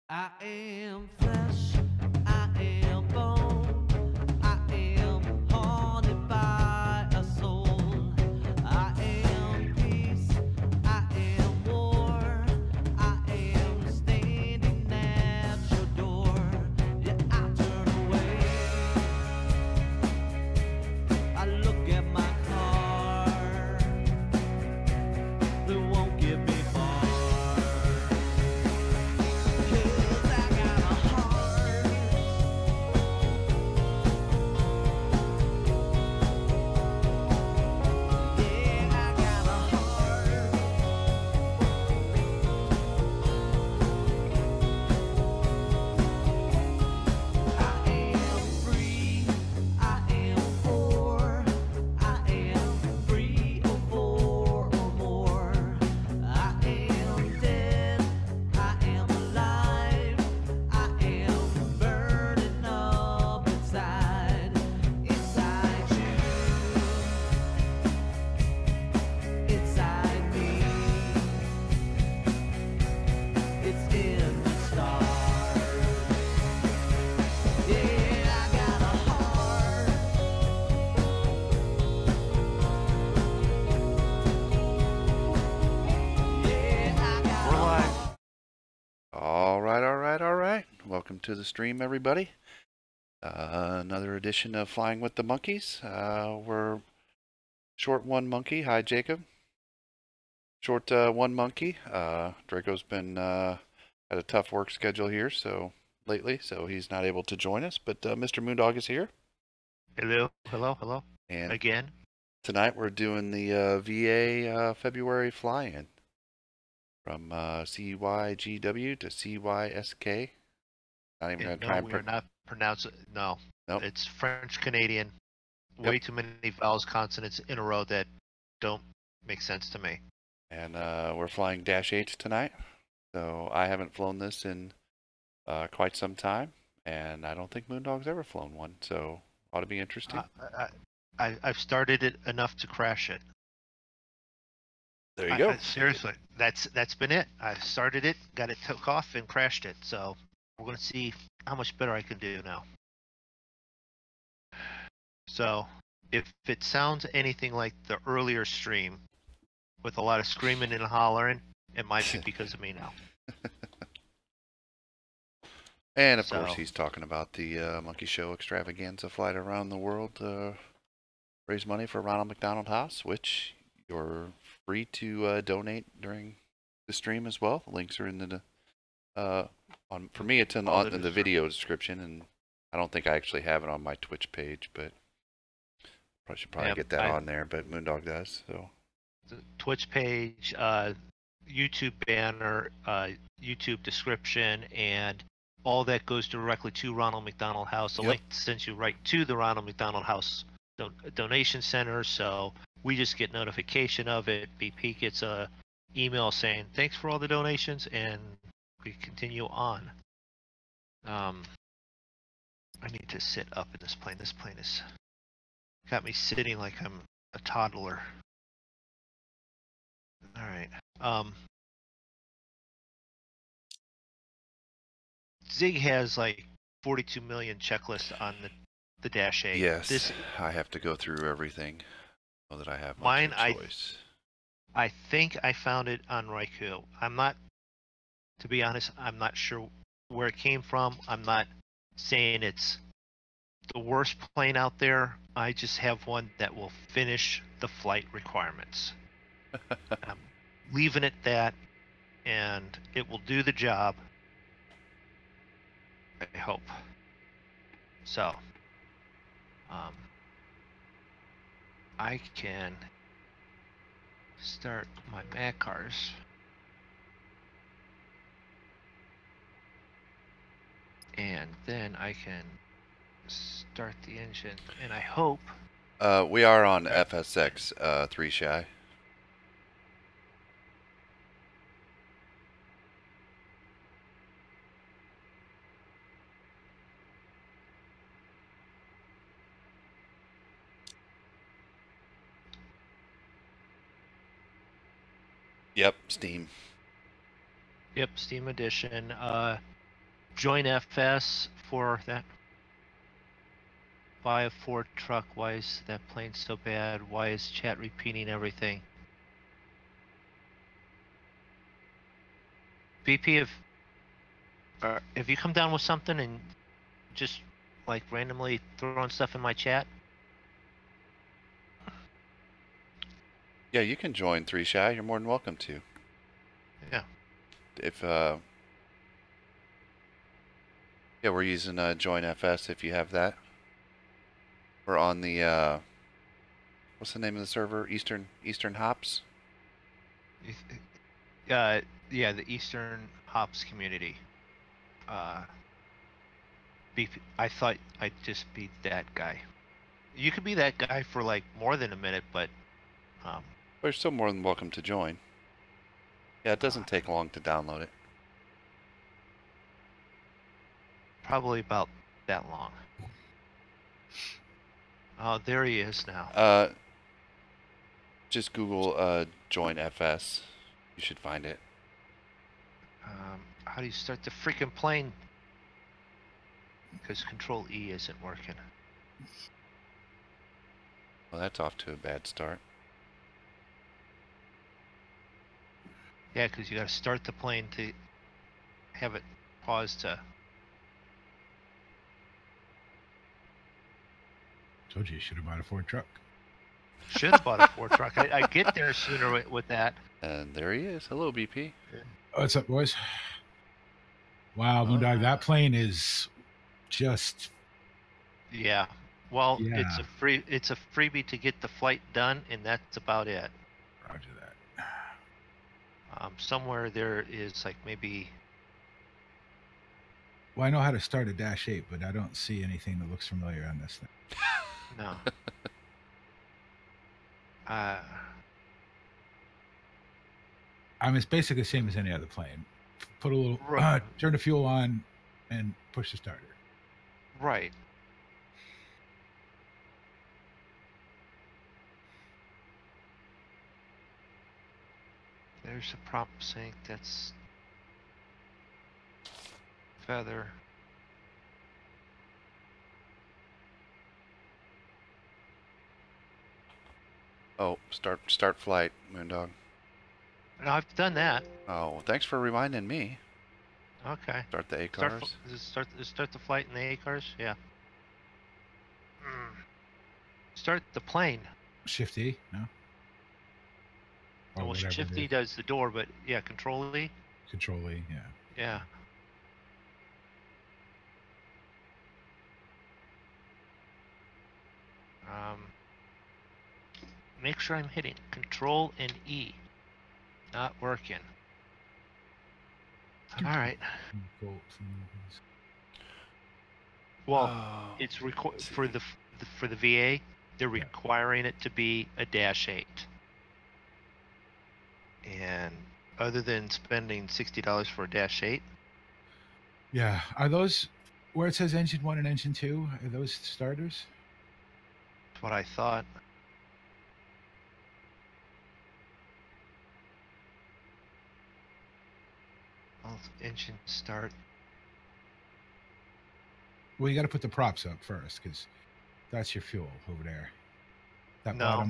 I am flesh, I am bone, I am haunted by a soul. I am peace, I am war, I am standing at your door. Yeah, I turn away, I look at my car, it won't get me far. Welcome to the stream, everybody. Another edition of Flying with the Monkeys. We're short one monkey. Hi, Jacob. Short one monkey. Draco's been had a tough work schedule here lately, so he's not able to join us. But Mr. Moondog is here. Hello, hello, hello. And again, tonight we're doing the VA February fly-in from CYGW to CYSK. Not even going to try and we're not pronounce it. No, nope. It's French Canadian. Yep. Way too many vowels, consonants in a row that don't make sense to me. And we're flying Dash 8 tonight. So I haven't flown this in quite some time, and I don't think Moondog's ever flown one. So ought to be interesting. I've started it enough to crash it. There you go. Seriously, that's been it. I started it, got it took off, and crashed it. So we're gonna see how much better I can do now. So if it sounds anything like the earlier stream with a lot of screaming and hollering, it might be because of me now. And of course, he's talking about the Monkey Show extravaganza flight around the world to raise money for Ronald McDonald House, which you're free to donate during the stream as well. The links are in the for me it's in the video description, and I don't think I actually have it on my Twitch page, but I should probably get that on there. But Moondog does. So the Twitch page, YouTube banner, YouTube description, and all that goes directly to Ronald McDonald House. The link sends you right to the Ronald McDonald House donation center, so we just get notification of it. BP gets a email saying thanks for all the donations, and we continue on. I need to sit up in this plane. This plane has got me sitting like I'm a toddler. All right. Zig has like 42 million checklists on the Dash 8. Yes, I have to go through everything so that I have mine. Choice. I think I found it on Roku. I'm not, to be honest, I'm not sure where it came from. I'm not saying it's the worst plane out there. I just have one that will finish the flight requirements. I'm leaving it that, and it will do the job. I hope. So, I can start my Mac cars. And then I can start the engine, and I hope... we are on FSX 3 Shy. Yep, Steam. Yep, Steam Edition. Join FS for that. Buy a Ford truck. Why is that plane so bad? Why is chat repeating everything? BP, have you come down with something and just like randomly throwing stuff in my chat? Yeah, you can join 3 Shy. You're more than welcome to. Yeah. If yeah, we're using Join FS if you have that. We're on the what's the name of the server? Eastern Hops. Yeah, the Eastern Hops community. BP, I thought I'd just be that guy. You could be that guy for like more than a minute, but you're still more than welcome to join. Yeah, it doesn't take long to download it. Probably about that long. Oh, there he is now. Just Google Join FS. You should find it. How do you start the freaking plane? Because Control E isn't working. Well, that's off to a bad start. Yeah, because you got to start the plane to have it pause to... Told you should have bought a Ford truck. Should have bought a Ford truck. I get there sooner with that. And there he is. Hello, BP. What's up, boys? Wow, Moondog, that plane is just... Yeah. Well, Yeah. it's a freebie to get the flight done, and that's about it. Roger that. Somewhere there is like maybe... Well, I know how to start a Dash 8, but I don't see anything that looks familiar on this thing. No. It's basically the same as any other plane. Put a little, turn the fuel on, and push the starter. Right. There's a prop sync. That's feather. Oh, start flight, Moondog. No, I've done that. Oh, thanks for reminding me. Okay. Start the A cars. Start the flight in the A cars. Yeah. Start the plane. Shift E, no? Or Well, whatever Shift it E is. does the door, but yeah, Control E. Control E, yeah. Yeah. Make sure I'm hitting Control and E. Not working. All right. Well, it's for the VA. They're requiring it to be a -8. And other than spending $60 for a -8, Yeah. Are those where it says engine 1 and engine 2? Are those starters? that's what I thought. Well, engine start. Well, you got to put the props up first because that's your fuel over there. That No.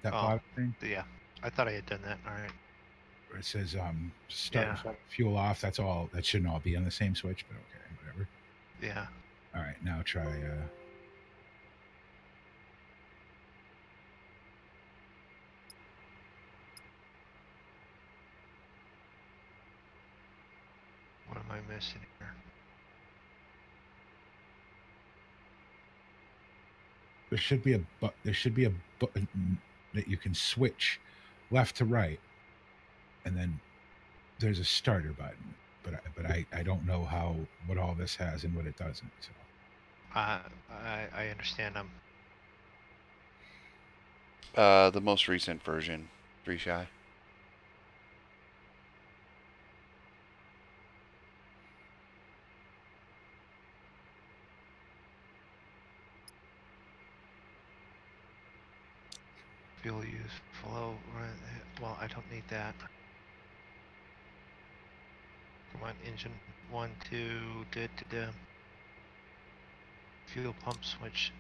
bottom thing Yeah, I thought I had done that. All right. where it says start fuel off. That's all. That shouldn't all be on the same switch, but okay, whatever. Yeah. All right, now try. What am I missing here? There should be a button that you can switch left to right, and then there's a starter button. But I don't know what all this has and what it doesn't. So. I understand. The most recent version, 3 shy. Fuel use flow. Well, I don't need that. Come on, engine 1, 2, fuel pump switch.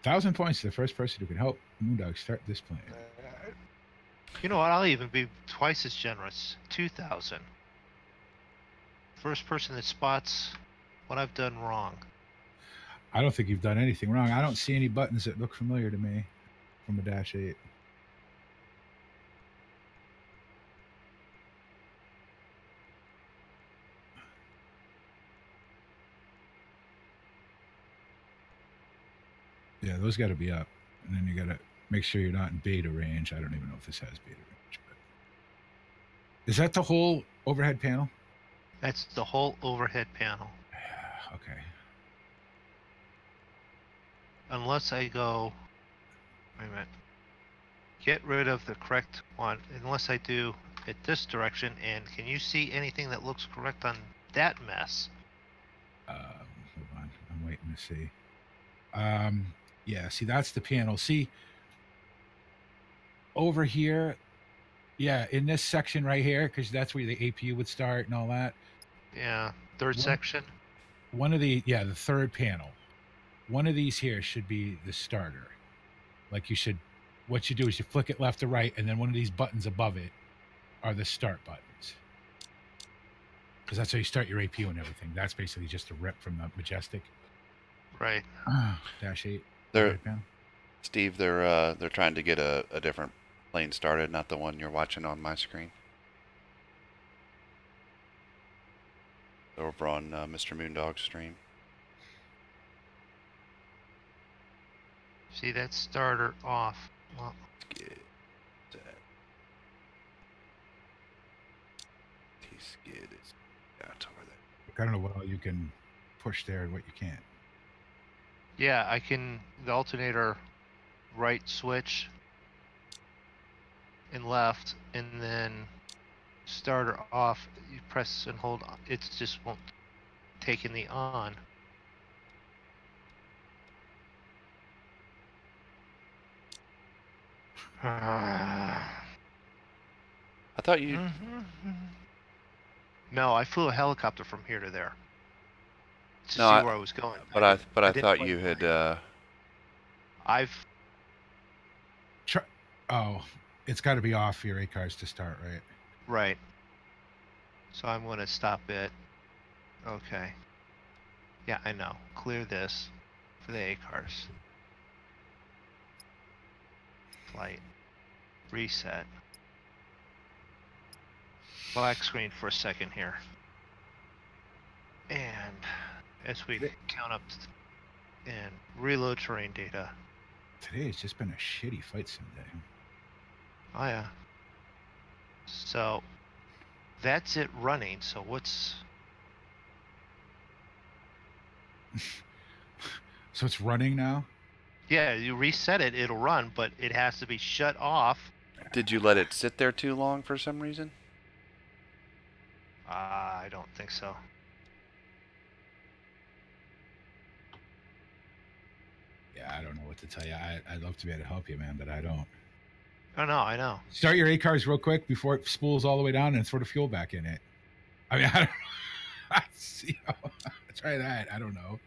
$1,000 points to the first person who can help Moondog start this plane. You know what? I'll even be twice as generous. 2,000. First person that spots what I've done wrong. I don't think you've done anything wrong. I don't see any buttons that look familiar to me from a -8. Yeah, those got to be up. And then you got to make sure you're not in beta range. I don't even know if this has beta range. But... Is that the whole overhead panel? That's the whole overhead panel. Okay. Unless I go... Wait a minute. Get rid of the correct one. Unless I do it this direction. And can you see anything that looks correct on that mess? Hold on. I'm waiting to see. Yeah, see, that's the panel. See, over here, yeah, in this section right here, because that's where the APU would start and all that. Yeah, third section. The third panel. One of these here should be the starter. Like what you do is you flick it left to right, and then one of these buttons above it are the start buttons. Because that's how you start your APU and everything. That's basically just a rip from the Majestic. Right. -8. Steve, they're trying to get a different plane started, not the one you're watching on my screen. Over on Mr. Moondog's stream. See that starter off. Well, Skid. T-skid is out over there. I don't know what all you can push there and what you can't. yeah, I can the alternator right switch and left, and then starter off. You press and hold. It just won't take in the on. I thought you. No, I flew a helicopter from here to there to No, see I- where I was going. But I didn't thought fly you the had. plane. I've Oh, it's got to be off your ACARS to start, right? right. So I'm going to stop it. Okay. Yeah, I know. Clear this for the ACARS. Flight. Reset. Black screen for a second here. And as we count up and reload terrain data. Today has just been a shitty flight sim day. Oh yeah. So that's it running. So what's So it's running now? yeah, you reset it, it'll run, but it has to be shut off. Did you let it sit there too long for some reason? I don't think so. Yeah, I don't know what to tell you. I'd love to be able to help you, man, but I don't. Oh no, I know. Start your ACARS real quick before it spools all the way down and throw the fuel back in it. I mean, I don't see how. Try that. I don't know.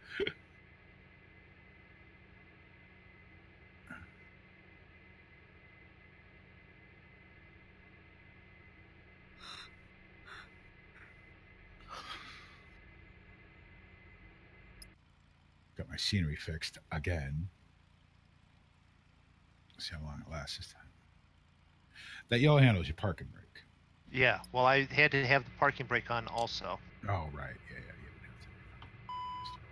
Got my scenery fixed again. See how long it lasts this time. That yellow handle is your parking brake. Yeah, well I had to have the parking brake on also. Oh, right. Yeah.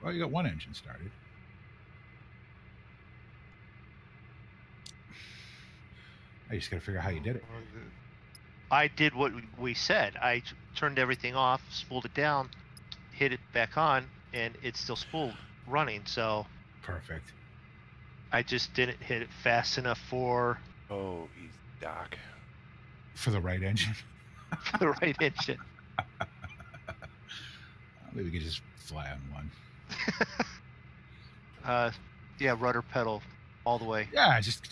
Well, you got one engine started. I just got to figure out how you did it. I did what we said. I turned everything off, spooled it down, hit it back on, and it's still spooled running. So Perfect. I just didn't hit it fast enough for Oh, easy, Doc. For the right engine. the right engine. Maybe we could just fly on one. Yeah, rudder pedal all the way. Yeah, just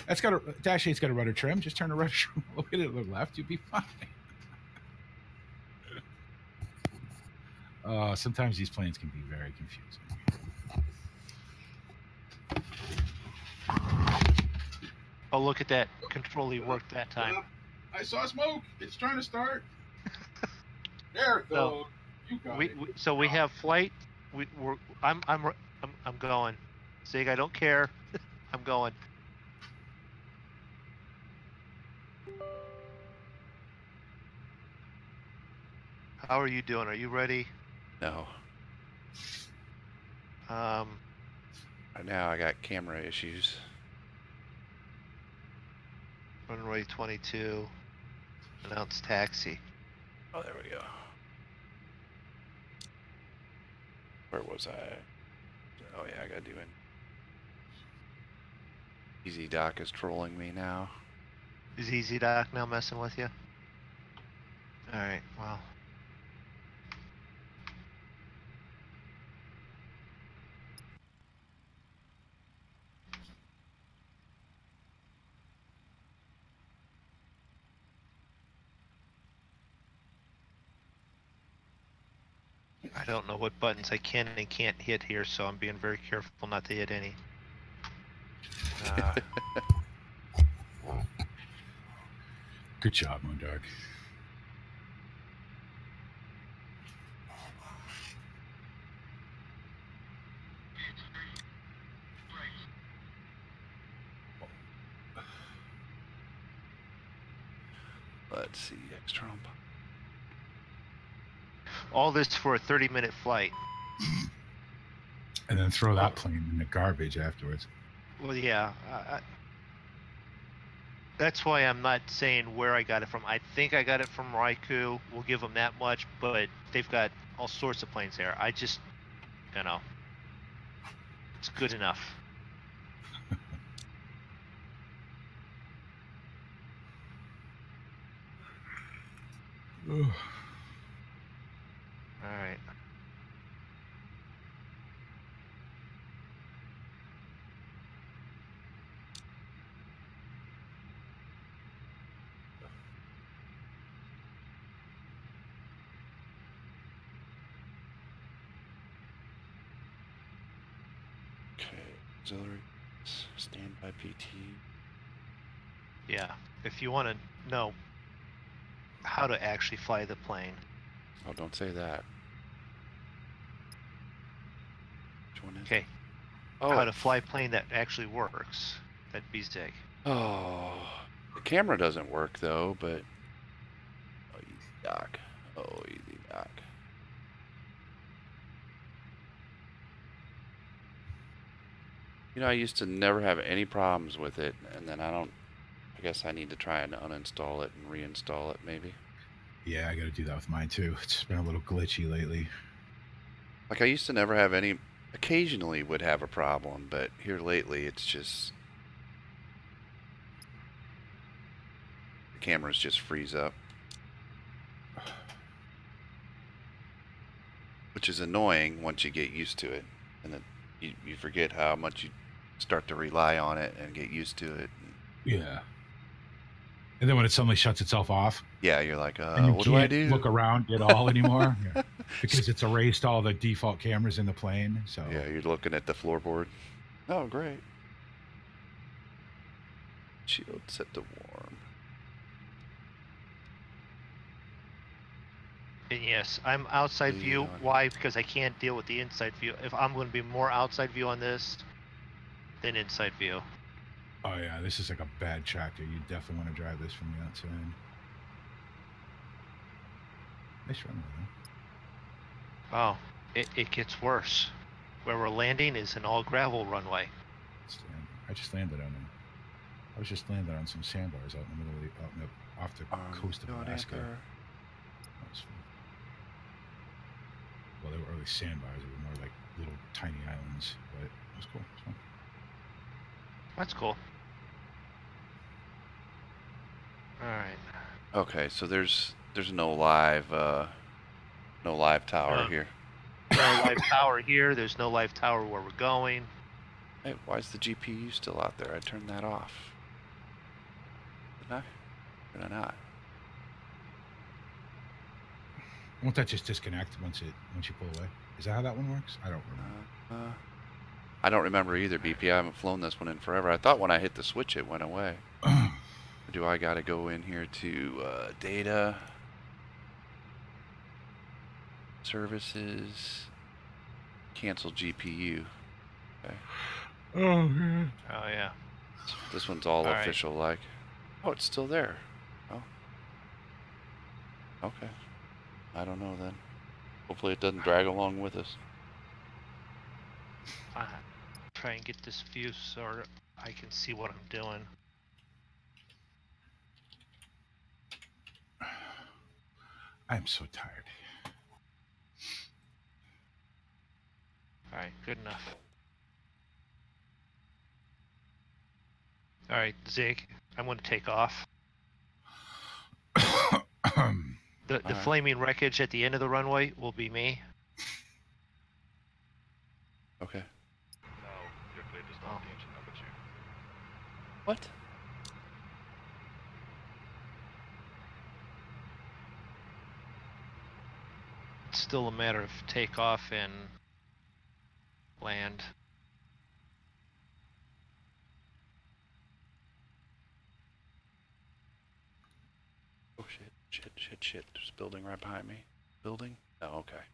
that's got a Dash 8's got a rudder trim. Just turn the rudder trim all the way to the left. You'll be fine. Sometimes these planes can be very confusing. Oh, look at that. Control worked that time. I saw smoke. It's trying to start. There it goes. You got So we have flight. I'm going. Sig, I don't care. I'm going. How are you doing? Are you ready? No. Right now I got camera issues. Runway 22. Announce taxi. Oh, there we go. Where was I? Oh yeah, I gotta do it. Easy Doc is trolling me now. Is Easy Doc now messing with you? Alright, well. I don't know what buttons I can and can't hit here, so I'm being very careful not to hit any. Good job, Moondog. Let's see, external. All this for a 30-minute flight. And then throw that plane in the garbage afterwards. Well, yeah. That's why I'm not saying where I got it from. I think I got it from Raikou. We'll give them that much, but they've got all sorts of planes there. I just, it's good enough. All right. Auxiliary standby PT. Yeah, if you want to know how to actually fly the plane. Oh, don't say that. Which one is Okay, it? Oh, how to fly a plane that actually works. That'd be sick. Oh, the camera doesn't work though, but oh, easy doc. Oh, easy doc. You know, I used to never have any problems with it, and then I guess I need to try and uninstall it and reinstall it maybe. Yeah, I got to do that with mine too. It's been a little glitchy lately. Like I used to never have any, occasionally would have a problem, but here lately it's just, the cameras just freeze up. Which is annoying once you get used to it, and then you forget how much you start to rely on it and get used to it. Yeah. And then when it suddenly shuts itself off, Yeah, you're like, and what do I do? Look around at all anymore because it's erased all the default cameras in the plane. So Yeah, you're looking at the floorboard. Oh, great. Shield set to warm. And yes, I'm outside Lead view. on. Why? Because I can't deal with the inside view. If I'm going to be more outside view on this than inside view. Oh yeah, this is like a bad tractor. You definitely want to drive this from the outside. Nice runway though. Oh, it gets worse. Where we're landing is an all gravel runway. I just landed on them. I was just landing on some sandbars out in the middle of off the coast of Alaska. That was fun. Well, they were really sandbars. They were more like little tiny islands, but it was cool. It was fun. That's cool. All right. Okay, so there's no live tower here. No live tower here. There's no live tower where we're going. Hey, why is the GPU still out there? I turned that off. Did I? Did I not? Won't that just disconnect once you pull away? Is that how that one works? I don't remember. I don't remember either, BP. I haven't flown this one in forever. I thought when I hit the switch it went away. Or do I gotta go in here to data, services, cancel GPU? Okay. Oh yeah. Oh yeah. This one's all All official like. Oh, it's still there. Oh. Okay. I don't know then. Hopefully it doesn't drag along with us. Try and get this view so I can see what I'm doing. I'm so tired. All right, good enough. All right, Zig, I'm going to take off. The flaming wreckage at the end of the runway will be me. Okay. No, you're clear to start the engine number 2. What? It's still a matter of takeoff and land. Oh shit. There's a building right behind me. Building? Oh, okay.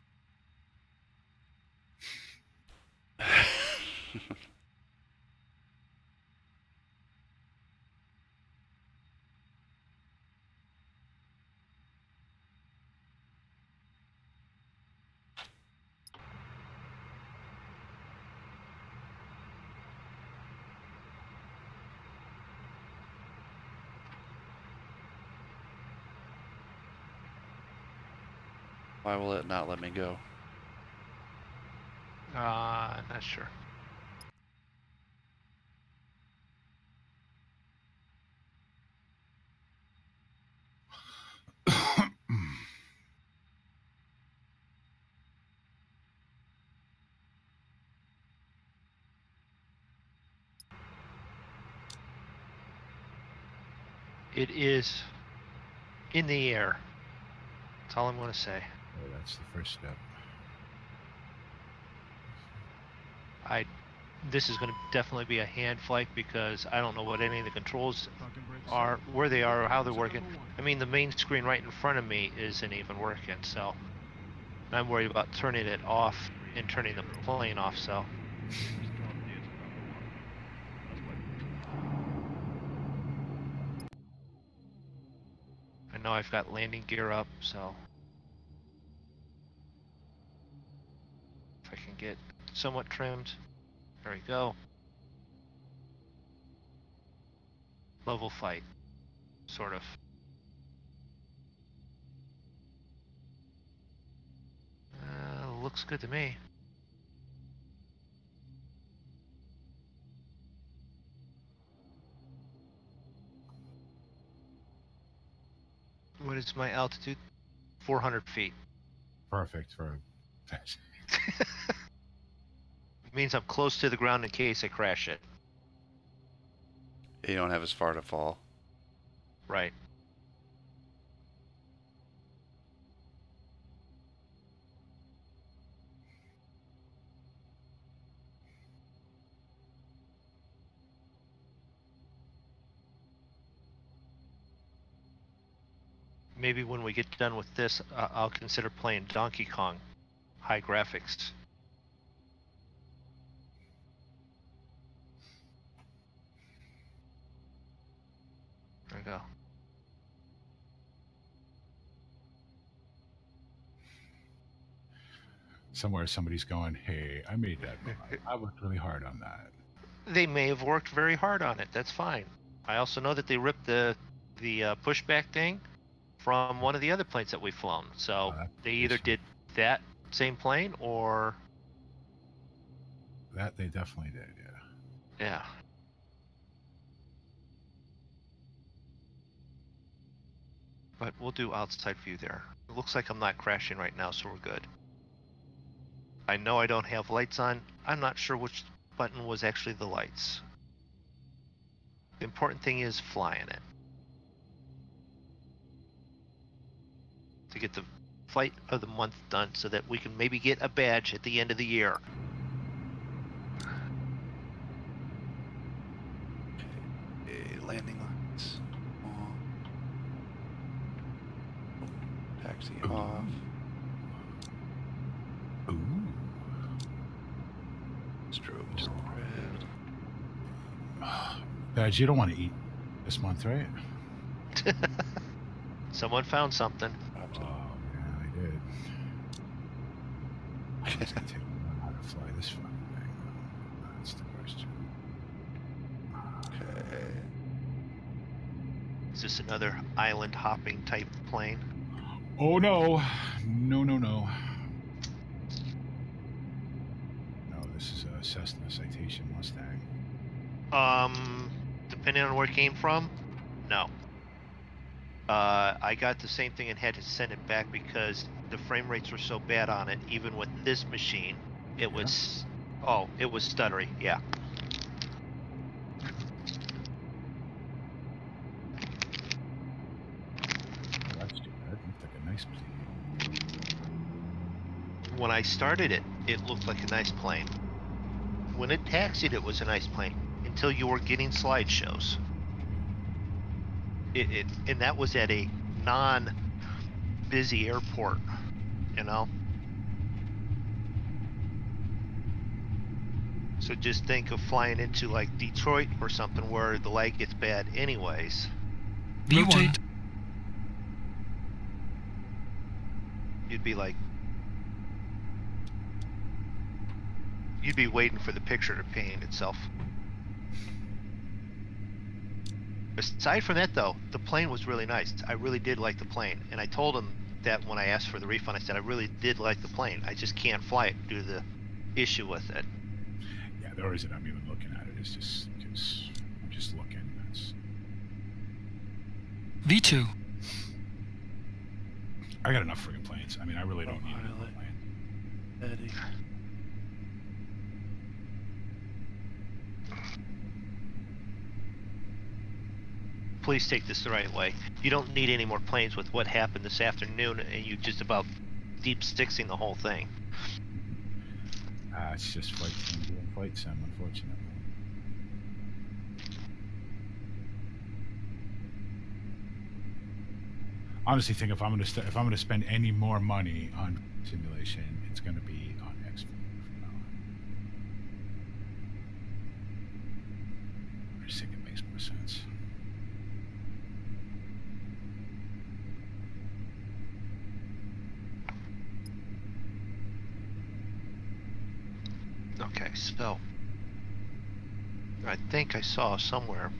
Why will it not let me go? Not sure. It is in the air. That's all I'm going to say. Oh, that's the first step. This is going to definitely be a hand flight because I don't know what any of the controls are, where they are, or how they're working. I mean, the main screen right in front of me isn't even working, so I'm worried about turning it off and turning the plane off, so. I know I've got landing gear up, so if I can get somewhat trimmed, there we go. Level fight, sort of. Looks good to me. What is my altitude? 400 feet. Perfect for. It means I'm close to the ground in case I crash it. You don't have as far to fall. Right. Maybe when we get done with this, I'll consider playing Donkey Kong. High graphics. There we go. Somewhere somebody's going, hey, I made that. I worked really hard on that. They may have worked very hard on it. That's fine. I also know that they ripped the pushback thing from one of the other planes that we've flown. So they either did that same plane or... That they definitely did, yeah. Yeah. But we'll do outside view there. It looks like I'm not crashing right now, so we're good. I know I don't have lights on. I'm not sure which button was actually the lights. The important thing is flying it. To get the flight of the month done so that we can maybe get a badge at the end of the year. Okay, landing lights on. Taxi off. Ooh. Strobe to red. Badge, you don't want to eat this month, right? Someone found something. Oh, yeah, I did. It's gonna take me a while to fly this fucking thing. That's the question. Okay. Is this another island hopping type plane? Oh no! No, no, no. No, this is a Cessna Citation Mustang. Depending on where it came from, no. I got the same thing and had to send it back because the frame rates were so bad on it. Even with this machine, it was, oh, it was stuttery. Yeah. Oh, that's too bad. Looked like a nice plane. When I started it, it looked like a nice plane. When it taxied, it was a nice plane until you were getting slideshows. And that was at a non-busy airport, you know? So just think of flying into like Detroit or something where the lag gets bad anyways. V1. You'd be like, you'd be waiting for the picture to paint itself. Aside from that though, the plane was really nice. I really did like the plane. And I told him that when I asked for the refund, I said I really did like the plane. I just can't fly it due to the issue with it. Yeah, the reason I'm even looking at it is just because I'm just looking. That's... V2. I got enough friggin' planes. I mean, I really don't need another plane. Eddie. Please take this the right way. You don't need any more planes with what happened this afternoon and you just about deep sixing the whole thing. It's just flight sim doing flight sim, unfortunately. Honestly, think if I'm gonna spend any more money on simulation, it's gonna be on X. I just think it makes more sense. Okay, so I think I saw somewhere.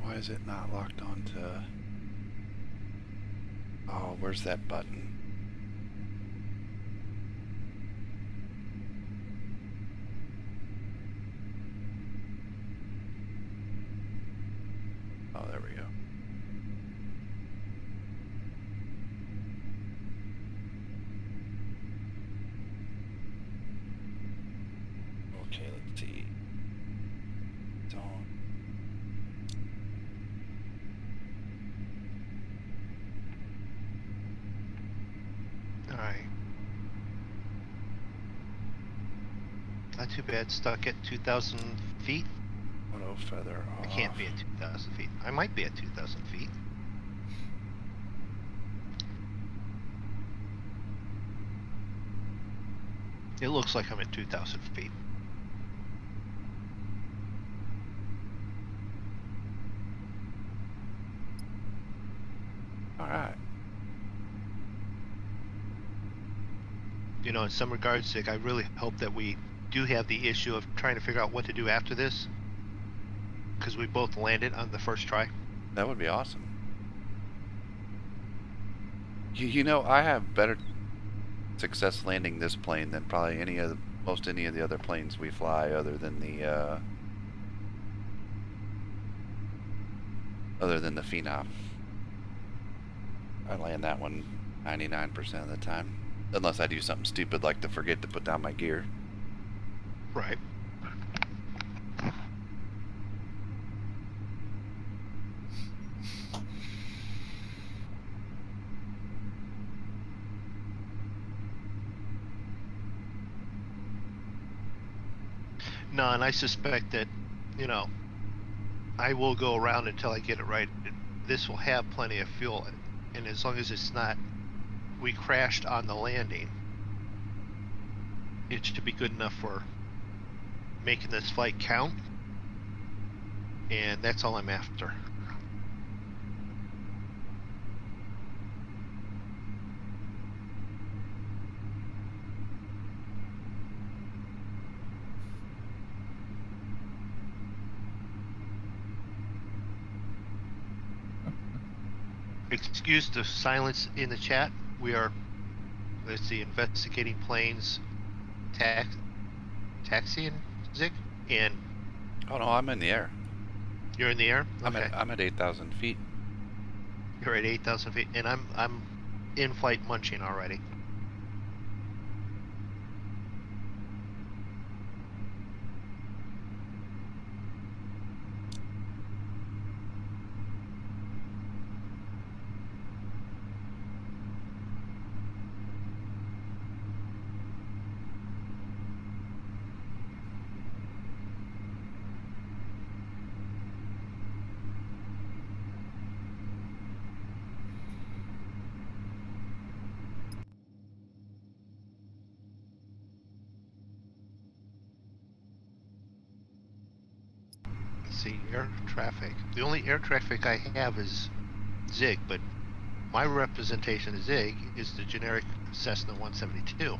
Why is it not locked onto... Oh, where's that button? Oh, there we go. Okay, let's see. It's on. All right. Not too bad. Stuck at 2,000 feet. Auto feather off. I can't be at 2,000 feet. I might be at 2,000 feet. It looks like I'm at 2,000 feet. All right. You know, in some regards, Zig, I really hope that we do have the issue of trying to figure out what to do after this, because we both landed on the first try. That would be awesome. You know, I have better success landing this plane than probably any of the other planes we fly, other than the Phenom. I land that one 99% of the time, unless I do something stupid like to forget to put down my gear. Right. No, and I suspect that, you know, I will go around until I get it right. This will have plenty of fuel, and as long as it's not, we crashed on the landing, it should be good enough for making this flight count, and that's all I'm after. Excuse the silence in the chat. We are, let's see, investigating planes, taxiing, Zig, and... Oh no, I'm in the air. You're in the air? Okay. I'm at 8,000 feet. You're at 8,000 feet, and I'm in flight munching already. See, air traffic. The only air traffic I have is Zig, but my representation of Zig is the generic Cessna 172.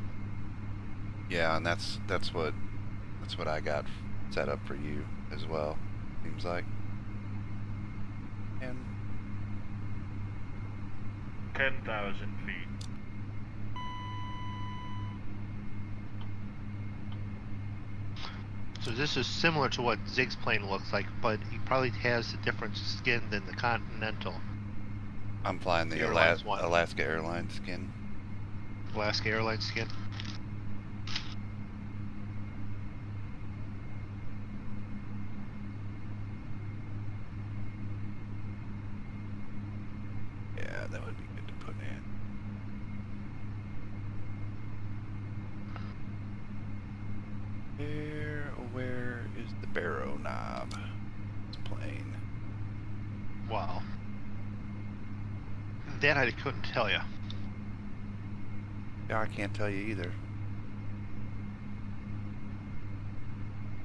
Yeah, and that's what I got set up for you as well. Seems like. And 10,000 feet. So this is similar to what Zig's plane looks like, but he probably has a different skin than the Continental. I'm flying the Alaska Airlines skin. Alaska Airlines skin. Yeah, that would be good to put in. Barrow knob. It's plain. Wow. That I couldn't tell you. Yeah, I can't tell you either.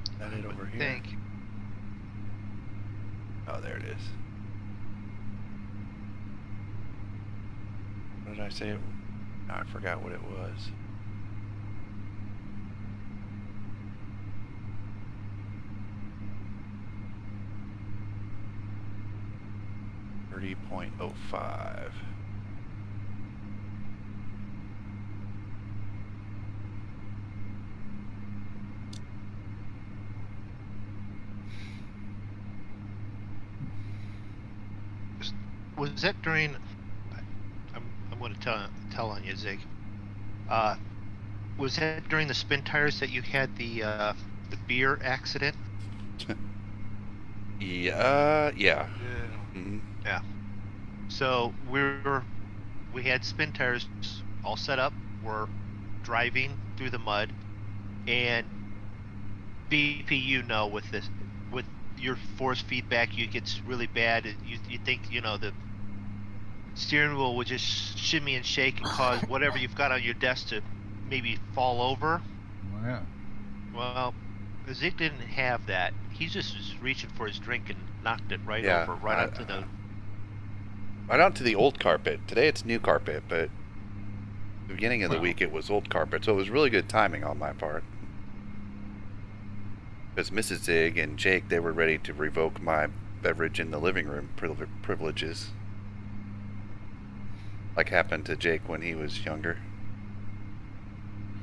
Is that it over here? Think. Oh, there it is. What did I say? I forgot what it was. .05. Was that during? I'm going to tell on you, Zig. Was that during the spin tires that you had the beer accident? Yeah. Yeah. Mm-hmm. Yeah. So we had spin tires all set up. We're driving through the mud, and BP, you know, with your force feedback, it gets really bad. You think, you know, the steering wheel would just shimmy and shake and cause whatever you've got on your desk to maybe fall over. Oh, yeah. Well, Zig didn't have that. He just was reaching for his drink and knocked it right Yeah, over, right onto the... Right onto the old carpet. Today it's new carpet, but the beginning of the Well. week it was old carpet, so it was really good timing on my part. Because Mrs. Zig and Jake, they were ready to revoke my beverage in the living room privileges. Like happened to Jake when he was younger.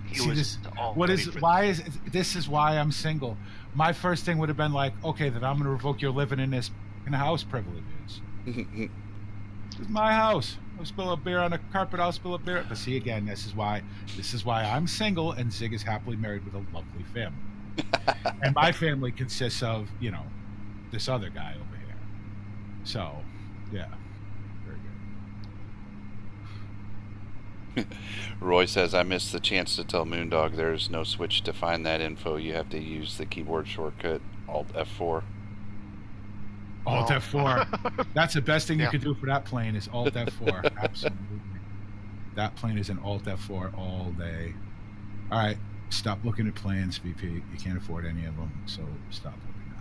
He See, was this, all what ready is for why is this is why I'm single. My first thing would have been like, okay, then I'm going to revoke your living in this house privileges. It's my house. I'll spill a beer on the carpet. I'll spill a beer. But see, again, this is why I'm single, and Zig is happily married with a lovely family. And my family consists of, you know, this other guy over here. So, yeah, very good. Roy says, I missed the chance to tell Moondog there's no switch to find that info. You have to use the keyboard shortcut, Alt F4. Alt Oh. F4. That's the best thing you Yeah. could do for that plane is Alt F4. Absolutely. That plane is an Alt F4 all day. All right, stop looking at planes, VP. You can't afford any of them, so stop looking at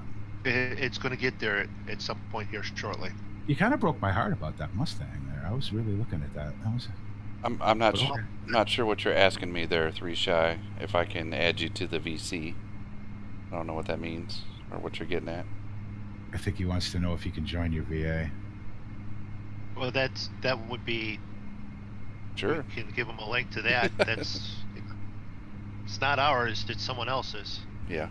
them. It's going to get there at some point here shortly. You kind of broke my heart about that Mustang there. I was really looking at that. That was. I'm not Okay. not sure what you're asking me there, 3 Shy. If I can add you to the VC. I don't know what that means or what you're getting at. I think he wants to know if he can join your VA. Well, that would be... Sure. We can give him a link to that. That's... It's not ours, it's someone else's. Yeah.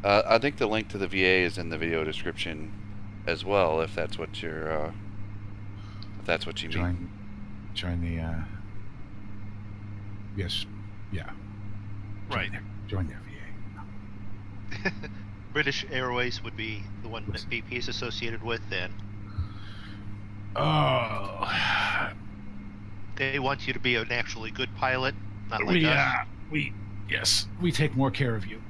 I think the link to the VA is in the video description as well, if that's what you're, if that's what you mean. Join the. Yes. Yeah. Right. Join their VA. British Airways would be the one that BP is associated with, and Oh. they want you to be an actually good pilot, not like us. Yes, we take more care of you.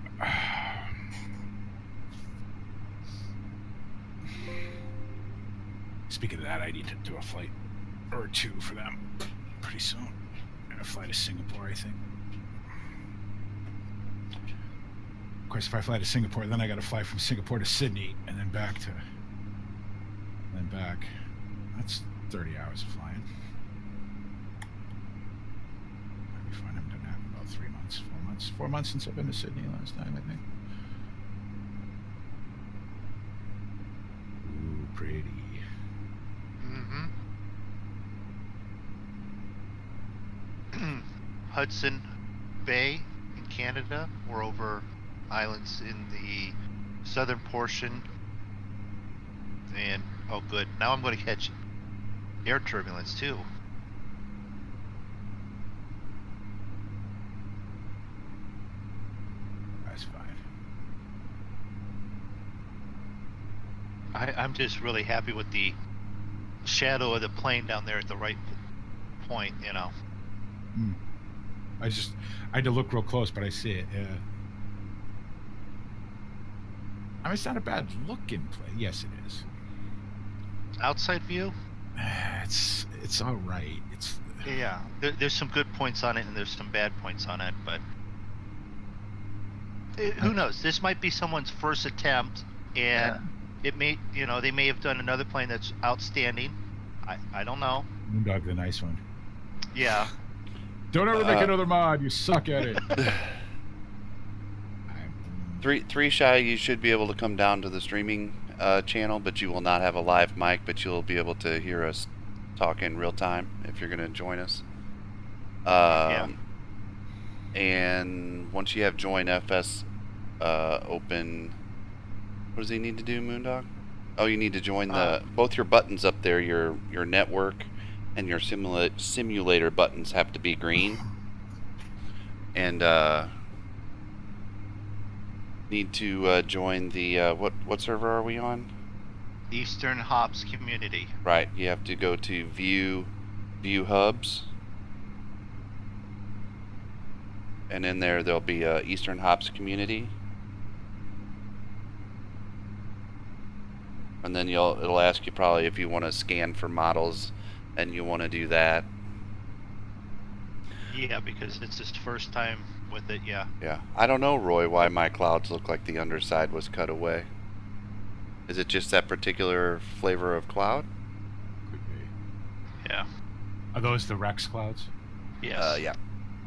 Speaking of that, I need to do a flight or 2 for them pretty soon. I'm gonna fly to Singapore, I think. Of course, if I fly to Singapore, then I gotta fly from Singapore to Sydney and then back. That's 30 hours of flying. Might be fun. I'm gonna have about 3 months, 4 months. 4 months since I've been to Sydney last time, I think. Ooh, pretty. Hudson Bay in Canada. We're over islands in the southern portion. And, oh good, now I'm going to catch air turbulence too. That's fine. I'm just really happy with the shadow of the plane down there at the right point, you know. I had to look real close, but I see it. Yeah. I mean, it's not a bad looking plane. Yes, it is. Outside view? It's all right. It's Yeah. There's some good points on it, and there's some bad points on it, but who knows? This might be someone's first attempt, and it may, they may have done another plane that's outstanding. I don't know. Moondog, the nice one. Yeah. Don't ever make another mod. You suck at it. Three Shy, you should be able to come down to the streaming channel, but you will not have a live mic, but you'll be able to hear us talk in real time if you're going to join us. Yeah. And once you have join FS open, what does he need to do, Moondog? Oh, you need to join the both your buttons up there, your network and your simulator buttons have to be green. And need to join the what server are we on? Eastern Hops Community. Right, you have to go to view hubs, and in there'll be Eastern Hops Community, and then it'll ask you probably if you want to scan for models, and you want to do that. Yeah, because it's his first time with it. Yeah. Yeah, I don't know, Roy, why my clouds look like the underside was cut away. Is it just that particular flavor of cloud? Could be. Yeah. Are those the Rex clouds? Yes. Yeah.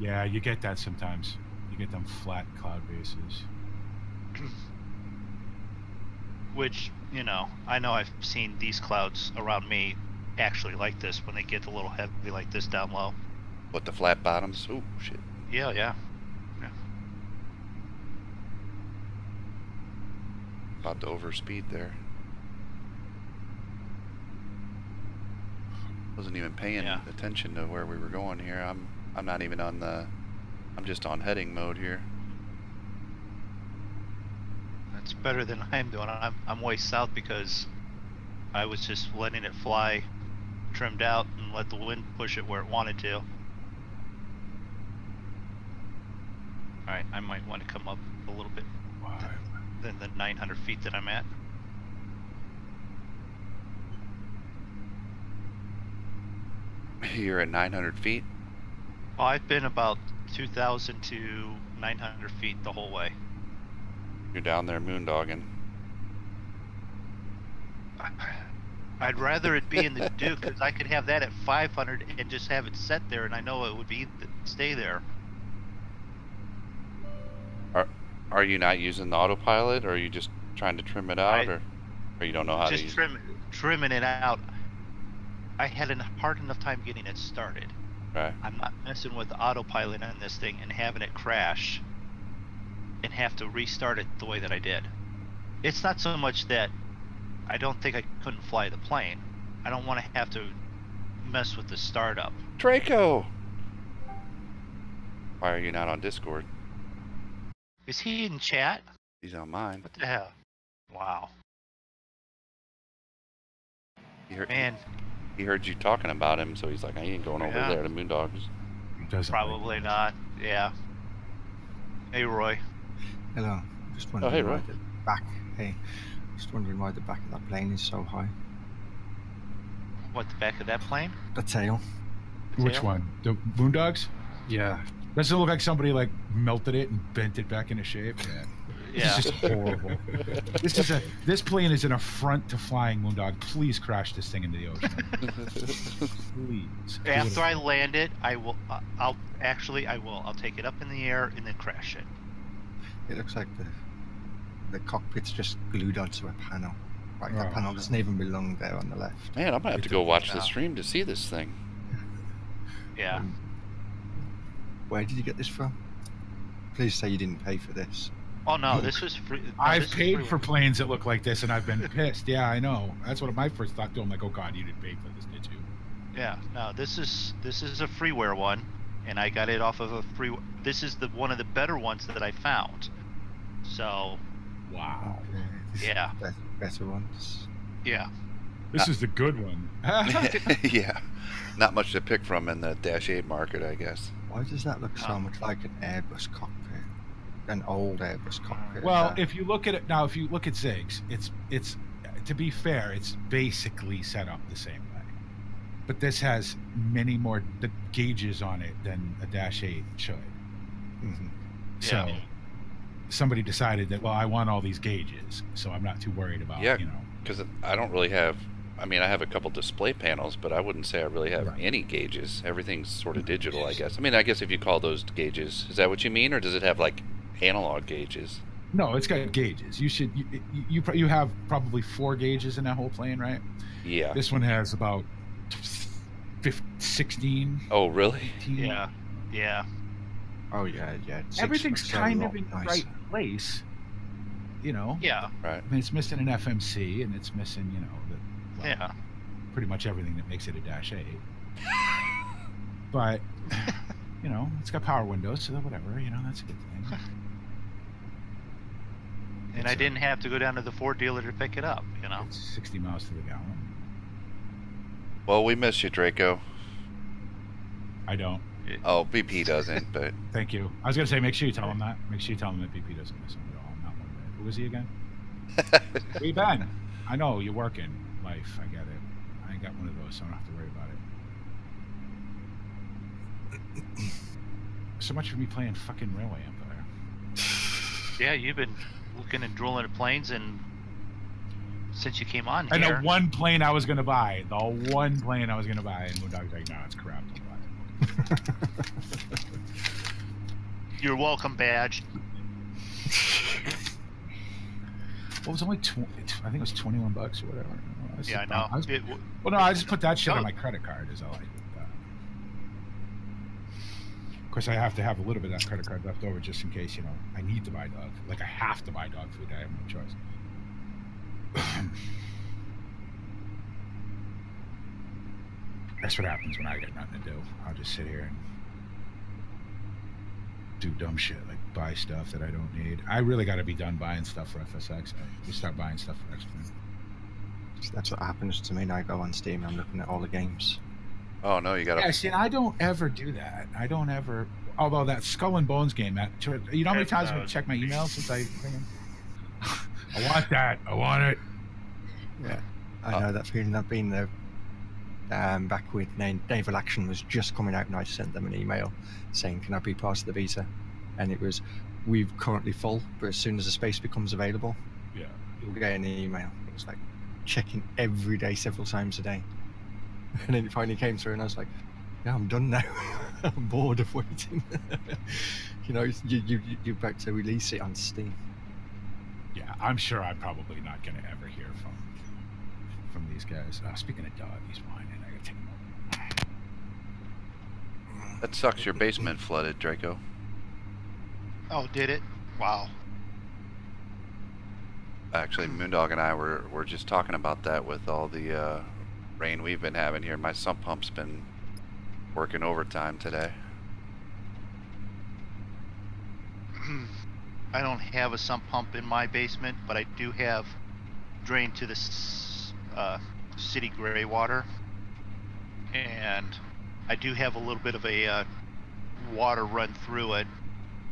Yeah, you get that sometimes. You get them flat cloud bases. Which, I know I've seen these clouds around me actually like this when they get a little heavy like this down low. What, the flat bottoms? Oh, shit. Yeah. About to overspeed there. Wasn't even paying attention to where we were going here. I'm not even on the. I'm just on heading mode here. That's better than I'm doing. I'm way south because I was just letting it fly, trimmed out, and let the wind push it where it wanted to. Alright, I might want to come up a little bit than the 900 feet that I'm at. You're at 900 feet? Oh, I've been about 2,000 to 900 feet the whole way. You're down there moondogging. I'd rather it be in the Duke, because I could have that at 500 and just have it set there, and I know it would stay there. Are you not using the autopilot, or are you just trying to trim it out, or you don't know how to use it? Just trimming it out. I had a hard enough time getting it started. Right. I'm not messing with the autopilot on this thing and having it crash and have to restart it the way that I did. It's not so much that I don't think I couldn't fly the plane. I don't want to have to mess with the startup. Draco! Why are you not on Discord? Is he in chat? He's on mine. What the hell? Wow. Man. He heard you talking about him, so he's like, I ain't going over there to Moondogs. Probably not. Yeah. Hey, Roy. Hello. Just wondering hey, Roy. why the back. Hey. Just wondering why the back of that plane is so high. What, the back of that plane? The tail. Which one? The Moondogs? Yeah. Doesn't it look like somebody like melted it and bent it back into shape? Yeah. It's just horrible. This plane is an affront to flying, Moondog. Please crash this thing into the ocean. Please. After I land it, I will. I'll take it up in the air and then crash it. It looks like the cockpit's just glued onto a panel. Like that panel doesn't even belong there on the left. Man, I'm gonna have to go watch the stream to see this thing. Yeah. Where did you get this from? Please say you didn't pay for this. Oh no, this was free. No, I've paid for planes that look like this, and I've been pissed. Yeah, I know. That's what my first thought. I'm like, oh god, you didn't pay for this, did you? Yeah. No, this is a freeware one, and I got it off of a free. This is one of the better ones that I found. So. Wow. Okay. Yeah. Better ones. Yeah. This is the good one. Yeah. Not much to pick from in the Dash 8 market, I guess. Why does that look so much like an Airbus cockpit? an old Airbus cockpit. Well, if you look at it now, if you look at Zigs, it's to be fair, it's basically set up the same way. But this has many more gauges on it than a Dash 8 should. Mhm. So somebody decided that, well, I want all these gauges, so I'm not too worried about, Yeah, you know. because I don't really have. I mean, I have a couple display panels, but I wouldn't say I really have Right. any gauges. Everything's sort of digital, I guess. I mean, I guess if you call those gauges, is that what you mean, or does it have like analog gauges? No, it's got gauges. You have probably 4 gauges in that whole plane, right? Yeah. This one has about 16. Oh, really? 18. Yeah. Yeah. Oh yeah. Everything's Six looks a kind lot of in the nicer. right place, you know. Yeah. Right. I mean, it's missing an FMC, and it's missing, you know, Yeah. pretty much everything that makes it a Dash 8. But, you know, it's got power windows, so whatever, you know, that's a good thing. And I didn't have to go down to the Ford dealer to pick it up, you know. It's 60 miles to the gallon. Well, we miss you, Draco. I don't. Oh, BP doesn't, but Thank you. I was going to say, make sure you tell him that. Make sure you tell him that BP doesn't miss him at all. Not one bit. Who is he again? Where you been? I know, you're working. Life, I get it. I ain't got one of those, so I don't have to worry about it. So much for me playing fucking Railway Empire. Yeah, you've been looking and drooling at planes and since you came on And here. the one plane I was going to buy. The one plane I was going to buy. And Moondog's like, no, it's crap. Don't buy it. You're welcome, badge. Well, it was only I think it was $21 or whatever. Yeah, I know. Well, no, I just put that shit on my credit card. Is all I did with that. Of course, I have to have a little bit of that credit card left over just in case, you know, I need to buy dog. Like I have to buy dog food. I have no choice. That's what happens when I got nothing to do. I'll just sit here and do dumb shit like buy stuff that I don't need. I really got to be done buying stuff for FSX. I start buying stuff for X-Men. That's what happens to me now. I go on Steam. I'm looking at all the games. oh no, you gotta. Yeah, see, and I don't ever do that. I don't ever. Although that Skull and Bones game, you know how many times I've checked my email since I want that. I want it. Yeah, I know that feeling. I've been there back when Naval Action was just coming out, and I sent them an email saying, "Can I be part of the beta?" And it was, "We're currently full, but as soon as the space becomes available, Yeah. you'll get an email." It was like checking every day, several times a day, and then it finally came through, and I was like, "Yeah, I'm done now. I'm bored of waiting." You know, you're about to release it on Steam. Yeah, I'm sure I'm probably not going to ever hear from these guys. Speaking of dog, he's whining. I got to take him over. That sucks. Your basement flooded, Draco. Oh, did it? Wow. Actually, Moondog and I were just talking about that with all the rain we've been having here. My sump pump's been working overtime today. I don't have a sump pump in my basement, but I do have drain to the city gray water, and I do have a little bit of a water run through it,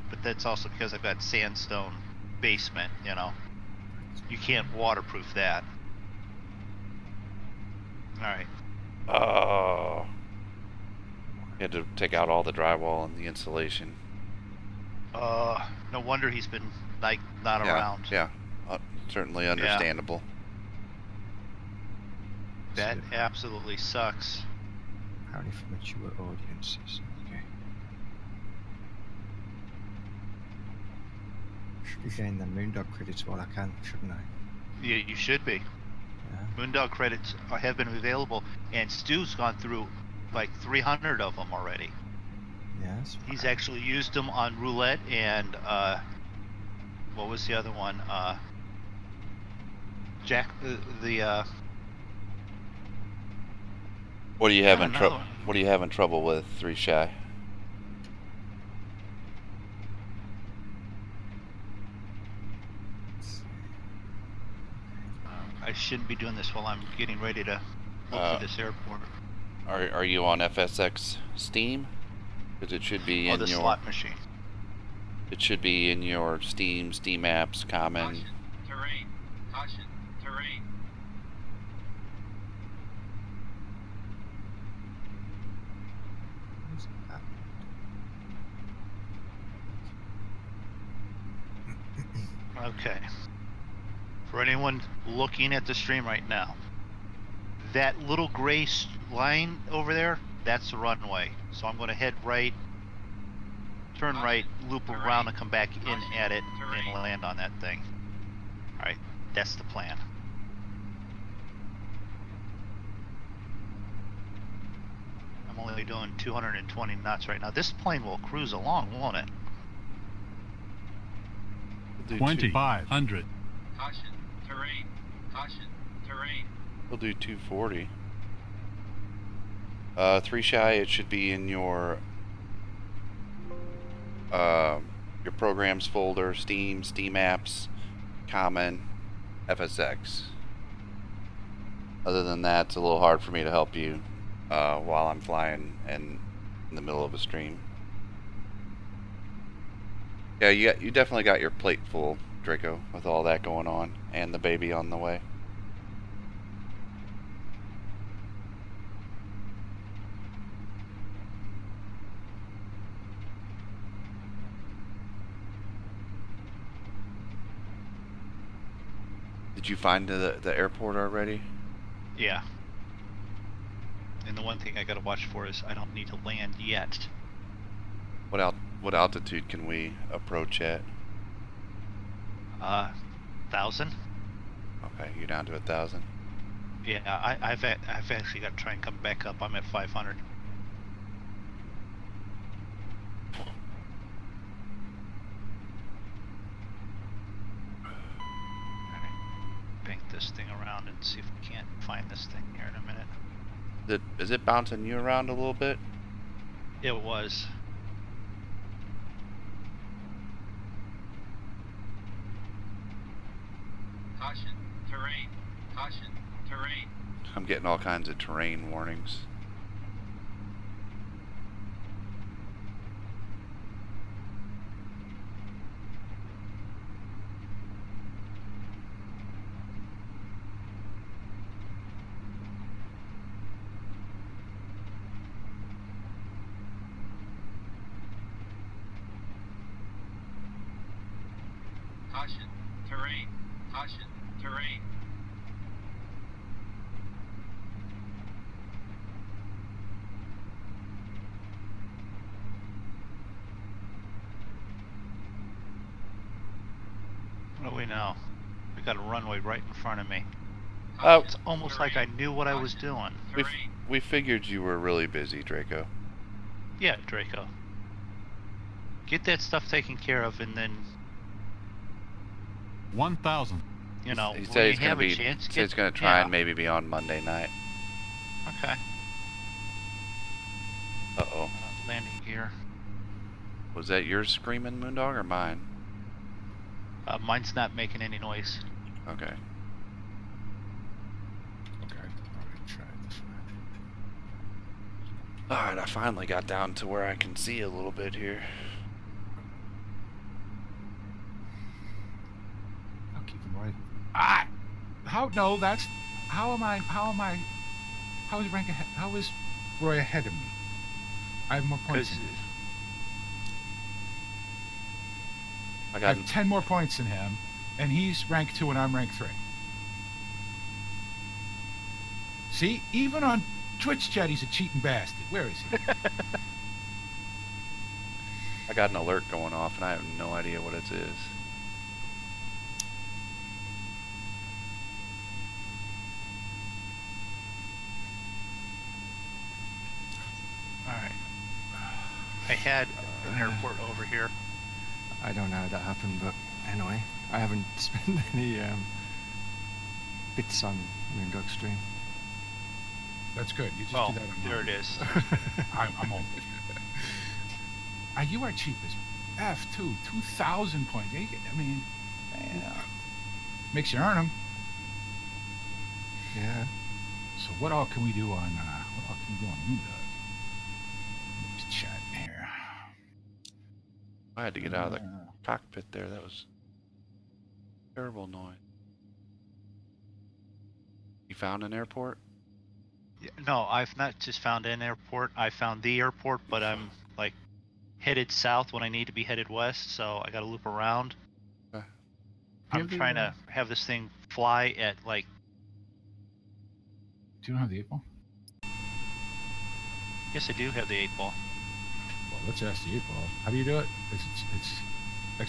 but that's also because I've got sandstone basement, you know. You can't waterproof that. Alright. Oh. You had to take out all the drywall and the insulation. No wonder he's been, like, not around. Yeah, certainly understandable. That absolutely sucks. Apparently for mature audiences. Okay. Should be getting the Moondog credits while I can, shouldn't I? Yeah, you should be. Yeah. Moondog credits have been available, and Stu's gone through like 300 of them already. Yes. He's actually used them on roulette and what was the other one? Jack the What are you having another one. What are you having trouble with, 3 Shy? I shouldn't be doing this while I'm getting ready to look for this airport. Are you on FSX Steam? Because it should be Oh, in the your slot machine. It should be in your Steam apps, common. Caution, terrain. Caution, terrain. Okay. For anyone looking at the stream right now, that little gray line over there, that's the runway. So I'm going to head right, turn right, loop around, and come back in at it and land on that thing. Alright, that's the plan. I'm only doing 220 knots right now. This plane will cruise along, won't it? 2,500. Caution, terrain. Caution, terrain. We'll do 240. 3 shy, it should be in your programs folder, Steam apps, common, FSX. Other than that, it's a little hard for me to help you while I'm flying and in the middle of a stream. Yeah, you definitely got your plate full, Draco, with all that going on and the baby on the way. Did you find the airport already? Yeah. And the one thing I gotta watch for is I don't need to land yet. What altitude can we approach at? 1,000. Okay, you're down to 1,000. Yeah, I've actually got to try and come back up. I'm at 500. Bank this thing around and see if we can't find this thing here in a minute. Is it bouncing you around a little bit? It was. Caution, terrain. Caution, terrain. I'm getting all kinds of terrain warnings. Caution, terrain. Caution, terrain. What do we know? We got a runway right in front of me. Oh, It's almost like I knew what I was doing. we figured you were really busy, Draco. Yeah, Draco. Get that stuff taken care of, and then 1,000. you know He when said you he's gonna have a be. chance. Said he's gonna try and maybe be on Monday night. Okay. Uh-oh. Landing gear. Was that yours screaming, Moondog, or mine? Mine's not making any noise. Okay. Okay, I'll try this one. Alright, I finally got down to where I can see a little bit here. I'll keep him right. How is rank ahead? How is Roy ahead of me? I have more points. Than him. I have 10 more points than him, and he's rank 2 and I'm rank 3. See, even on Twitch chat, he's a cheating bastard. Where is he? I got an alert going off, and I have no idea what it is. Alright. I had an airport over here. I don't know how that happened, but anyway, I haven't spent any bits on Moondog stream. That's good. You just Oh, do that on there mine. it is. I'm on. You are cheap as F2, 2,000 points. I mean, makes you earn them. Yeah. So what all can we do on Moondog? Let's chat here. I had to get out of the cockpit there. That was terrible noise. You found an airport? No, I've not just found an airport. I found the airport, but I'm like headed south when I need to be headed west, so I got to loop around. Okay. I'm trying to have this thing fly at like. Do you not have the 8 ball? Yes, I do have the 8 ball. Well, let's ask the 8 ball. How do you do it? It's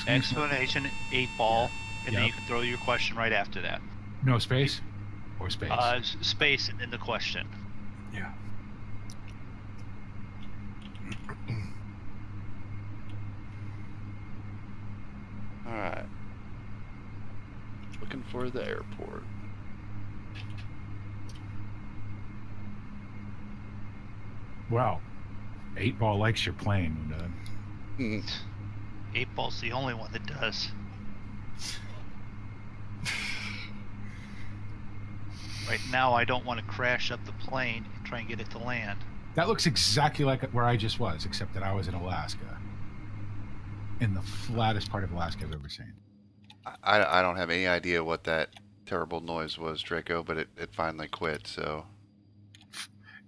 Explanation 8 ball, and then Yep. you can throw your question right after that. No space? Or space? Space and then the question. Yeah. Alright. Looking for the airport. Wow. 8 ball likes your plane, Hmm. 8 ball's the only one that does. Right now, I don't want to crash up the plane and try and get it to land. That looks exactly like where I just was, except that I was in Alaska. In the flattest part of Alaska I've ever seen. I don't have any idea what that terrible noise was, Draco, but it finally quit, so...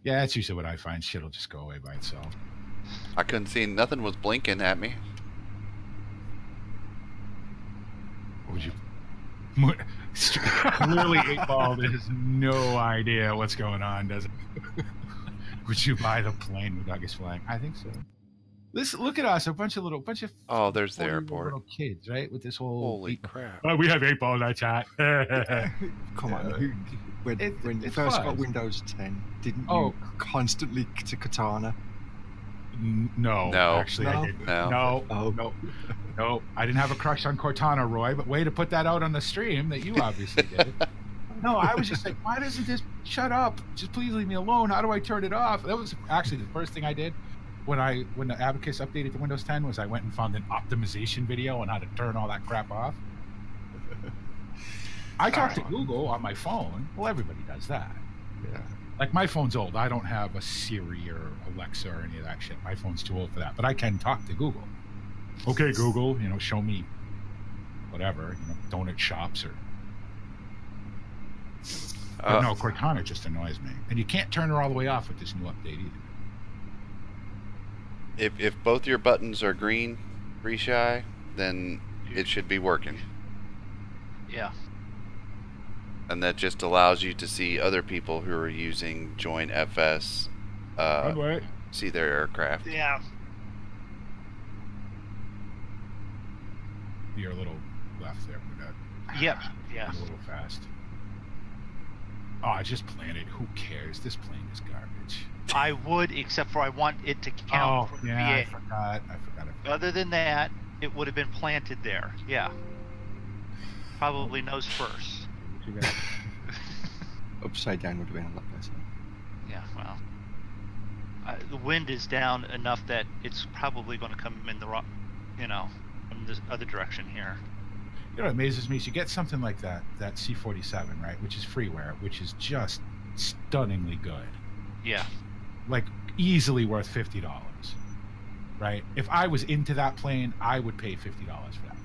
Yeah, that's usually what I find. Shit will just go away by itself. I couldn't see, nothing was blinking at me. What would you... Clearly 8 ball has no idea what's going on, does it? Would you buy the plane with August flying? I think so. Listen, look at us, a bunch of Oh, there's the 40 airport. little kids, right? With this whole Holy crap. Oh, we have 8 ball in our chat. Come on. When you it first was. got Windows 10, didn't Oh. you constantly to Katana? No, No. actually, No? I didn't. No. No, Oh. no, I didn't have a crush on Cortana, Roy. But way to put that out on the stream that you obviously did. No, I was just like, why doesn't this shut up? Just please leave me alone. How do I turn it off? That was actually the first thing I did when the Abacus updated to Windows 10 was I went and found an optimization video on how to turn all that crap off. I talk to Google on my phone. Well, everybody does that. Yeah. Like my phone's old. I don't have a Siri or Alexa or any of that shit. My phone's too old for that. But I can talk to Google. Okay, Google, show me whatever, donut shops or. But no, Cortana just annoys me, and you can't turn her all the way off with this new update either. If both your buttons are green, free shy, then it should be working. Yeah. And that just allows you to see other people who are using Join FS see their aircraft. Yeah. You're a little left there with that. Yep. Yeah. A little fast. Oh, I just planted. Who cares? This plane is garbage. I would, except for I want it to count for the yeah, I VA. forgot. Other than that, it would have been planted there. Yeah. Probably nose first. Upside down would have been a lot better. Yeah, well. The wind is down enough that it's probably going to come in the wrong, from the other direction here. You know what amazes me is you get something like that C-47, right, which is freeware, which is just stunningly good. Yeah. Like, easily worth $50, right? If I was into that plane, I would pay $50 for that.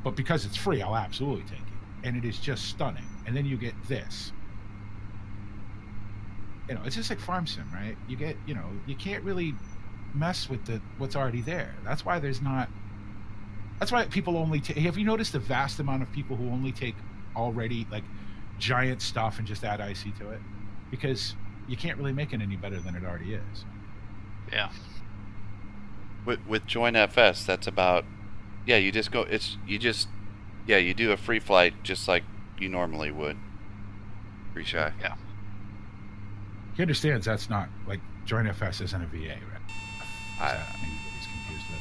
But because it's free, I'll absolutely take it. And it is just stunning. And then you get this. It's just like Farm Sim, right? You get, you can't really mess with what's already there. That's why people only take. Have you noticed the vast amount of people who only take already like giant stuff and just add IC to it? Because you can't really make it any better than it already is. Yeah. With Join FS, that's about, you just go, you do a free flight just like you normally would. Free shy. Yeah. He understands that's not like Join FS isn't a VA, right? Anybody's confused with.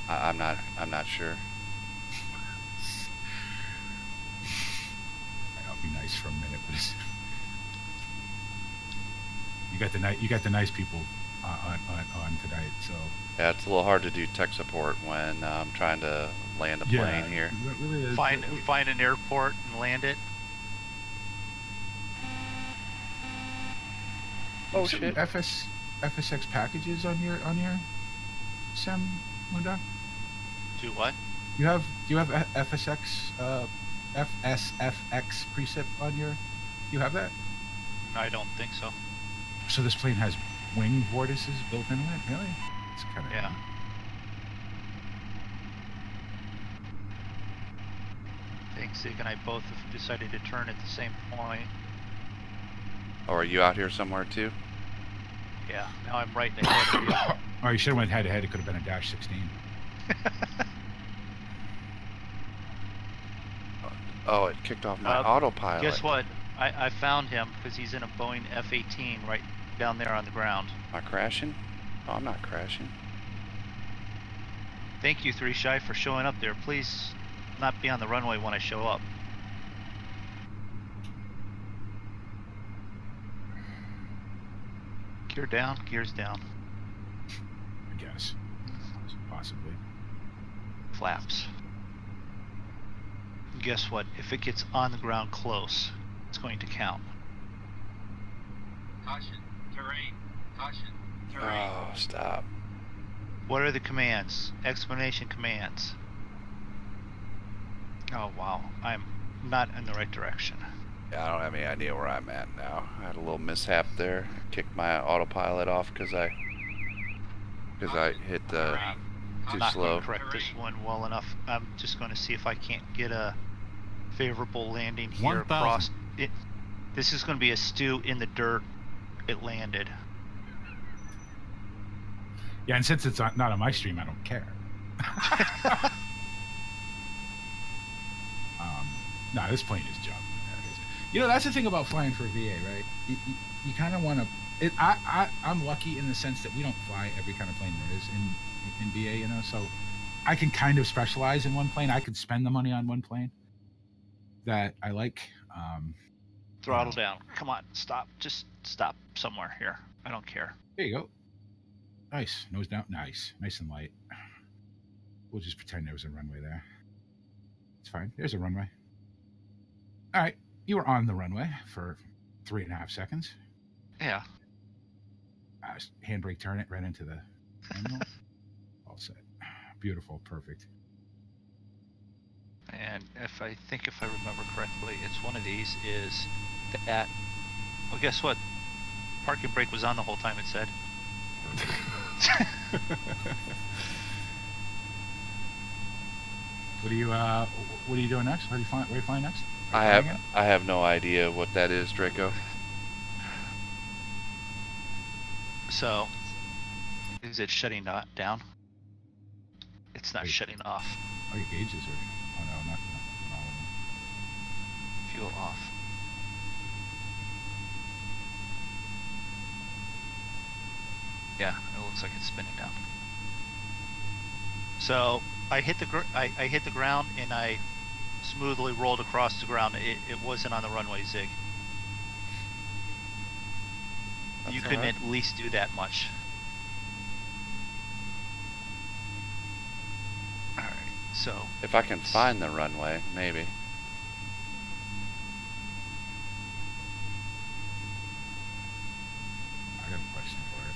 I'm not sure. I'll be nice for a minute, but you got the nice people on tonight, so. Yeah, it's a little hard to do tech support when I'm trying to land a plane here. Really Find an airport and land it. Oh shit! FSX packages on your Sam Moondog? Do what? Do you have FSX FSFX precip on your? Do you have that? I don't think so. So this plane has wing vortices built into it? Really? It's kind of Yeah. I think Zig and I both have decided to turn at the same point. Oh, are you out here somewhere too? Yeah, now I'm right ahead of you. Oh, you should have went head to head. It could have been a dash 16. Oh, it kicked off my Uh, autopilot. Guess what? I found him because he's in a Boeing F-18 right down there on the ground. Am I crashing? Oh, I'm not crashing. Thank you, 3 Shy, for showing up there. Please not be on the runway when I show up. Gear down, gears down. I guess. Possibly. Flaps. Guess what? If it gets on the ground close, it's going to count. Caution, terrain. Caution, terrain. Oh, stop. What are the commands? Explanation commands. Oh wow, I'm not in the right direction. Yeah, I don't have any idea where I'm at now. I had a little mishap there. Kicked my autopilot off because I hit too I'm not slow. going to correct this one well enough. I'm just going to see if I can't get a favorable landing here. 1,000. Across it. This is going to be a stew in the dirt. It landed. Yeah, and since it's not on my stream, I don't care. No, this plane is junk. You know, that's the thing about flying for VA, right? You kind of want to. I'm lucky in the sense that we don't fly every kind of plane there is in VA, you know. So I can kind of specialize in one plane. I could spend the money on one plane that I like. Throttle down. Come on, stop. Just stop somewhere here. I don't care. There you go. Nice. Nose down. Nice. Nice and light. We'll just pretend there was a runway there. It's fine. There's a runway. All right. You were on the runway for 3.5 seconds. Yeah. Handbrake, turn it right into the terminal. All set. Beautiful. Perfect. And if I remember correctly, it's one of these is that. Well, guess what? Parking brake was on the whole time. It said. What are you doing next? Where are you flying next? I have no idea what that is, Draco. So, is it shutting down? It's not shutting off. Oh, your gauges are. Oh no, not. Fuel off. Yeah, it looks like it's spinning down. So I hit the ground and I smoothly rolled across the ground. It wasn't on the runway, Zig. You couldn't at least do that much. Alright, so... If I can find the runway, maybe. I got a question for it.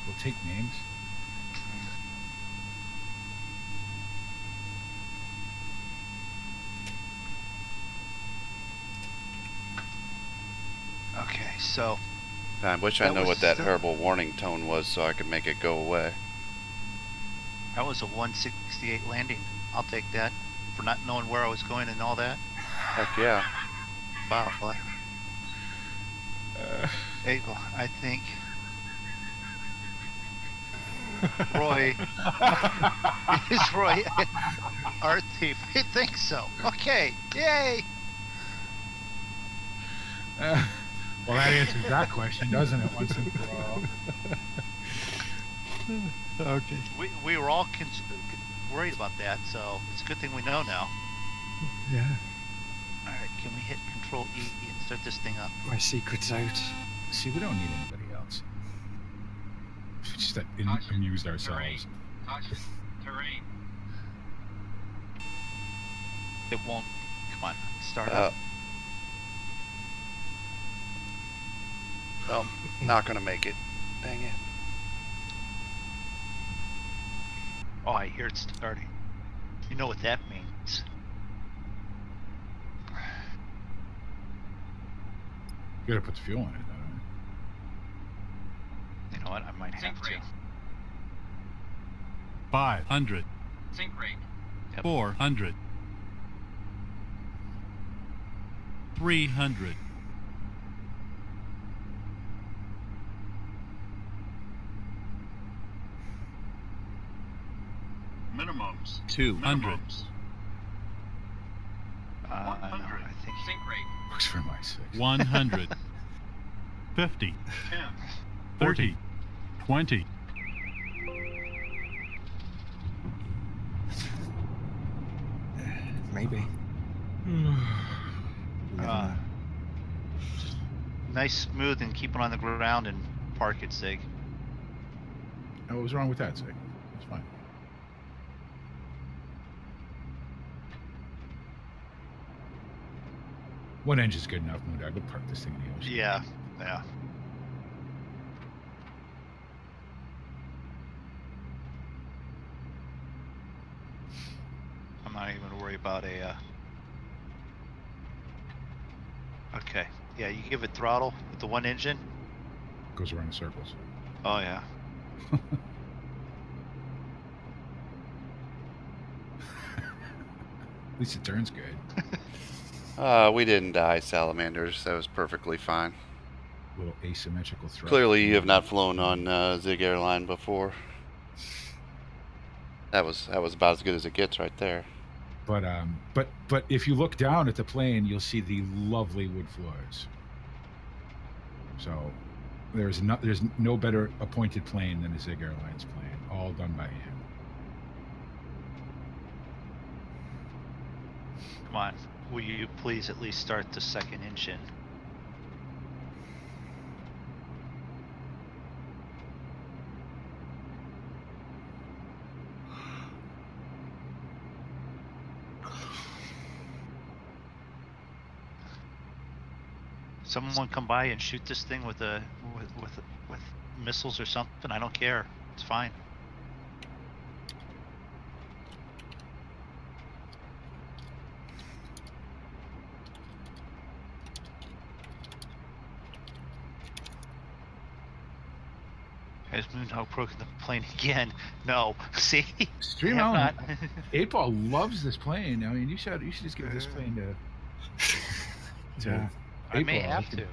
We'll take names. Okay, so... I wish I know what that horrible warning tone was so I could make it go away. That was a 168 landing. I'll take that. For not knowing where I was going and all that. Heck yeah. Wow. Hey, I think... Roy... Is Roy art thief? I think so. Okay, yay! Well, that answers that question, doesn't it? Once and for all. Okay. We were all worried about that, so it's a good thing we know now. Yeah. Alright, can we hit Control E and start this thing up? My secret's out. See, we don't need anybody else. We just amused ourselves. Caution, terrain. It won't. Come on, start up. Well, not gonna make it. Dang it. Oh, I hear it starting. You know what that means. You gotta put the fuel in it, though. You know what? I might have Sink to. rate. 500. Sink rate. 400. 300. Minimums. 200. Minimums. No, 100. I think Sink rate. Works for my 6. 100. 50. 10. 30. 20. Maybe. You never Uh, know. nice, smooth, and keep it on the ground and park it, Zig. Oh, what was wrong with that, Sig? It's fine. One engine's good enough, no doubt. Go park this thing in the ocean. Yeah, yeah. I'm not even gonna worry about a. Okay. Yeah, you give it throttle with the one engine. Goes around in circles. Oh yeah. At least it turns good. We didn't die, salamanders. That was perfectly fine. Little asymmetrical thrust. Clearly, you have not flown on Zig Airline before. That was about as good as it gets right there. But if you look down at the plane, you'll see the lovely wood floors. So there's no better appointed plane than a Zig Airlines plane, all done by hand. Come on. Will you please at least start the second engine? Someone come by and shoot this thing with with missiles or something. I don't care. It's fine. Has Moonhawk broken the plane again? No. See? Stream I have Allen, not. 8-Ball loves this plane. I mean, you should just give this plane to Yeah. I may 8-Ball. have to.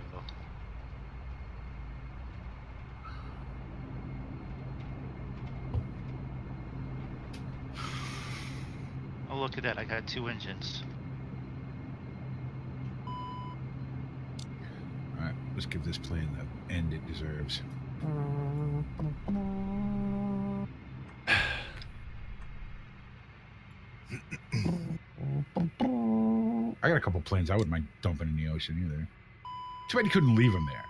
Oh, look at that. I got 2 engines. All right, let's give this plane the end it deserves. I got a couple planes I wouldn't mind dumping in the ocean either. Too bad you couldn't leave them there.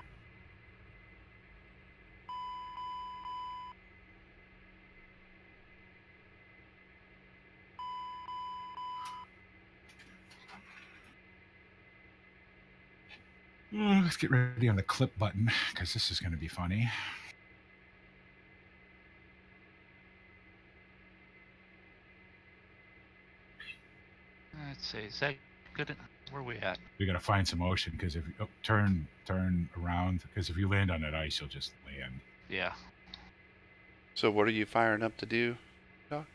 Let's get ready on the clip button because this is going to be funny. Let's see. Is that good? Where are we at? We got to find some ocean because if you turn around, because if you land on that ice, you'll just land. Yeah. So what are you firing up to do, Doc?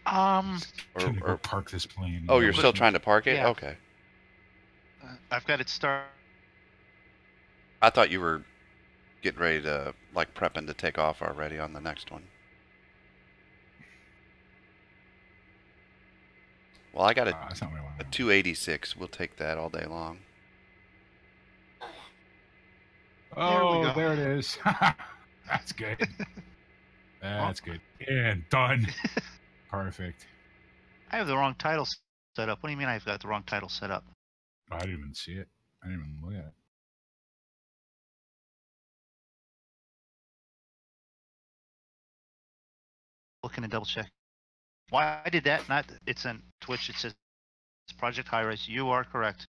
Gonna go Or park this plane. oh, you're still trying to park it? Yeah. Okay. I've got it start. I thought you were getting ready to, like, prepping to take off already on the next one. Well, I got That's not what I a want. 286. We'll take that all day long. Oh, there it is. That's good. That's good. And done. Perfect. I have the wrong title set up. What do you mean I've got the wrong title set up? I didn't even see it. I didn't even look at it. Looking to double check. Why I did that? Not it's on Twitch. It says Project High Rise. You are correct.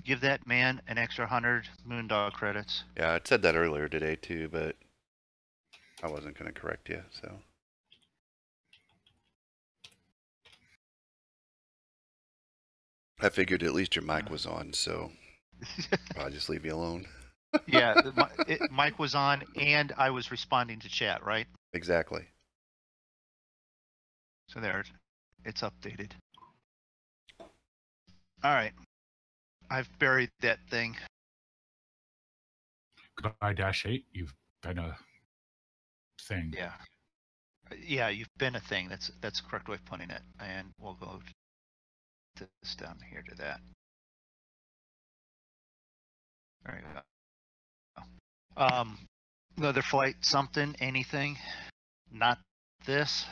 give that man an extra 100 Moondog credits. Yeah, I said that earlier today too, but I wasn't going to correct you, so. I figured at least your mic was on, so I'll just leave you alone. Yeah, Mike was on, and I was responding to chat, right? Exactly. So there, it's updated. All right, I've buried that thing. Goodbye, -8. You've been a thing. Yeah, you've been a thing. That's the correct way of putting it. And we'll go to this down here to that. There you go. Another flight, something, anything, not this.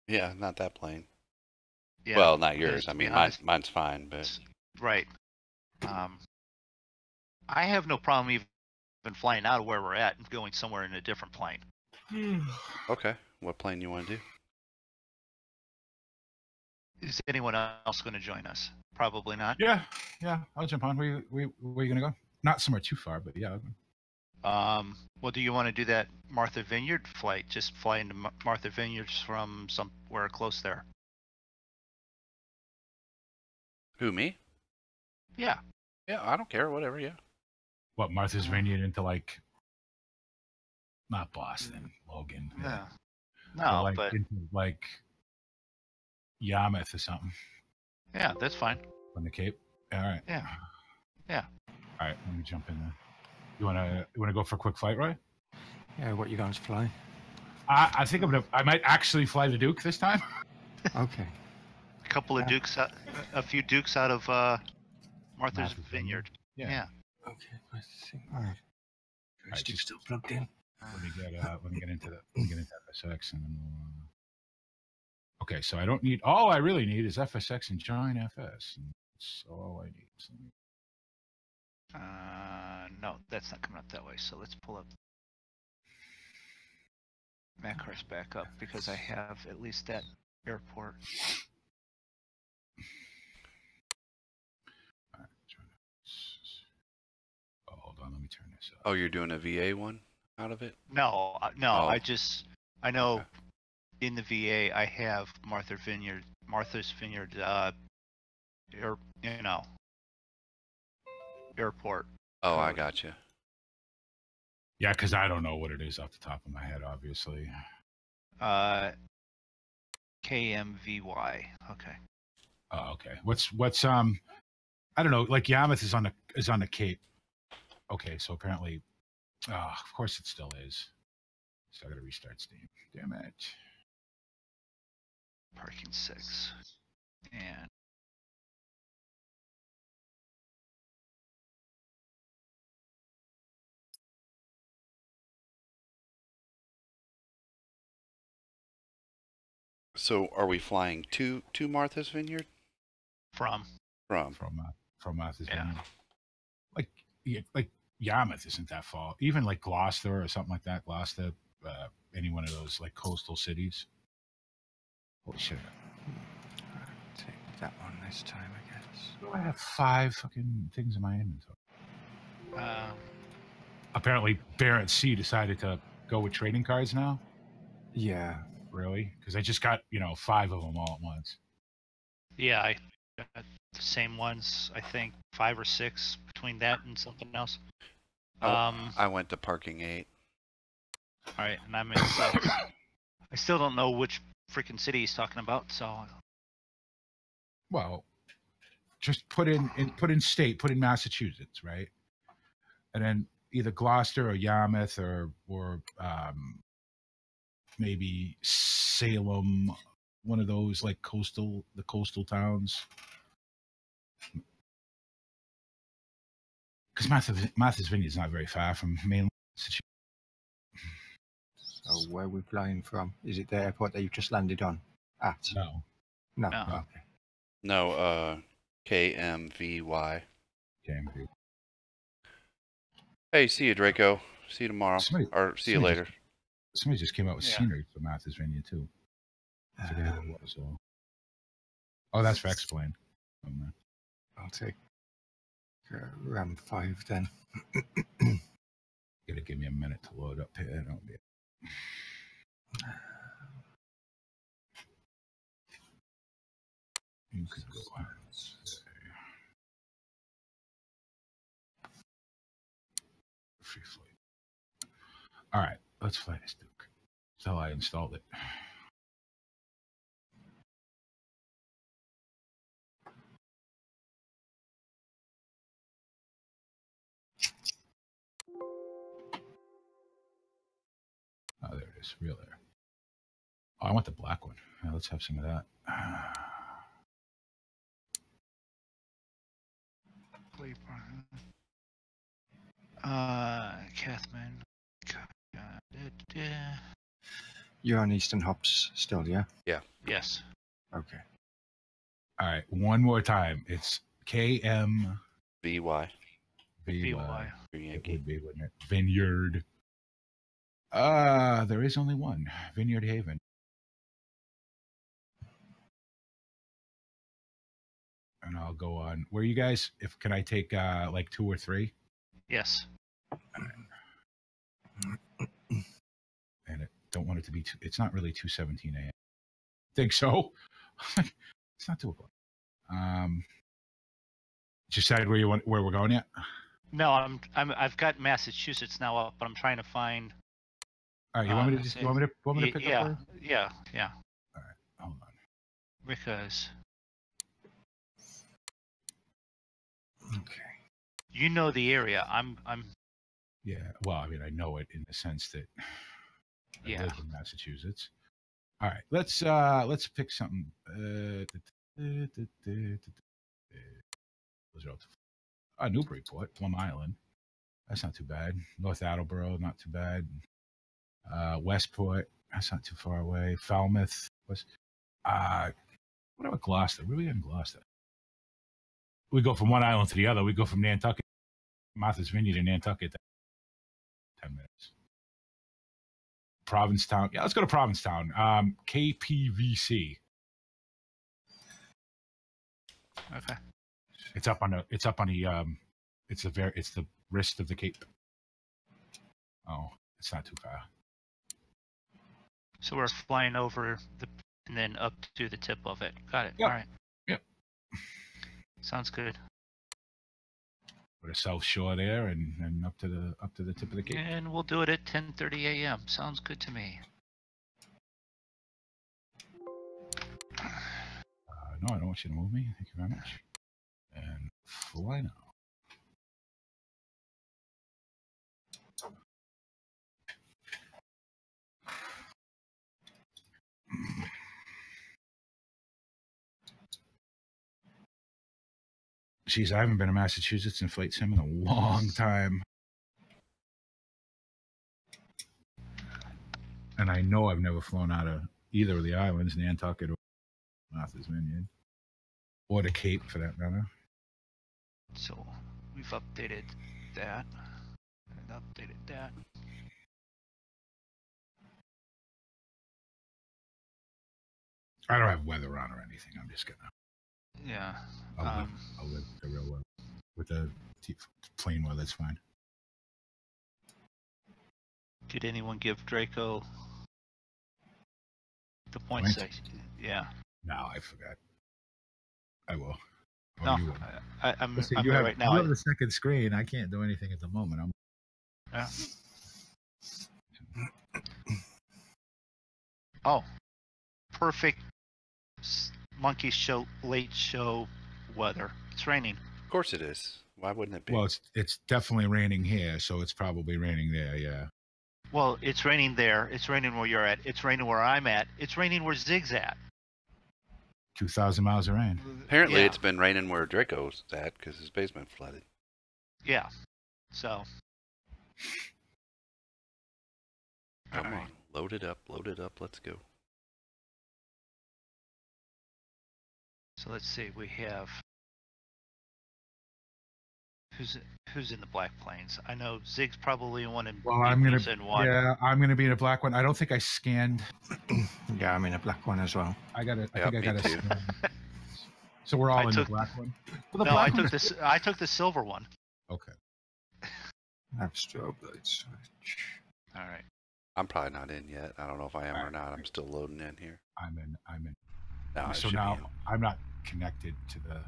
Yeah, not that plane. Yeah, well, not yours. to I be mean, honest, mine's fine, but right. I have no problem even flying out of where we're at and going somewhere in a different plane. okay. What plane you want to do? Is anyone else going to join us? Probably not. Yeah, I'll jump on. Where you gonna go? Not somewhere too far, but yeah. Well, do you want to do that Martha Vineyard flight? Just fly into Martha Vineyards from somewhere close there. Who, me? Yeah. Yeah, I don't care. Whatever. Yeah. What, Martha's Vineyard into like, not Boston, Logan. Yeah. But No, like, but into like Yarmouth or something yeah, that's fine. on the Cape. All right. Yeah. All right, let me jump in there. You wanna go for a quick flight, Roy? Yeah, what you guys fly? I think I might actually fly the Duke this time. Okay. A couple of Dukes, a few Dukes out of Martha's Vineyard. Yeah. Okay, I think. All right. Joystick just- still plugged in. Let me get into FSX and then we'll, okay, so I don't need. All I really need is FSX and join FS. And that's all I need. So, No, that's not coming up that way. So let's pull up Macros back up because I have at least that airport. all right, join FS. Oh, hold on, let me turn this up. Oh, you're doing a VA one out of it? No, Oh. I know Okay. in the VA I have Martha's Vineyard, airport. Oh, I got you. Yeah, because I don't know what it is off the top of my head, obviously. KMVY. Okay. Oh, okay. What's I don't know. Like Yarmouth is on the Cape. Okay, so apparently, of course it still is. So I gotta restart Steam. Damn it. Parking 6. And So, are we flying to Martha's Vineyard? from From Martha's Yeah. Vineyard. Like Yarmouth isn't that far. Even like Gloucester or something like that. Gloucester, any one of those like coastal cities. Holy shit. Take that one this time, I guess. I have 5 fucking things in my inventory. Apparently, Barrett C decided to go with trading cards now. Yeah. Really? Because I just got 5 of them all at once. yeah, I got the same ones. I think 5 or 6 between that and something else. I went to parking 8. All right, and I'm in 6. I still don't know which freaking city he's talking about. So Well, just put in state, put in Massachusetts, right? And then either Gloucester or Yarmouth or maybe Salem, one of those like coastal towns. Because Martha's Vineyard is not very far from mainland Massachusetts. So where are we flying from? Is it the airport that you've just landed on? At? No. No. No. Okay. No, KMVY. Okay. Hey, see you, Draco. See you tomorrow. Somebody- or see you somebody later. Somebody just came out with Yeah. scenery for Martha's Vineyard too. I forget who it was. Oh, that's for X-Plane. I'll take Ram 5 then. Gotta give me a minute to load up here. Don't be... You can go on. Free flight. All right, let's fly this Duke. That's how I installed it. Oh, there it is. Real air. Oh, I want the black one. Yeah, let's have some of that. Kathman. You're on Eastern Hops still, yeah? Yes. Okay. All right, one more time. It's KM VY. BY. It would be, wouldn't it? Vineyard. There is only one. Vineyard Haven. And I'll go on. Where you guys? If can I take like 2 or 3? Yes. And don't want it to be. It's not really 2:17 a.m. Think so? It's not 2 o'clock. Decide where we're going yet? No, I've got Massachusetts now up, but I'm trying to find. All right, you want me to just? You want me to pick yeah, up? Yeah. All right, hold on. Because. Okay. You know the area. I'm. Yeah. Well, I mean, I know it in the sense that I live in Massachusetts. All right, let's pick something. Newburyport, Plum Island. That's not too bad. North Attleboro, not too bad. Westport, that's not too far away. Falmouth, what about Gloucester? Where are we in Gloucester? We go from one island to the other. We go from Nantucket, Martha's Vineyard to Nantucket. 10 minutes. Provincetown. Yeah, let's go to Provincetown. KPVC. Okay. It's the wrist of the Cape. Oh, it's not too far. So we're flying over and then up to the tip of it. Got it. Yep. All right. Yep. Sounds good. With a South Shore there and up to the tip of the Cape. And we'll do it at 10:30 a.m. Sounds good to me. No, I don't want you to move me. Thank you very much. And fly now. Jeez, I haven't been to Massachusetts and flight sim in a long time. And I know I've never flown out of either of the islands, Nantucket or Martha's Vineyard. Or the Cape, for that matter. So we've updated that. And updated that. I don't have weather on or anything. I'm just gonna. Yeah. I'll live the real weather. With the plain weather, that's fine. Did anyone give Draco the points? Yeah. No, I forgot. I will. No, you will. I'm Listen, here right now. You have the second screen. I can't do anything at the moment. Yeah. Oh, perfect monkey show, late show weather. It's raining. Of course it is. Why wouldn't it be? Well, it's definitely raining here, so it's probably raining there. Yeah. Well, it's raining there. It's raining where you're at. It's raining where I'm at. It's raining where Zig's at. 2,000 miles of rain. Apparently, it's been raining where Draco's at because his basement flooded. Yeah. So. Come on, load it up. Let's go. So let's see. We have. Who's in the Black Plains? I know Zig's probably one in. Well, I'm gonna be in a black one. I don't think I scanned. Yeah, I'm in a black one as well. I think I gotta So we're all I in took- the black one. Well, the No, I black one took is- this. I took the silver one. Okay. Have strobe light switch. All right. I'm probably not in yet. I don't know if I am or Alright. not. I'm still loading in here. I'm in. No, I So should now be in. I'm not connected to the.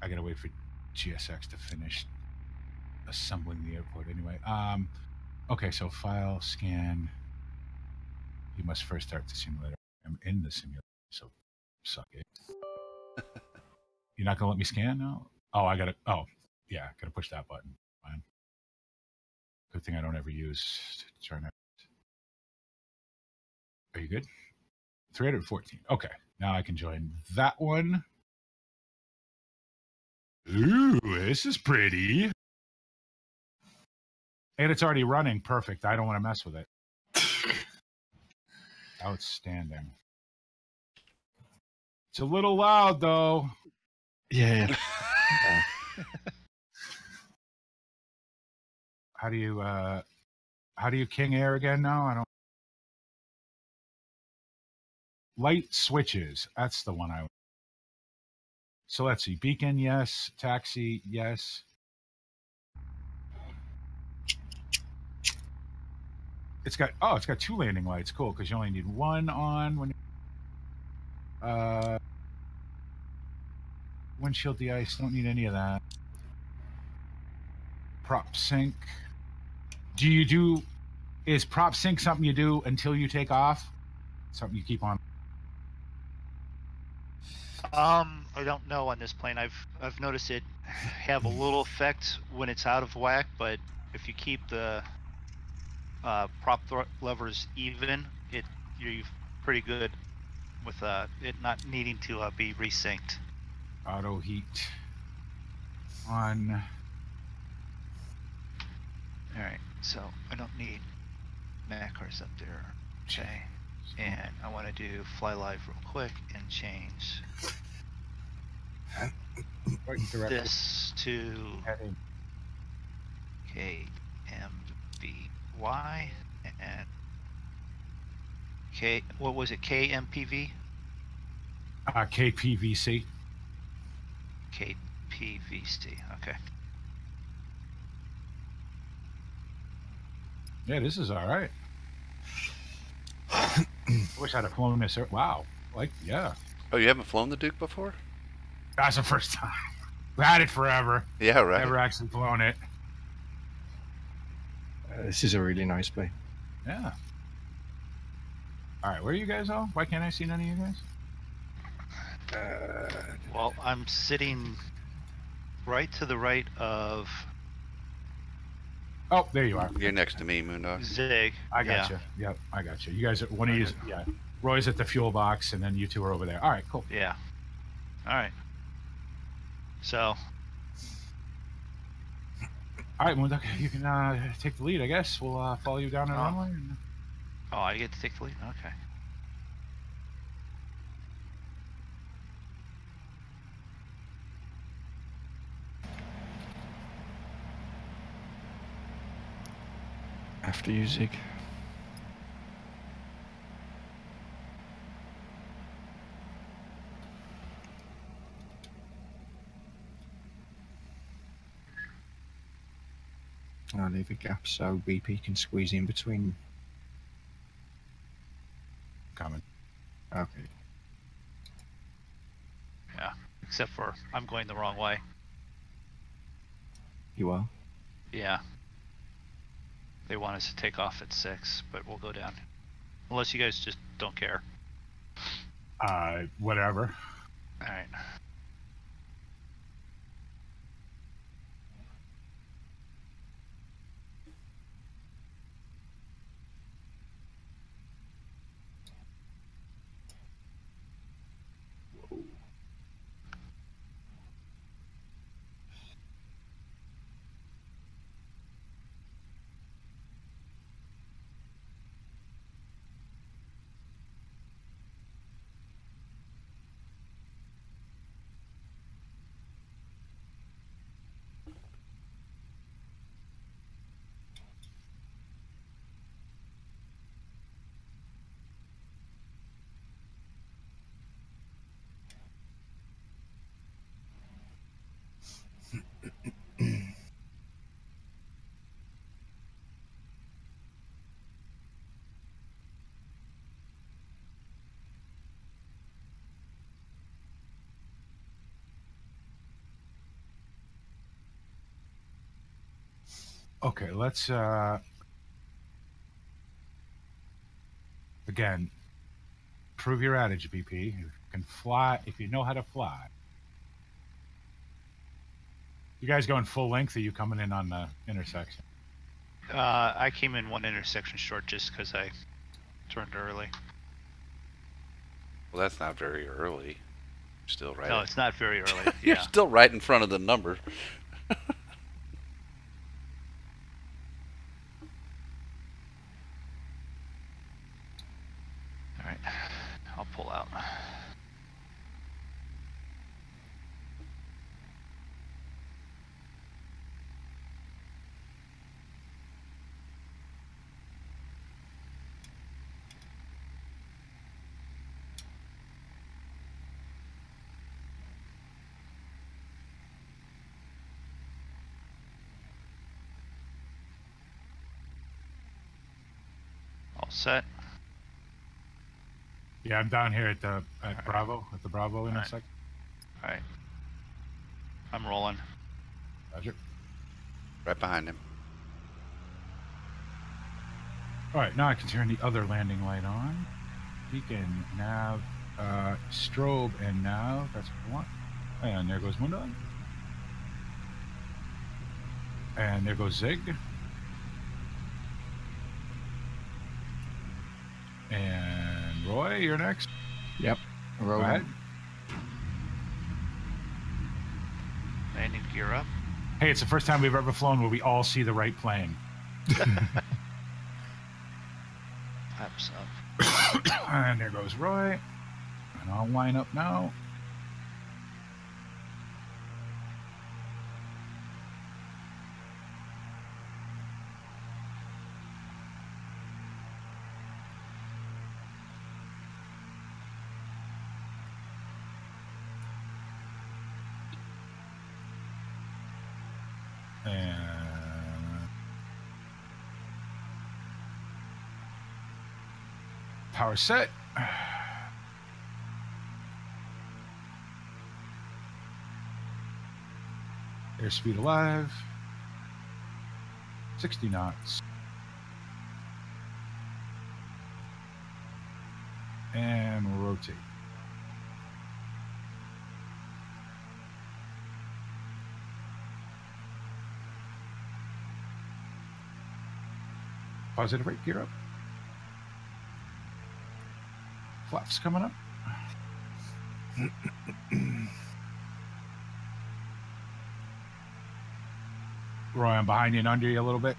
I gotta wait for GSX to finish assembling the airport anyway. Okay, so file scan. You must first start the simulator. I'm in the simulator, so suck it. You're not gonna let me scan now? Oh, I gotta. Oh, yeah, gotta push that button. Fine. Good thing I don't ever use to turn it. Are you good? 314. Okay, now I can join that one. Ooh, this is pretty. And it's already running. Perfect. I don't want to mess with it. Outstanding. It's a little loud, though. Yeah. How do you King Air again now? I don't. Light switches. That's the one I. So let's see. Beacon, yes. Taxi, yes. It's got two landing lights. Cool, because you only need one on when. Windshield de-ice. Don't need any of that. Prop sync. Is prop sync something you do until you take off? Something you keep on. I don't know on this plane. I've noticed it have a little effect when it's out of whack, but if you keep the prop levers even, you're pretty good with it not needing to be resynced. Auto heat on. All right, so I don't need macros up there. Okay, and I want to do fly live real quick and change Right direction. this to Heading. KMVY and K. What was it? KMPV? KPVC. KPVC. Okay. Yeah, this is all right. I wish I'd have flown this. Wow. Yeah. Oh, you haven't flown the Duke before? That's the first time. We had it forever. Yeah, right. Never actually flown it. This is a really nice plane. Yeah. All right, where are you guys all? Why can't I see none of you guys? Well, I'm sitting right to the right of Oh, there you are. You're next to me, Moondog. Zig. I got you. Yep, I got you. You guys are one of you. Yeah. Roy's at the fuel box, and then you two are over there. All right, cool. Yeah. All right. So. All right, Moondog, you can take the lead, I guess. We'll follow you down the runway. And... Oh, I get to take the lead? Okay. After you, Zig. I'll leave a gap so BP can squeeze in between. Coming. Okay. Yeah. Except for I'm going the wrong way. You are? Yeah. They want us to take off at 6, but we'll go down. Unless you guys just don't care. Whatever. All right. Okay, let's again prove your adage, BP. If you can fly, if you know how to fly. You guys going full length, or you coming in on the intersection? I came in one intersection short just because I turned early. Well, that's not very early. You're still right. No, it's not very early. You're Yeah. still right in front of the number. All right. I'll pull out. All set. Yeah, I'm down here at the Bravo, at the Bravo intersection. All right. I'm rolling. Roger. Right behind him. All right, now I can turn the other landing light on. Beacon, nav, strobe, and nav. That's what I want. And there goes Mundo. And there goes Zig. And Roy, you're next. Yep. Go Rolling. ahead. Landing gear up. Hey, it's the first time we've ever flown where we all see the right plane. Flaps up. And there goes Roy. And I'll line up now. And power set. Airspeed alive. 60 knots. And we'll rotate. Positive rate, gear up. Flaps coming up. Roy, I'm behind you and under you a little bit.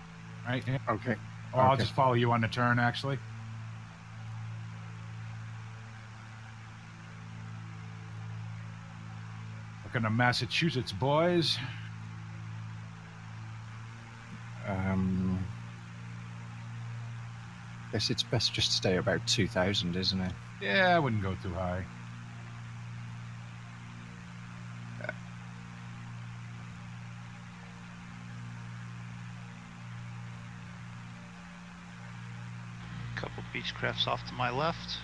Right? Yeah. Okay. Oh, I'll Okay. just follow you on the turn, actually. Looking to Massachusetts, boys. Guess it's best just to stay about 2,000, isn't it? Yeah, I wouldn't go too high. Couple Beechcrafts off to my left.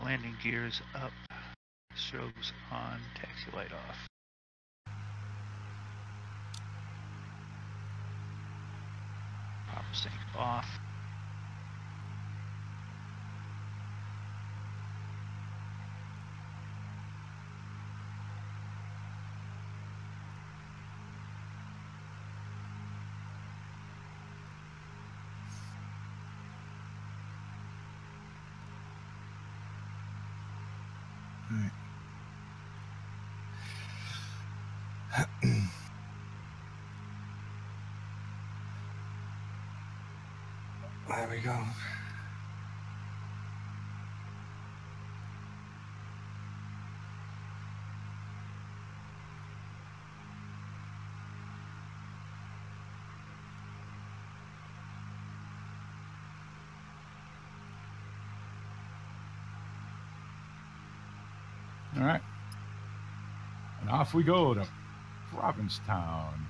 Landing gears up. Strobes on. Taxi light off. Pop sync off. There we go. All right. And off we go to Provincetown.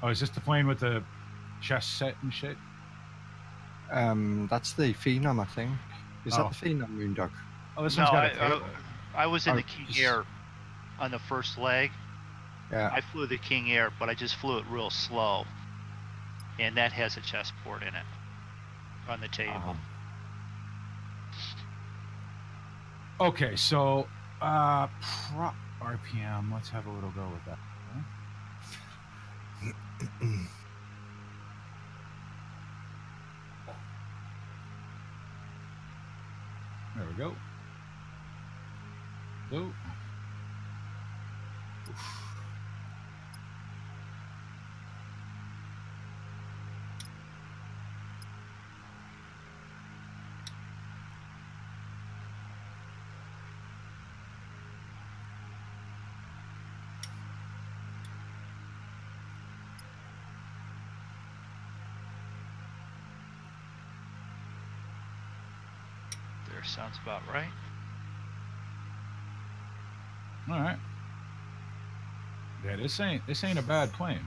Oh, is this the plane with the chest set and shit? That's the Phenom, I think. Is that Oh. the Phenom, Moondog? Oh, this No, one's got a tail. I was in Oh, the King just- Air on the first leg. Yeah. I flew the King Air, but I just flew it real slow. And that has a chest port in it on the table. Okay, so RPM. Let's have a little go with that. There we go. Go. There sounds about right. All right. Yeah, this ain't a bad plane.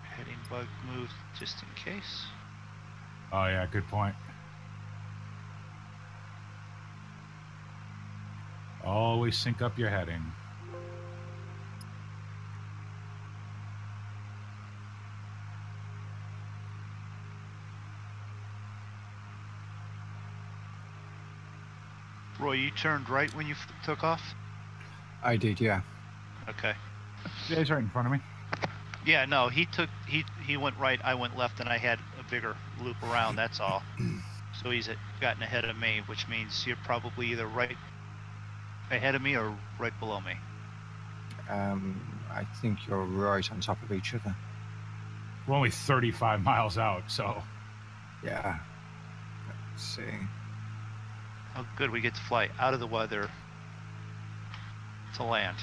Heading bug moved just in case. Oh yeah, good point. Always sync up your heading. Roy, you turned right when you took off? I did, yeah. Okay. Yeah, he's right in front of me. Yeah, no, he went right, I went left, and I had a bigger loop around, that's all. So he's gotten ahead of me, which means you're probably either right ahead of me or right below me. I think you're right on top of each other. We're only 35 miles out, so. Yeah. Let's see. Oh, good, we get to fly out of the weather to land.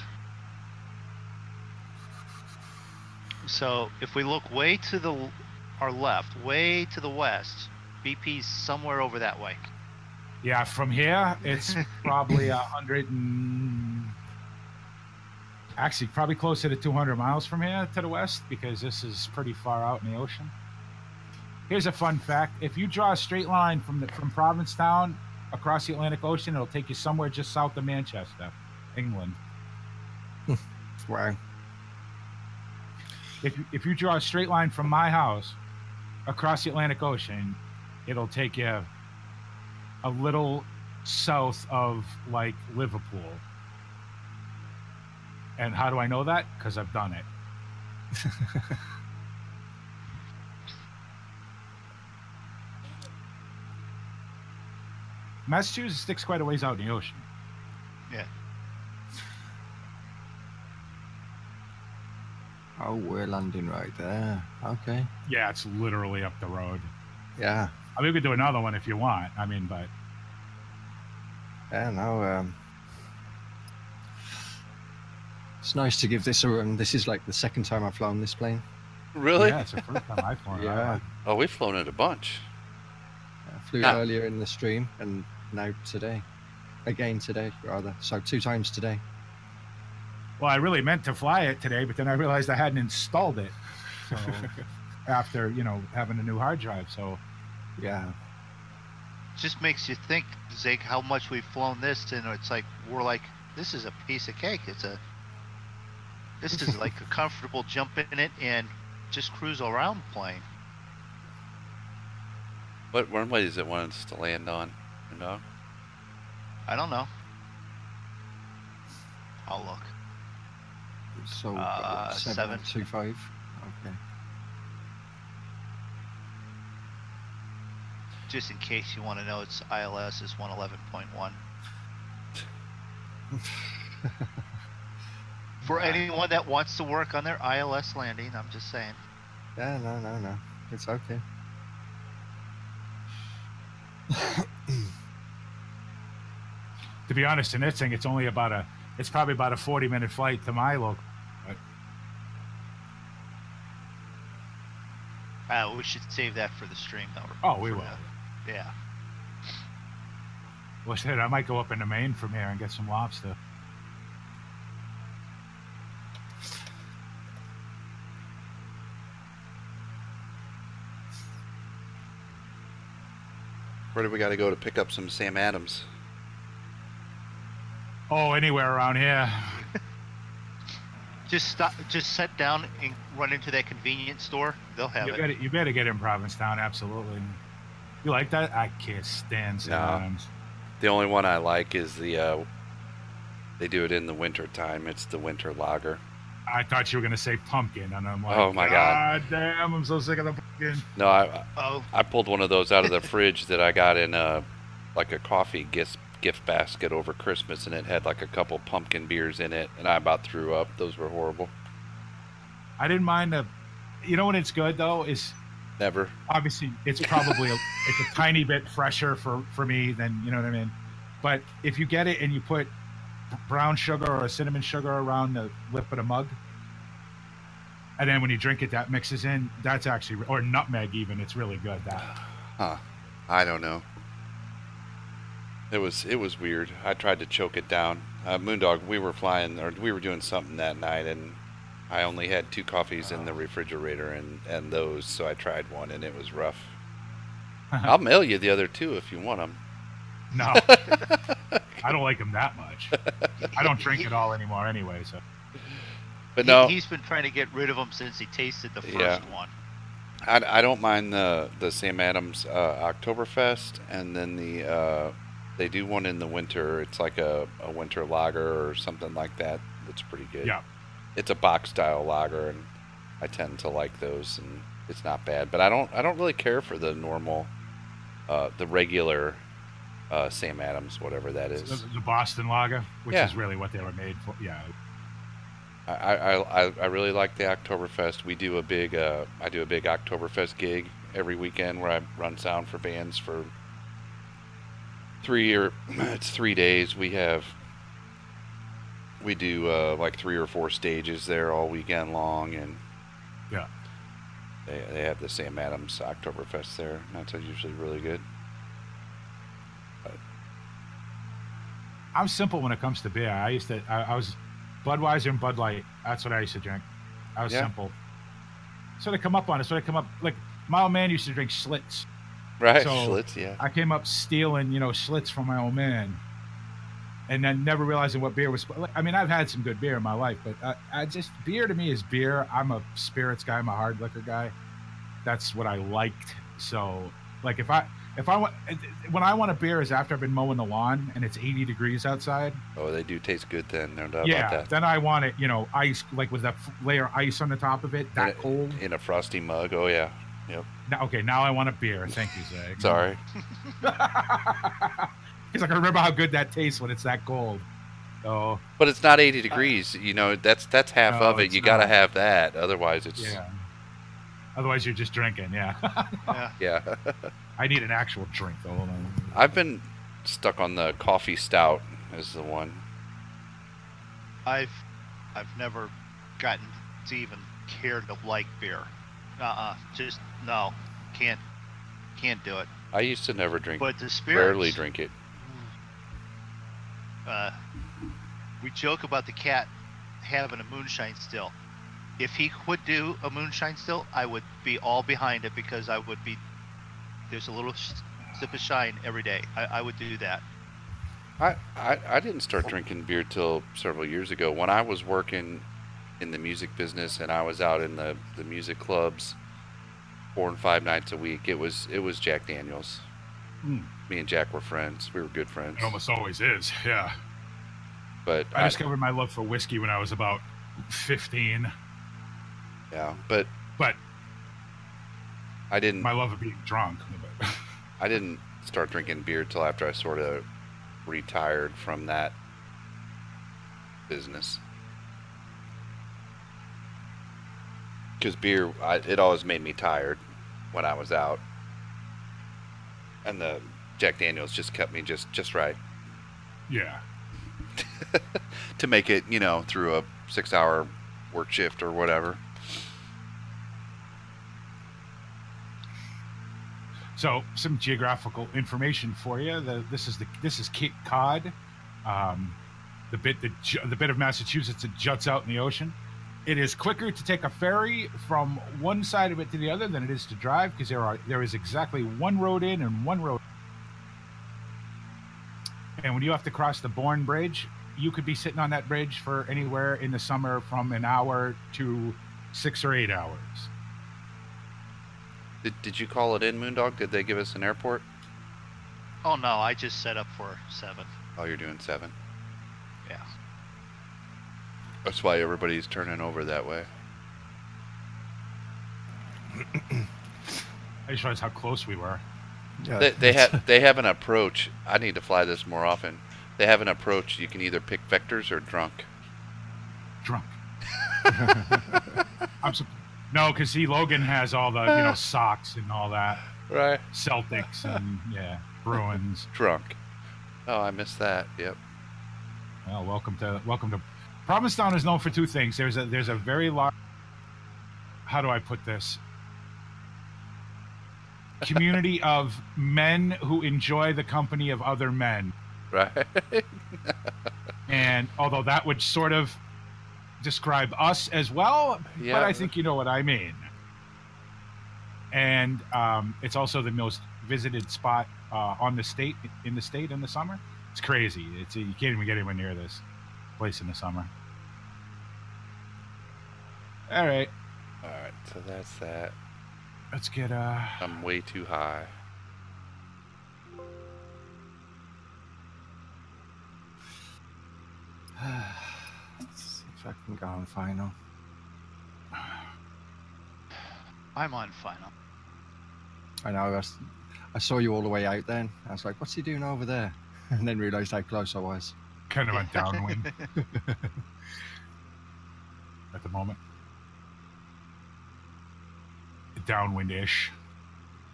So if we look way to our left, way to the west, BP's somewhere over that way. Yeah, from here, it's probably 100 and... Actually, probably closer to 200 miles from here to the west, because this is pretty far out in the ocean. Here's a fun fact. If you draw a straight line from Provincetown across the Atlantic Ocean, it'll take you somewhere just south of Manchester, England. Wow. If you draw a straight line from my house across the Atlantic Ocean, it'll take you a little south of, like, Liverpool. And how do I know that? Because I've done it. Massachusetts sticks quite a ways out in the ocean. Yeah. Oh, we're landing right there. Okay. Yeah, it's literally up the road. Yeah. I mean, we could do another one if you want. I mean, but... Yeah, no, it's nice to give this a run. This is like the second time I've flown this plane. Really? Yeah, it's the first time I've flown it. Yeah. Oh, we've flown it a bunch. I flew Ah. it earlier in the stream and now today. Again today, rather. So 2 times today. Well, I really meant to fly it today, but then I realized I hadn't installed it. So after, having a new hard drive. So Yeah. Just makes you think, Zeke, how much we've flown this, and it's like, we're like, this is a piece of cake. This is like a comfortable jump in it and just cruise around the plane. What runway does it want us to land on? You know? I don't know. I'll look. So 725. Okay. Just in case you want to know, its ILS is 111.1. For anyone that wants to work on their ILS landing, I'm just saying. Yeah, no. It's okay. to be honest, in this thing, it's probably about a 40-minute flight to my local. But we should save that for the stream, though. Oh, we for will. Yeah. Well, shit, I might go up into Maine from here and get some lobster. Where do we got to go to pick up some Sam Adams? Oh, anywhere around here. Just stop. Just sit down and run into that convenience store. They'll have it. You better get in Provincetown, absolutely. You like that? I can't stand Sam Adams. The only one I like is the, they do it in the winter time. It's the winter lager. I thought you were going to say pumpkin, and I'm like, oh my God. Damn, I'm so sick of the pumpkin. No, I pulled one of those out of the fridge that I got in like a coffee gift basket over Christmas, and it had like a couple pumpkin beers in it, and I about threw up. Those were horrible. I didn't mind the, you know when it's good though is never. Obviously, it's probably it's a tiny bit fresher for me than, you know what I mean. But if you get it and you put brown sugar or cinnamon sugar around the lip of the mug, and then when you drink it, that mixes in. That's actually, or nutmeg even. It's really good. That. Huh? I don't know. It was weird. I tried to choke it down. Moondog, we were doing something that night, and I only had 2 coffees in the refrigerator and those, so I tried one, and it was rough. I'll mail you the other 2 if you want them. No, I don't like them that much. I don't drink it all anymore anyway, so. But no, he's been trying to get rid of them since he tasted the first one. I don't mind the Sam Adams Oktoberfest, and then they do one in the winter. It's like a winter lager or something like that. That's pretty good. Yeah. It's a box style lager, and I tend to like those, and it's not bad. But I don't really care for the normal, the regular Sam Adams, whatever that is. The Boston Lager, which is really what they were made for. Yeah. I really like the Oktoberfest. We do a big I do a big Oktoberfest gig every weekend where I run sound for bands for 3 days. We do like 3 or 4 stages there all weekend long, and yeah, they have the Sam Adams Oktoberfest there. That's usually really good. But I'm simple when it comes to beer. I was Budweiser and Bud Light. That's what I used to drink. I was simple. So they come up on it. So they come up like my old man used to drink Schlitz. Right, so Schlitz, yeah. I came up stealing, Schlitz from my old man, and then never realizing what beer was. I mean, I've had some good beer in my life, but beer to me is beer. I'm a spirits guy. I'm a hard liquor guy. That's what I liked. So, like, when I want a beer is after I've been mowing the lawn and it's 80 degrees outside. Oh, they do taste good then. No doubt about that. Then I want it, ice, like with that layer of ice on the top of it, cold. In a frosty mug. Oh, yeah. Yep. Now I want a beer. Thank you, Zach. Sorry. Because I can remember how good that tastes when it's that cold. So, but it's not 80 degrees. That's half of it. You got to have that. Otherwise, it's... Yeah. Otherwise, you're just drinking, yeah. Yeah. I need an actual drink, though. Hold on. I've been stuck on the coffee stout as the one. I've never gotten to even care to like beer. Just no, can't do it. I used to never drink. But the spirits, rarely drink it. We joke about the cat having a moonshine still. If he would do a moonshine still, I would be all behind it because I would be. There's a little sip of shine every day. I would do that. I didn't start drinking beer till several years ago when I was working in the music business and I was out in the music clubs 4 and 5 nights a week. It was Jack Daniels. Me and Jack were friends. We were good friends. It almost always is, yeah. But I discovered my love for whiskey when I was about 15. Yeah, but I didn't. My love of being drunk. I didn't start drinking beer till after I sort of retired from that business. Because beer, it always made me tired when I was out, and the Jack Daniels just kept me just right. Yeah. To make it, through a 6-hour work shift or whatever. So some geographical information for you. This is Cape Cod, the bit of Massachusetts that juts out in the ocean. It is quicker to take a ferry from one side of it to the other than it is to drive, because there is exactly one road in and one road. And when you have to cross the Bourne Bridge, you could be sitting on that bridge for anywhere in the summer from an hour to 6 or 8 hours. Did you call it in, Moondog? Did they give us an airport? Oh no, I just set up for 7. Oh, you're doing 7. Yeah. That's why everybody's turning over that way. I just realized how close we were. Yeah, They have an approach. I need to fly this more often. They have an approach. You can either pick vectors or drunk. Drunk. No, because see, Logan has all the Sox and all that. Right. Celtics and Bruins. Drunk. Oh, I missed that. Yep. Well, welcome to Provincetown is known for 2 things. There's a very large, how do I put this, community of men who enjoy the company of other men. Right. And although that would sort of describe us as well, Yeah. but I think you know what I mean. And it's also the most visited spot in the state in the summer. It's crazy. You can't even get anywhere near this place in the summer. All right. All right. So that's that. Let's get I'm way too high. Let's see if I can go on final. I'm on final. I know. I saw you all the way out then. I was like, what's he doing over there? And then realised how close I was. kind of a downwind at the moment. Downwind-ish.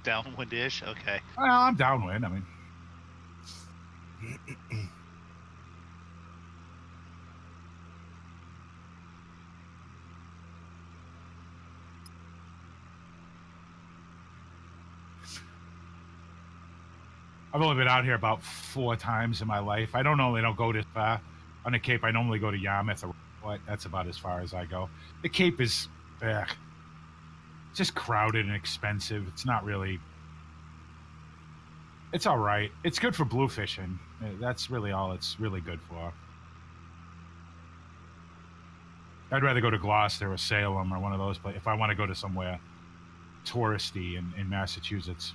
Downwind-ish? Okay. Well, I'm downwind. I mean, I've only been out here about 4 times in my life. I don't go this far. On the Cape, I normally go to Yarmouth or what. That's about as far as I go. The Cape is just crowded and expensive. It's not really... It's all right. It's good for blue fishing. That's really all it's really good for. I'd rather go to Gloucester or Salem or one of those places if I want to go to somewhere touristy in Massachusetts.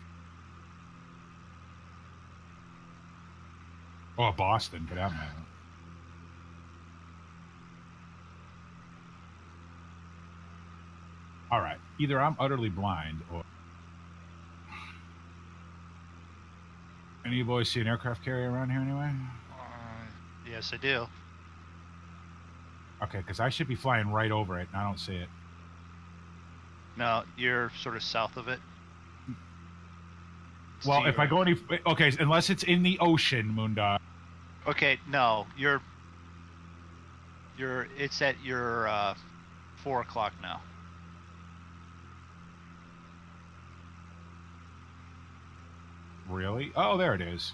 Or Boston, for that matter. All right. Either I'm utterly blind or... Any of you boys see an aircraft carrier around here anyway? Yes, I do. Okay, because I should be flying right over it, and I don't see it. No, you're sort of south of it. Well, if I go any... Okay, unless it's in the ocean, Moondog. Okay, no, it's at your 4 o'clock now. Really? Oh, there it is.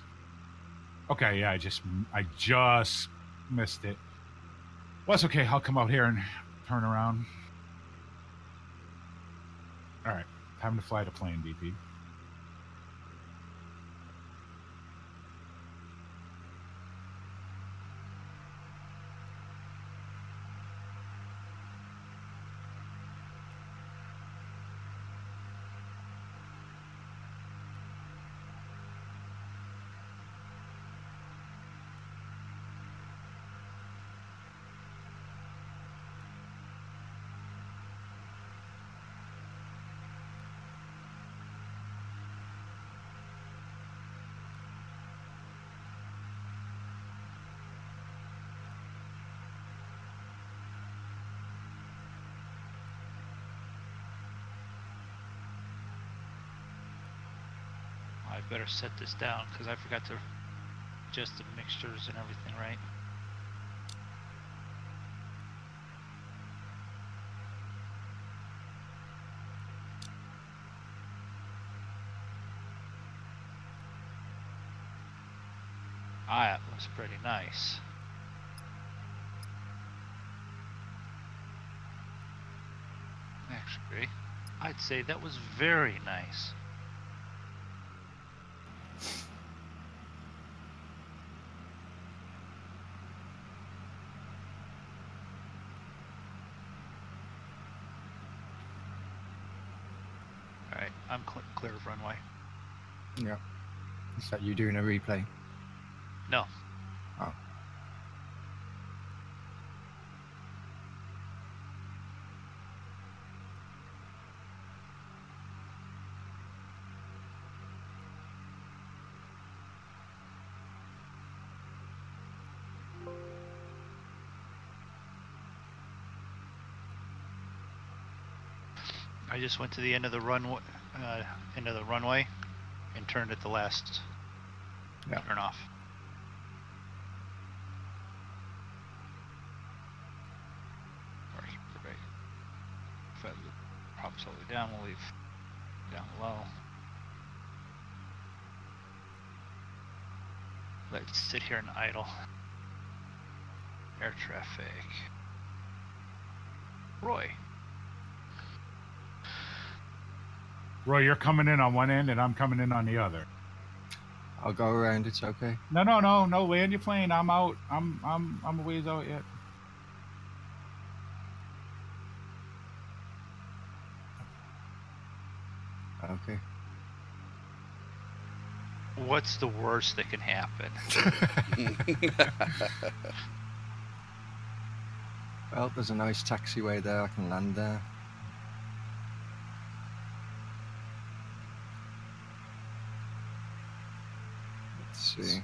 Okay, yeah, I just missed it. Well, that's okay. I'll come out here and turn around. All right, time to fly the plane, BP. I better set this down because I forgot to adjust the mixtures and everything, right? That was pretty nice. Actually, I'd say that was very nice. Alright, I'm clear of runway. Yeah. Is that you doing a replay? No. Oh. I just went to the end of the runway, and turned at the last turn off. Or right. If I prop slowly down, we'll leave down low. Let's sit here and idle. Air traffic. Roy. Roy, you're coming in on one end and I'm coming in on the other. I'll go around. It's okay. No. Land your plane. I'm out. I'm a ways out yet. Okay. What's the worst that can happen? Well, there's a nice taxiway there. I can land there. Let's see.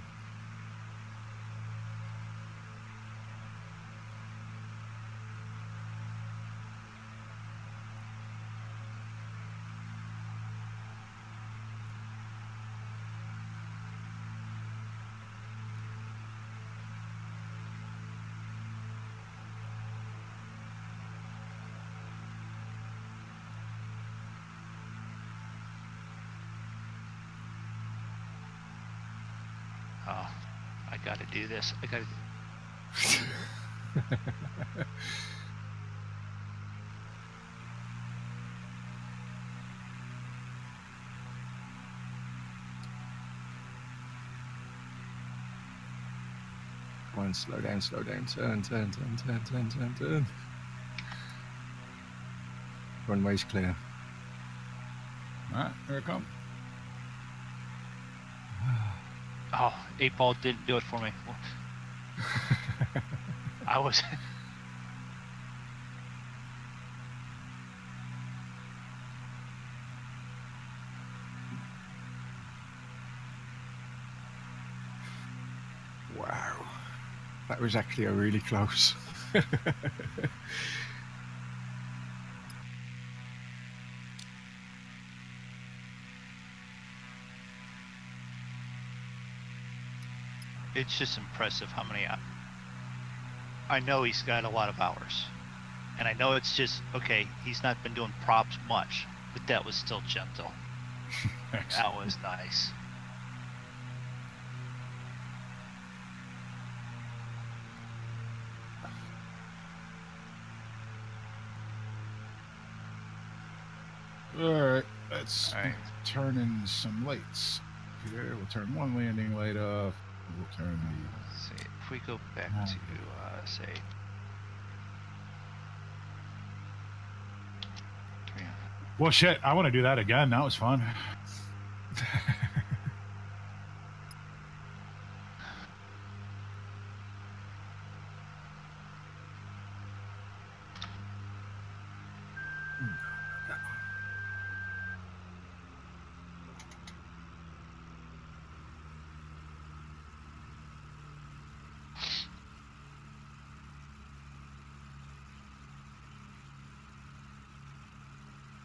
Oh, I gotta do this. I gotta. Come on, slow down. Turn. Runway's clear. All right, here it comes. Oh, 8-ball didn't do it for me. I was. Wow. That was actually a really close. It's just impressive how many. I know he's got a lot of hours, and I know it's just okay. He's not been doing props much, but that was still gentle. That was nice. All right, let's turn in some lights. Here, we'll turn one landing light off. We'll turn the. Let's see, if we go back to say. Well, shit, I want to do that again. That was fun.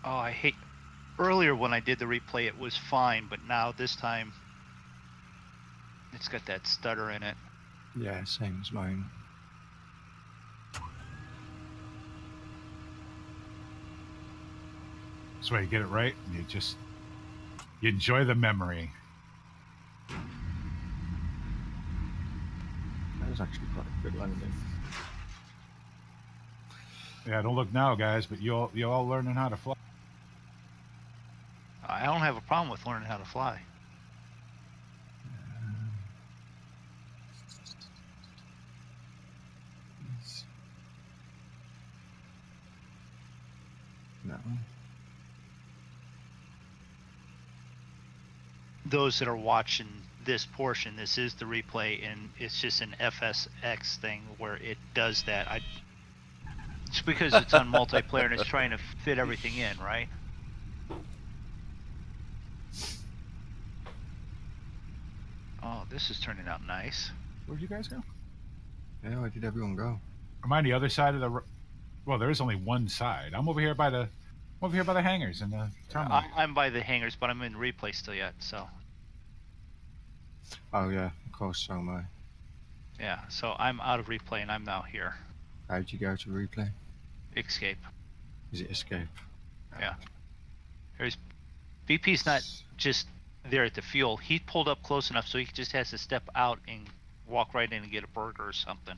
Oh, I hate. Earlier when I did the replay, it was fine, but now this time, it's got that stutter in it. Yeah, same as mine. That's why you get it right. And you enjoy the memory. That was actually quite a good landing. Yeah, don't look now, guys, but you're all learning how to fly. I don't have a problem with learning how to fly. No. Those that are watching this portion, this is the replay, and it's just an FSX thing where it does that. It's because it's on multiplayer and it's trying to fit everything in, right? Oh, this is turning out nice. Where'd you guys go? Yeah, where did everyone go? Am I on the other side of the? Well, there is only one side. I'm over here by the hangars and the terminal. I'm by the hangars, but I'm in replay still yet, so. Oh yeah, of course, so am I. Yeah, so I'm out of replay and I'm now here. How'd you go to replay? Escape. Is it escape? Yeah. VP's not just there at the fuel. He pulled up close enough so he just has to step out and walk right in and get a burger or something.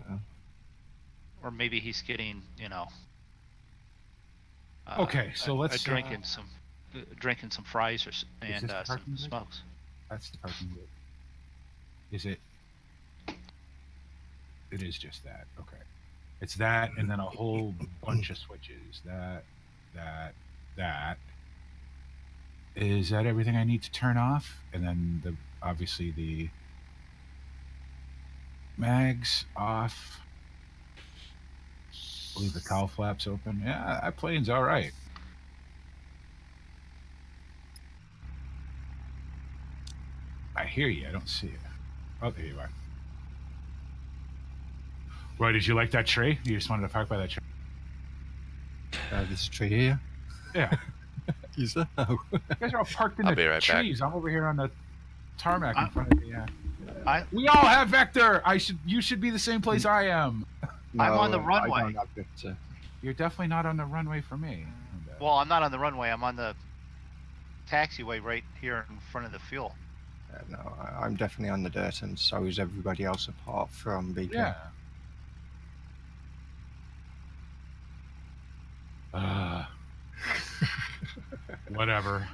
Yeah. Or maybe he's getting, Okay, so let's drinking some fries and some smokes. That's the parking lot. Is it? It is just that. Okay. It's that, and then a whole bunch of switches. That. Is that everything I need to turn off? And then obviously the mags off. Leave the cowl flaps open. Yeah, that plane's all right. I hear you. I don't see you. Oh, there you are. Roy, did you like that tree? You just wanted to park by that tree? This tree here? Yeah. Is that? Oh. You guys are all parked in I'll the be right trees. back. I'm over here on the tarmac in front of the. We all have vector. You should be the same place I am. No, I'm on the runway. I don't have vector. You're definitely not on the runway for me. Well, I'm not on the runway. I'm on the taxiway right here in front of the fuel. No, I'm definitely on the dirt, and so is everybody else apart from BP. Yeah. Whatever.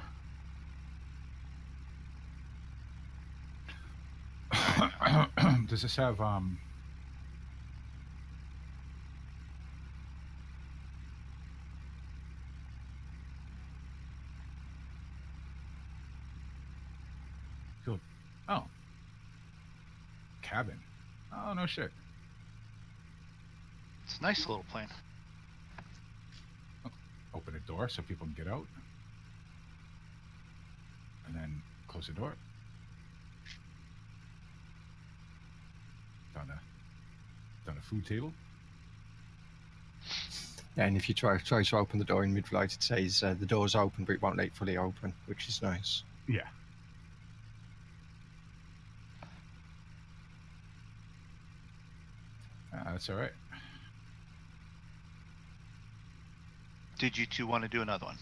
Does this have cool. Oh. Cabin. Oh, no shit. It's a nice little plane. Open a door so people can get out. And then close the door. Down a food table. Yeah, and if you try to open the door in mid-flight, it says the door's open, but it won't let it fully open, which is nice. Yeah. That's all right. Did you two want to do another one?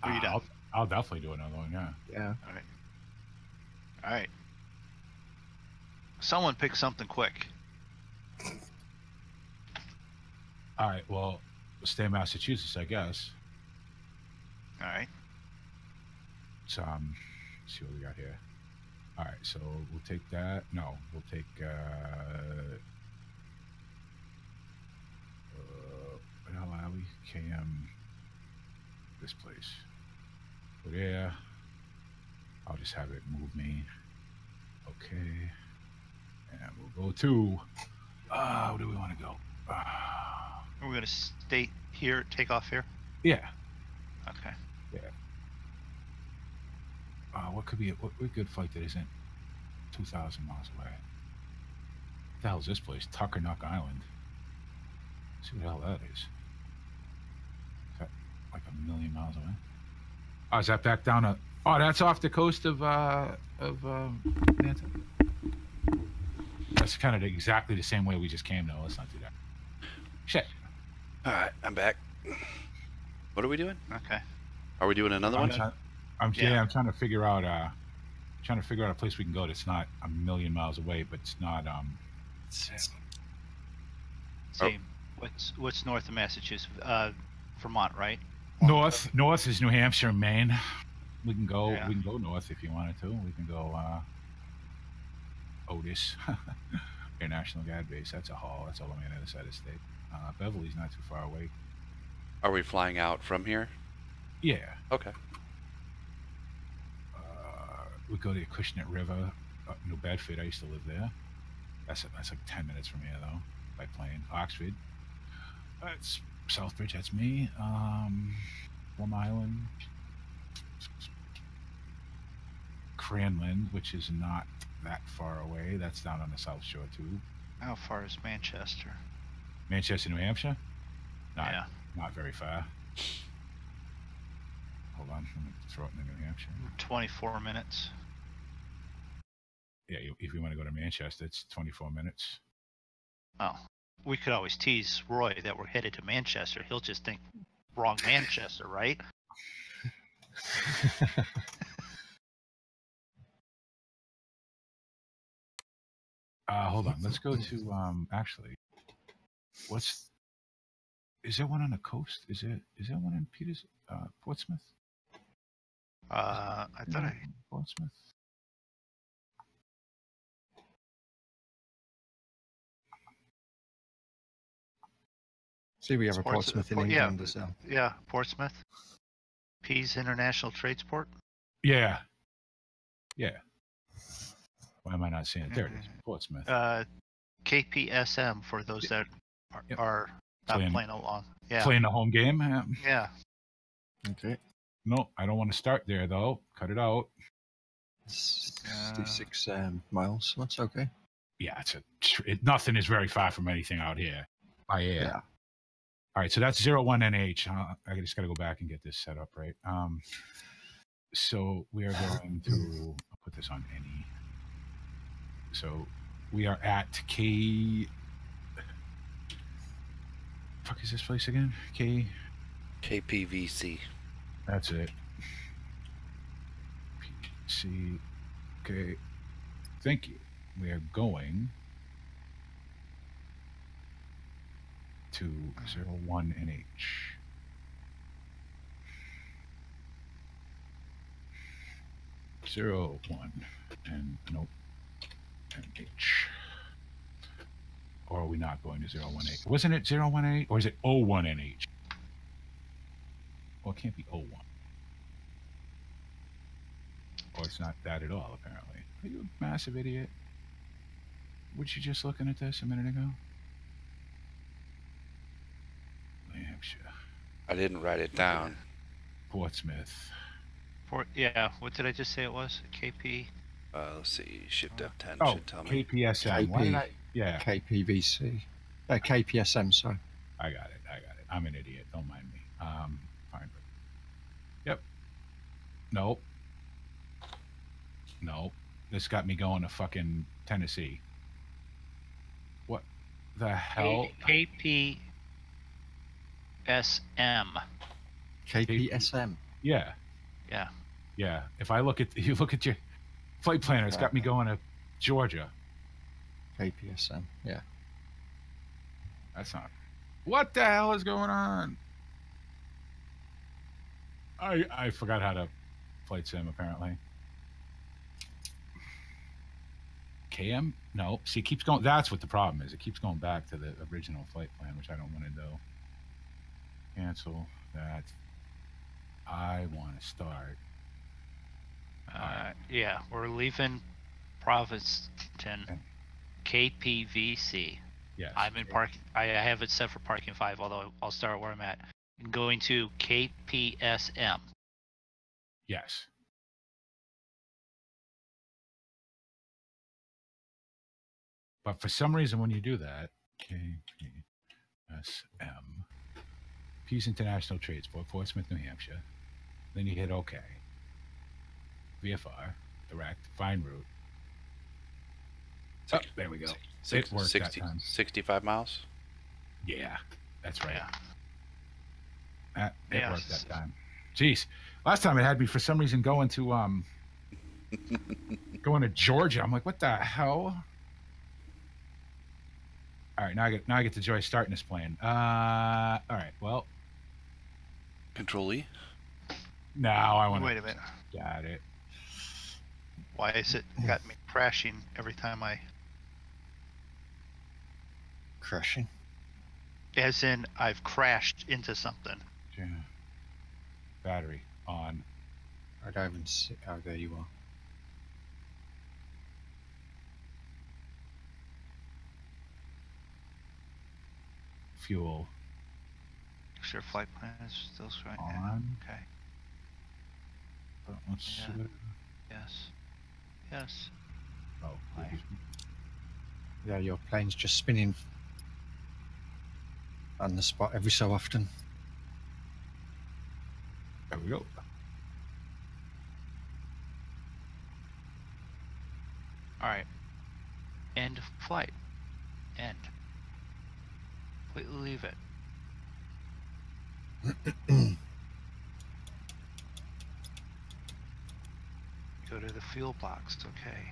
Or you done? I'll definitely do another one, yeah. Yeah. All right. Someone pick something quick. All right, well, stay in Massachusetts, I guess. All right. So, let's see what we got here. All right, so we'll take that. No, we'll take, what are we? KM, this place. Go there. I'll just have it move me. Okay. And we'll go to, where do we want to go? We're going to stay here, take off here? Yeah. Okay. Yeah. What could be what good flight that isn't 2,000 miles away? What the hell is this place? Tuckernuck Island. Let's see what the hell that is. Is that like 1,000,000 miles away? Oh, is that back down oh, that's off the coast of Nantucket. That's kind of exactly the same way we just came, though. Let's not do that. Shit. All right, I'm back. What are we doing? Okay. Are we doing another one? I'm trying to figure out Trying to figure out a place we can go that's not a million miles away, but it's not See, what's north of Massachusetts? Vermont, right? north. North is New Hampshire and Maine. We can go. Yeah. We can go north if you wanted to. We can go Otis, Air National Guard Base. That's a haul. That's all the way on the other side of the state. Beverly's not too far away. Are we flying out from here? Yeah. Okay. We go to the Acushnet River, New Bedford. I used to live there. That's like 10 minutes from here though, by plane. Oxford. That's Southbridge. That's me. Plum Island. Cranland, which is not that far away. That's down on the South Shore too. How far is Manchester? Manchester, New Hampshire. Yeah. Not very far. Hold on, let me throw it into New Hampshire. 24 minutes. Yeah, if you want to go to Manchester, it's 24 minutes. Oh, we could always tease Roy that we're headed to Manchester. He'll just think wrong Manchester, right? Hold on, let's go to actually, is there one on the coast? Is there one in Portsmouth? I thought Portsmouth. See, we have a Portsmouth in England as well. Yeah, Portsmouth. Pease International Tradesport. Yeah. Why am I not seeing it? There it is, Portsmouth. KPSM for those that are not playing along. Yeah. Playing the home game. Yeah. Okay. No, I don't want to start there though. Cut it out. 66 miles. That's okay. Yeah, nothing is very far from anything out here by air. Yeah. All right, so that's 01NH. I just got to go back and get this set up right. So we are going to I'll put this on any. So we are at fuck is this place again? KPVC. That's it. PC. Okay. Thank you. We are going to 01NH. Zero one and nope. NH. Or are we not going to 018? Wasn't it 018 or is it 01NH? Well, it can't be 01. Or it's not that at all, apparently. Are you a massive idiot? Weren't you just looking at this a minute ago? New Hampshire. I didn't write it down. Portsmouth. Yeah, what did I just say it was? KP? Let's see. Shift F10 should tell me. KPSM. Why did I? Yeah. KPVC. KPSM, sorry. I got it. I'm an idiot. Don't mind me. Fine. Yep. Nope. This got me going to fucking Tennessee. What the hell? KPSM. KPSM. Yeah. If you look at your flight planner, it's got me going to Georgia. KPSM. Yeah. That's not. What the hell is going on? I forgot how to flight sim apparently. KM? No. See, it keeps going. That's what the problem is. It keeps going back to the original flight plan, which I don't want to do. Cancel that. I want to start. Yeah, we're leaving Provincetown. KPVC. Yes. I'm in park. I have it set for parking 5, although I'll start where I'm at. Going to KPSM. Yes. But for some reason, when you do that, KPSM, Pease International Tradesport, Portsmouth, New Hampshire, then you hit OK. VFR, direct, find route. Oh, there we go. It worked 60, that time. 65 miles? Yeah, that's right. Yeah. It worked that time. Jeez. Last time it had me for some reason going to Going to Georgia. I'm like, what the hell? All right, now I get the joy of starting this plane. All right, well. Control E. Now I want to. Wait a minute. Got it. Why is it got me crashing every time I... Crashing. As in, I've crashed into something. Yeah. Battery on. I don't even see. Oh, there you are. Fuel Sure, flight plan is still right now. on. Okay. Let's Yeah. see. Yes. Yes. Oh, Aye. Yeah, your plane's just spinning on the spot every so often. There we go. All right. End of flight. End. Completely leave it. Go to the fuel box. Okay.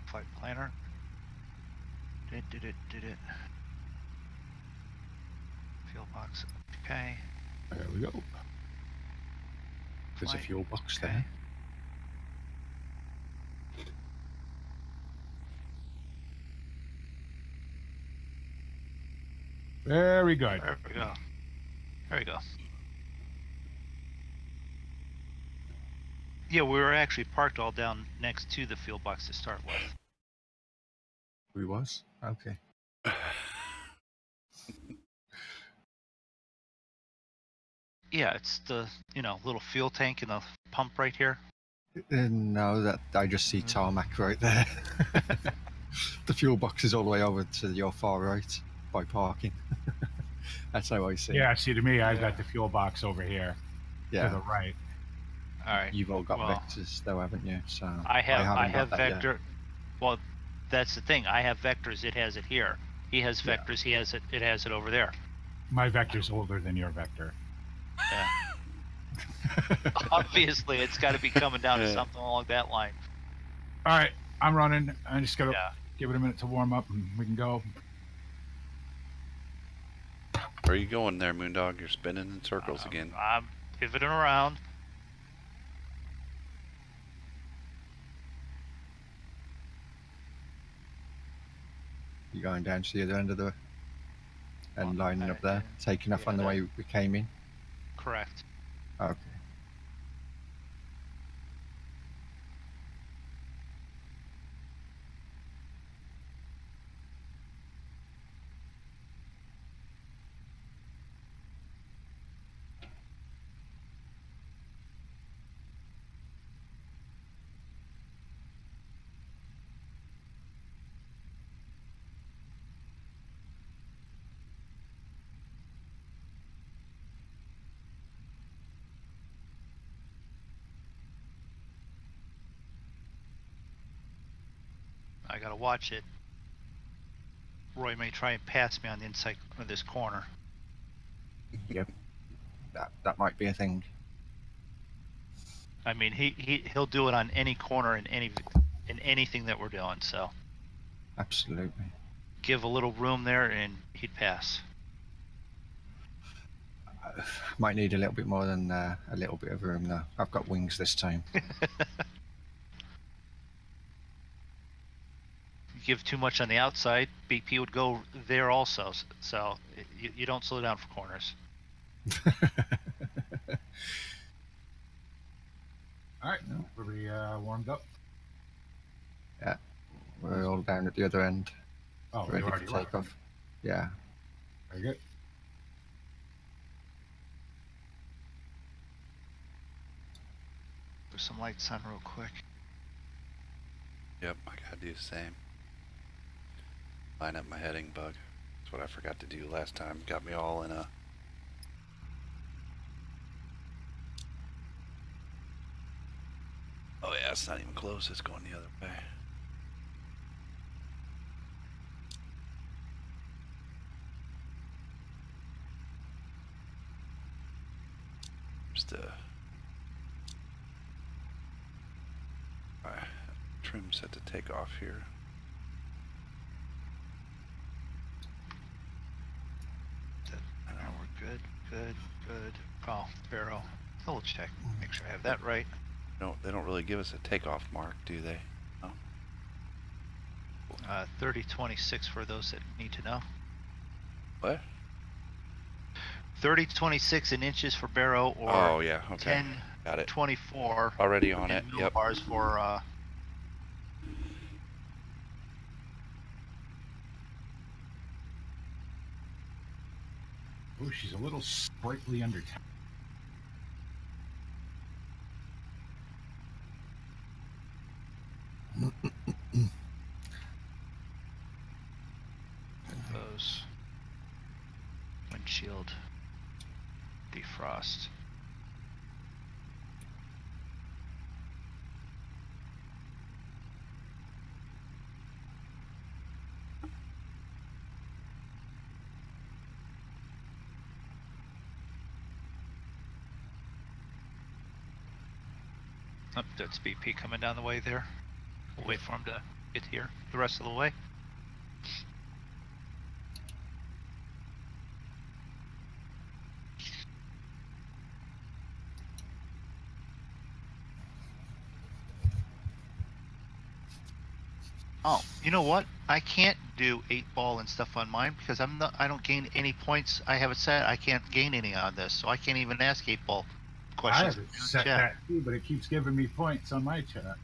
Flight planner. Did it. Fuel box. Okay. There we go. There's a Flight. fuel box Okay. there. Very good. There we go. There we go. Yeah, we were actually parked all down next to the fuel box to start with. We was? Okay. Yeah, it's the, little fuel tank and the pump right here. No, that I just see tarmac right there. The fuel box is all the way over to your far right by parking. That's how I see it. Yeah, see, to me, I've got the fuel box over here to the Yeah. right. All right. You've all got Well, vectors though, haven't you? So I have haven't got that yet. vector. Well, that's the thing. I have vectors. It has it here. He has vectors. He has it. It has it over there. My vector's older than your vector. Yeah. Obviously, it's got to be coming down to something along that line. All right, I'm running. I just got to Yeah. give it a minute to warm up and we can go. Where are you going there, Moondog? You're spinning in circles again. I'm pivoting around. You're going down to the other end of the and Well, lining up there, taking off on the way we came in. Correct. Okay. I gotta watch it. Roy may try and pass me on the inside of this corner. Yep. That might be a thing. I mean, he'll do it on any corner in anything that we're doing. So Absolutely. give a little room there, and he'd pass. Might need a little bit more than a little bit of room though. I've got wings this time. Give too much on the outside, BP would go there also. So you don't slow down for corners. All right, we're warmed up. Yeah, we're all down at the other end, Oh, we ready already to take off. Yeah. Very good. Put some lights on real quick. Yep, I gotta do the same. Line up my heading bug. That's what I forgot to do last time. Got me all in a... Oh yeah, it's not even close. It's going the other way. Just Alright. trim set to take off here. We're good, good, good. Oh, Barrow. Double check. Make sure I have that right. No, they don't really give us a takeoff mark, do they? No. 3026 for those that need to know. What? 3026 in inches for Barrow, or Oh yeah, okay. Got it. 1024 Already on it. Yep. millibars for Oh, she's a little sprightly under town. those windshield defrost. Oh, that's BP coming down the way there. We'll wait for him to get here the rest of the way. Oh, you know what? I can't do 8-ball and stuff on mine because I don't gain any points. I have it set. I can't gain any on this, so I can't even ask 8-ball I questions. have it set that too, but it keeps giving me points on my chat.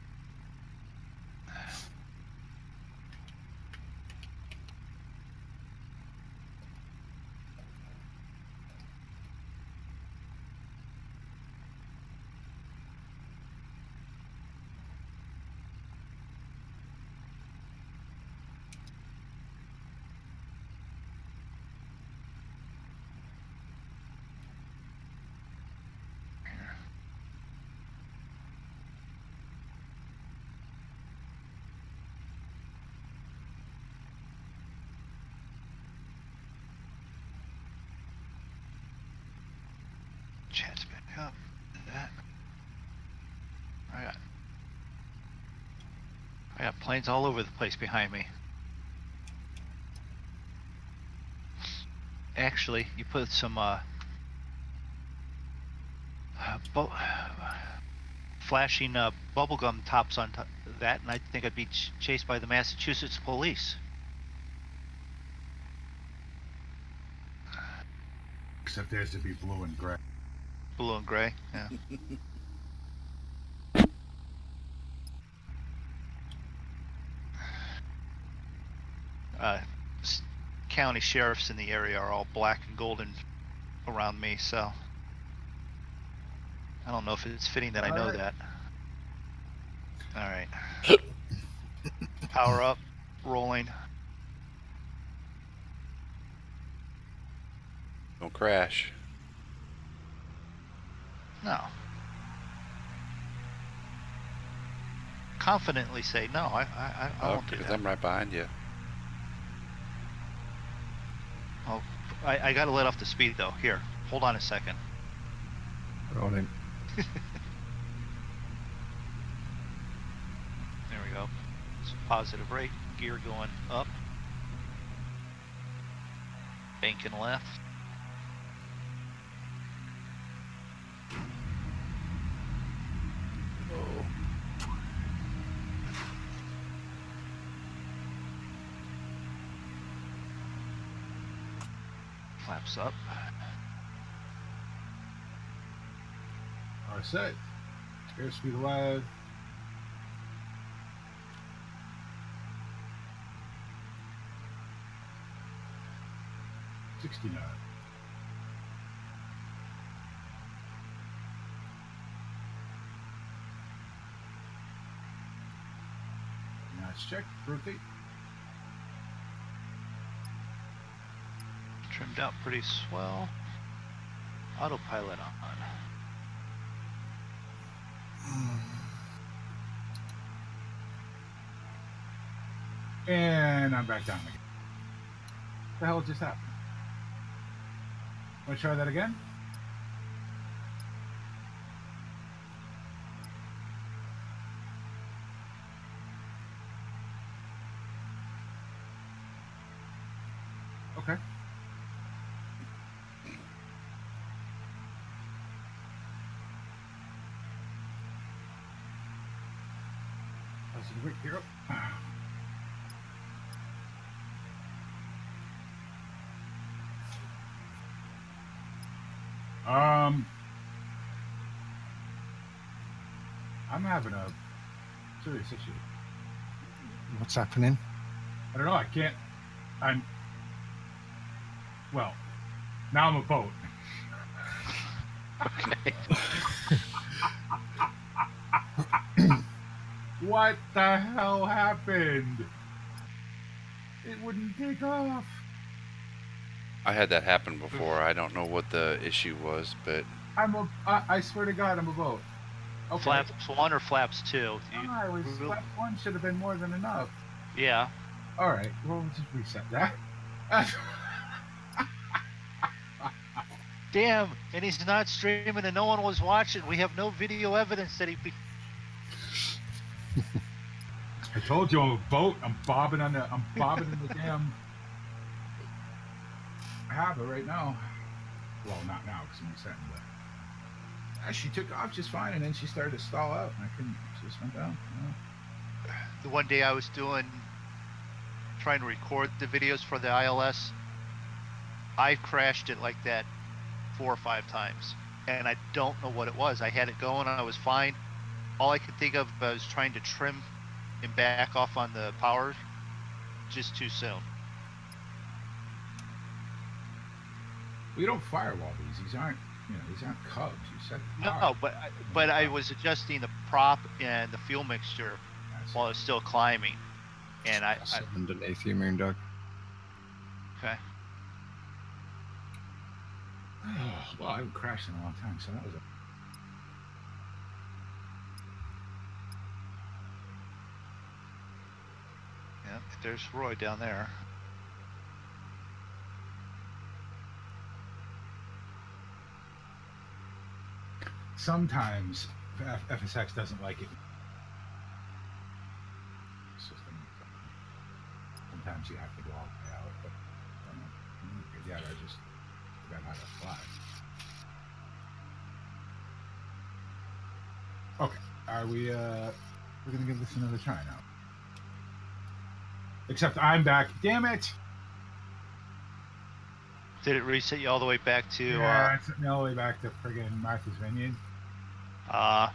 Chat's back up. That. I got planes all over the place behind me. Actually, you put some flashing bubblegum tops on that, and I think I'd be chased by the Massachusetts police. Except theirs to be blue and gray. Blue and gray, yeah. County sheriffs in the area are all black and golden around me, so I don't know if it's fitting that I know that. All right. Power up, rolling. Don't crash. No. Confidently say no. I won't do Because that. I'm right behind you. Oh, I gotta let off the speed though. Here, hold on a second. Rolling. There we go. It's a positive rate. Gear going up. Banking left. Flaps up. All set. Airspeed alive. $69. Nice check. Rotate. Trimmed out pretty swell. Autopilot on. And I'm back down again. What the hell just happened? Want to try that again? Okay. That's a great hero. I'm having a serious issue. What's happening? I don't know. I can't. Well, now I'm a boat. Okay. What the hell happened? It wouldn't take off. I had that happen before. I don't know what the issue was, but I swear to God, I'm a boat. Okay. Flaps 1 or flaps 2? Flaps 1 should have been more than enough. Yeah. All right. Well, we'll just reset that. Damn, and he's not streaming and no one was watching. We have no video evidence that he... I told you I'm a boat. I'm bobbing in the damn harbor right now. Well, not now because I'm resetting, but she took off just fine, and then she started to stall out, and I couldn't. She just went down. The one day I was trying to record the videos for the ILS, I crashed it like that 4 or 5 times, and I don't know what it was. I had it going, I was fine. All I could think of was trying to trim and back off on the power just too soon. We don't firewall these. These aren't Cubs. You said No, but I was adjusting the prop and the fuel mixture while I was still climbing, and I underneath you, Moondog. Okay. Well, I haven't crashed in a long time, so that was a. Yeah, there's Roy down there. Sometimes FSX doesn't like it. Sometimes you have to go all the way out, but yeah, I just forgot how to fly. Okay, are we? We're gonna give this another try now. Except I'm back. Damn it! Did it reset you all the way back to? Yeah, it took me all the way back to friggin' Martha's Vineyard. All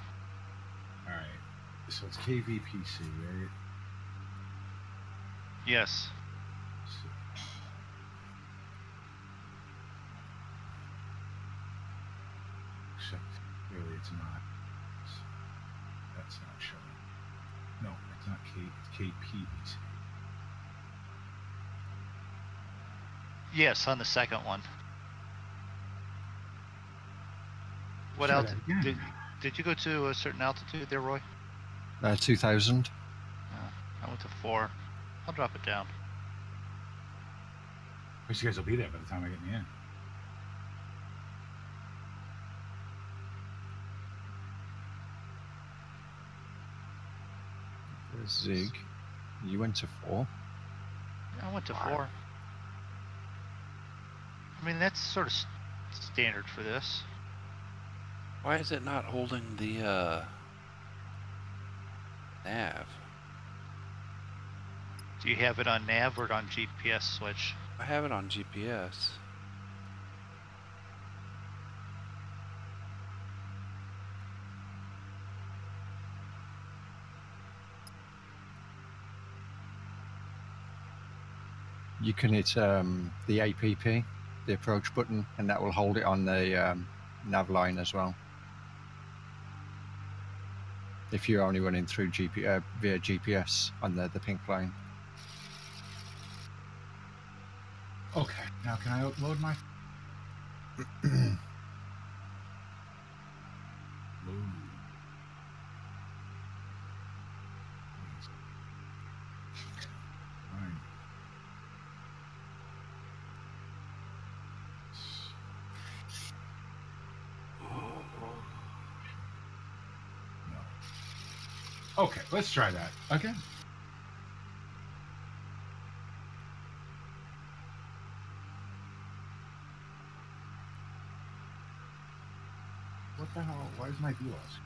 right. So it's KVPC, right? Yes. Except really, it's not. That's not showing. No, it's not K. It's KPVC. Yes, on the second one. What altitude? Did you go to a certain altitude there, Roy? 2,000. I went to 4. I'll drop it down. I guess you guys will be there by the time I get in the end. Zig, you went to 4. I went to 4. I mean, that's sort of standard for this. why is it not holding the nav? Do you have it on nav or on GPS switch? I have it on GPS. You can hit the APP, the approach button, and that will hold it on the nav line as well. If you're only running through via GPS on the pink line. Okay, now can I upload my... Okay, let's try that again. the hell? Why is my view lost?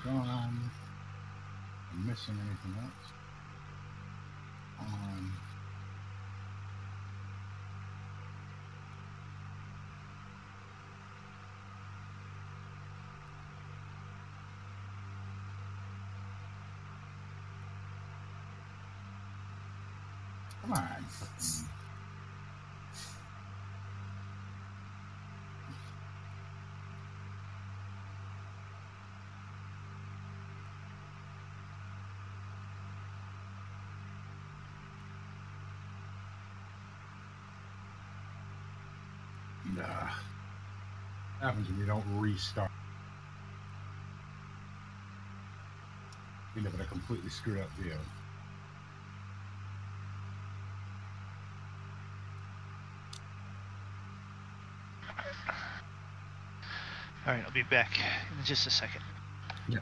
Gone. I'm missing anything else. Come on. Nah. Happens when you don't restart. You end up in a completely screwed up view. All right, I'll be back in just a second. Yeah.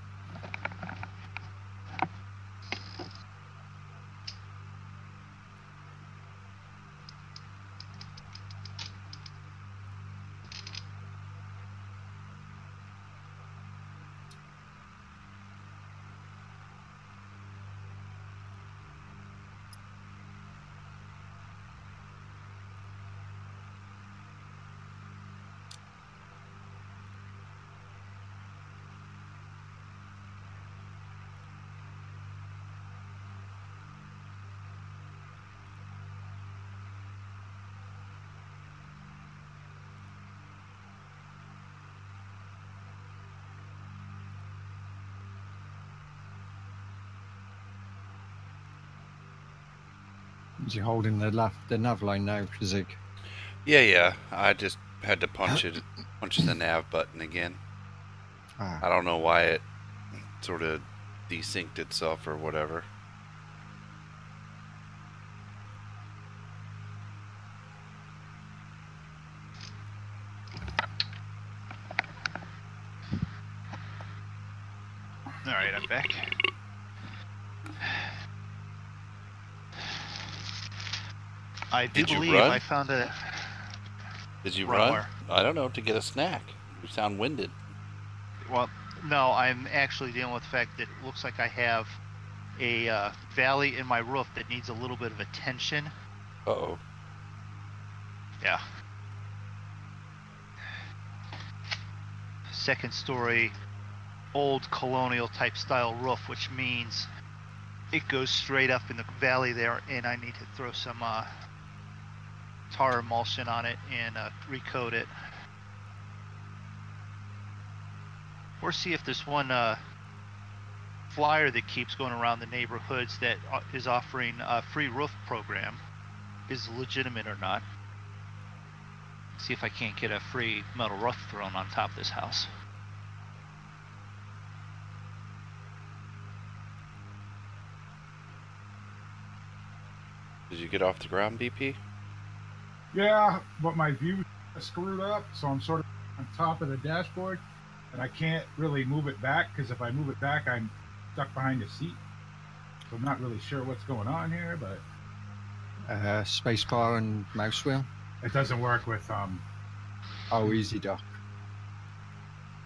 You're holding the nav line now, Zig. Yeah. I just had to punch the nav button again. Ah. I don't know why it sort of desynced itself or whatever. All right, I'm back. I do Did you believe run? I found a. Did you Run run? where? I don't know, to get a snack. You sound winded. Well, no, I'm actually dealing with the fact that it looks like I have a valley in my roof that needs a little bit of attention. Uh-oh. Yeah. Second story, old colonial type style roof, which means it goes straight up in the valley there, and I need to throw some tar emulsion on it and recoat it. Or see if this one flyer that keeps going around the neighborhoods that is offering a free roof program is legitimate or not. See if I can't get a free metal roof thrown on top of this house. Did you get off the ground, BP? Yeah, but my view is screwed up, so I'm sort of on top of the dashboard, and I can't really move it back, because if I move it back, I'm stuck behind the seat. So I'm not really sure what's going on here, but Spacebar and mouse wheel. it doesn't work with Oh, Easy Dock.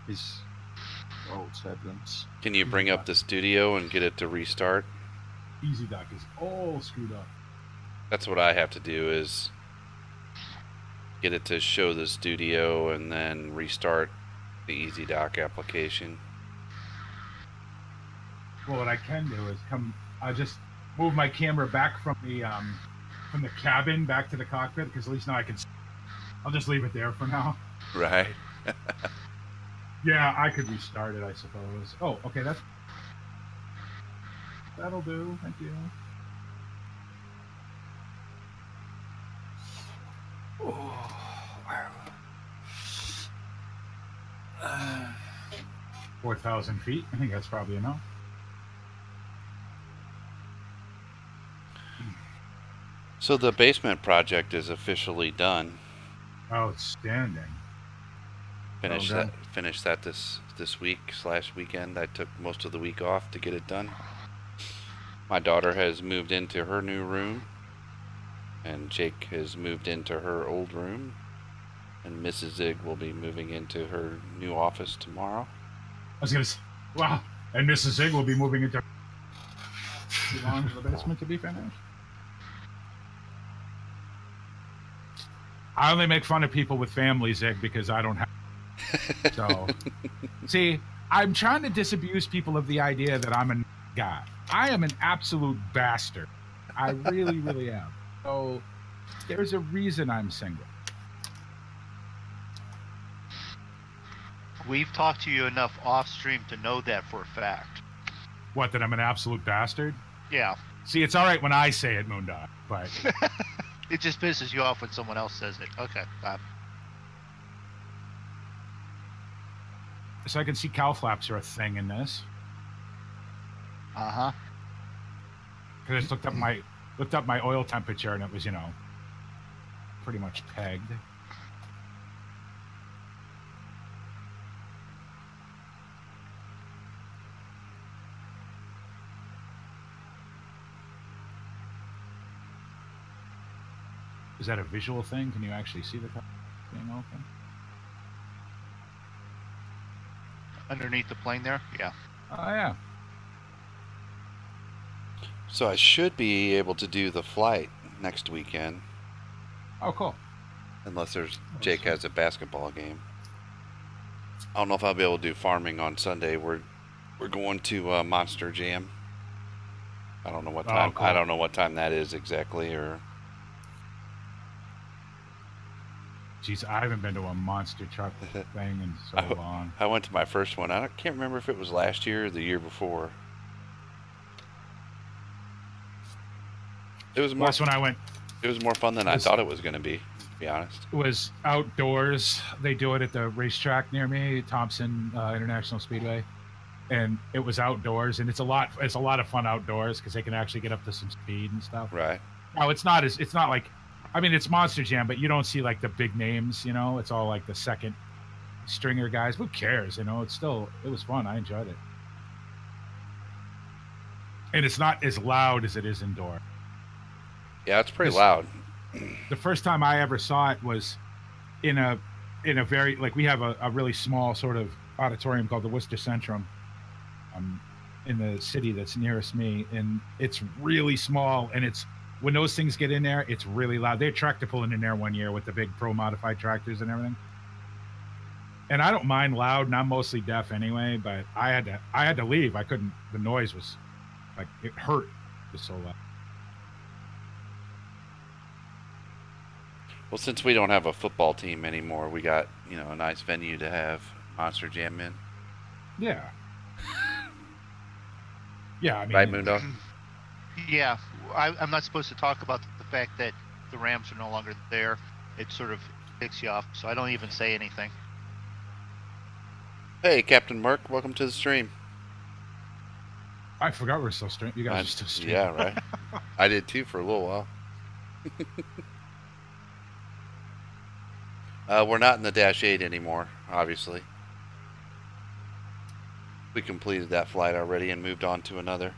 Is old turbulence. Can you bring up the studio and get it to restart? Easy Dock is all screwed up. That's what I have to do, is get it to show the studio and then restart the Easy Dock application. Well, what I can do is I just move my camera back from the cabin back to the cockpit, because at least now I can. I'll just leave it there for now. Right. Yeah, I could restart it, I suppose. Oh, okay, that'll do. Thank you. Oh. 4,000 feet. I think that's probably enough. So the basement project is officially done. Outstanding. Finished Well that. done. Finished that this week/weekend. I took most of the week off to get it done. My daughter has moved into her new room, and Jake has moved into her old room, and Mrs. Zig will be moving into her new office tomorrow. I was gonna say, wow. And Mrs. Zig will be moving into belong to the basement to be finished. I only make fun of people with families, Zig, because I don't have. So, see, I'm trying to disabuse people of the idea that I'm a guy. I am an absolute bastard. I really, really am. So, there's a reason I'm single. We've talked to you enough off stream to know that for a fact. What, that I'm an absolute bastard? Yeah. See, it's all right when I say it, Moondog, but It just pisses you off when someone else says it. Okay. so I can see cow flaps are a thing in this. Uh-huh. Because I just looked up my oil temperature and it was, pretty much pegged. Is that a visual thing? Can you actually see the car being open? Underneath the plane there? Yeah. Oh, yeah. So I should be able to do the flight next weekend, Oh, cool. unless Jake has a basketball game. I don't know if I'll be able to do farming on Sunday. We're going to Monster Jam. I don't know what time. cool. I don't know what time that is exactly, or. Jeez, I haven't been to a monster truck thing in so long. I went to my first one. I can't remember if it was last year or the year before. It was more. Last one I went It was more fun than I thought it was going to be be honest. was outdoors. They do it at the racetrack near me, Thompson International Speedway, and it was outdoors. And it's a lot of fun outdoors because they can actually get up to some speed and stuff. Right. No, it's not like. I mean, it's Monster Jam, but you don't see like the big names, It's all like the second stringer guys. Who cares, It was fun. I enjoyed it. And it's not as loud as it is indoor. Yeah, it's pretty loud. The first time I ever saw it was in a very, like, we have a really small sort of auditorium called the Worcester Centrum in the city that's nearest me. And it's really small, and when those things get in there, it's really loud. They had tractor pulling in there one year with the big pro modified tractors and everything. And I don't mind loud, and I'm mostly deaf anyway, but I had to leave. I couldn't. The noise was like, it hurt. It was so loud. Well, since we don't have a football team anymore, we got, a nice venue to have Monster Jam in. Yeah. Yeah, I mean, Right, Moondog? Yeah. I'm not supposed to talk about the fact that the Rams are no longer there. It sort of ticks you off, so I don't even say anything. Hey, Captain Merc, welcome to the stream. I forgot we're still streaming. You guys are still streaming. Yeah, right. I did too for a little while. We're not in the Dash 8 anymore, obviously. We completed that flight already and moved on to another.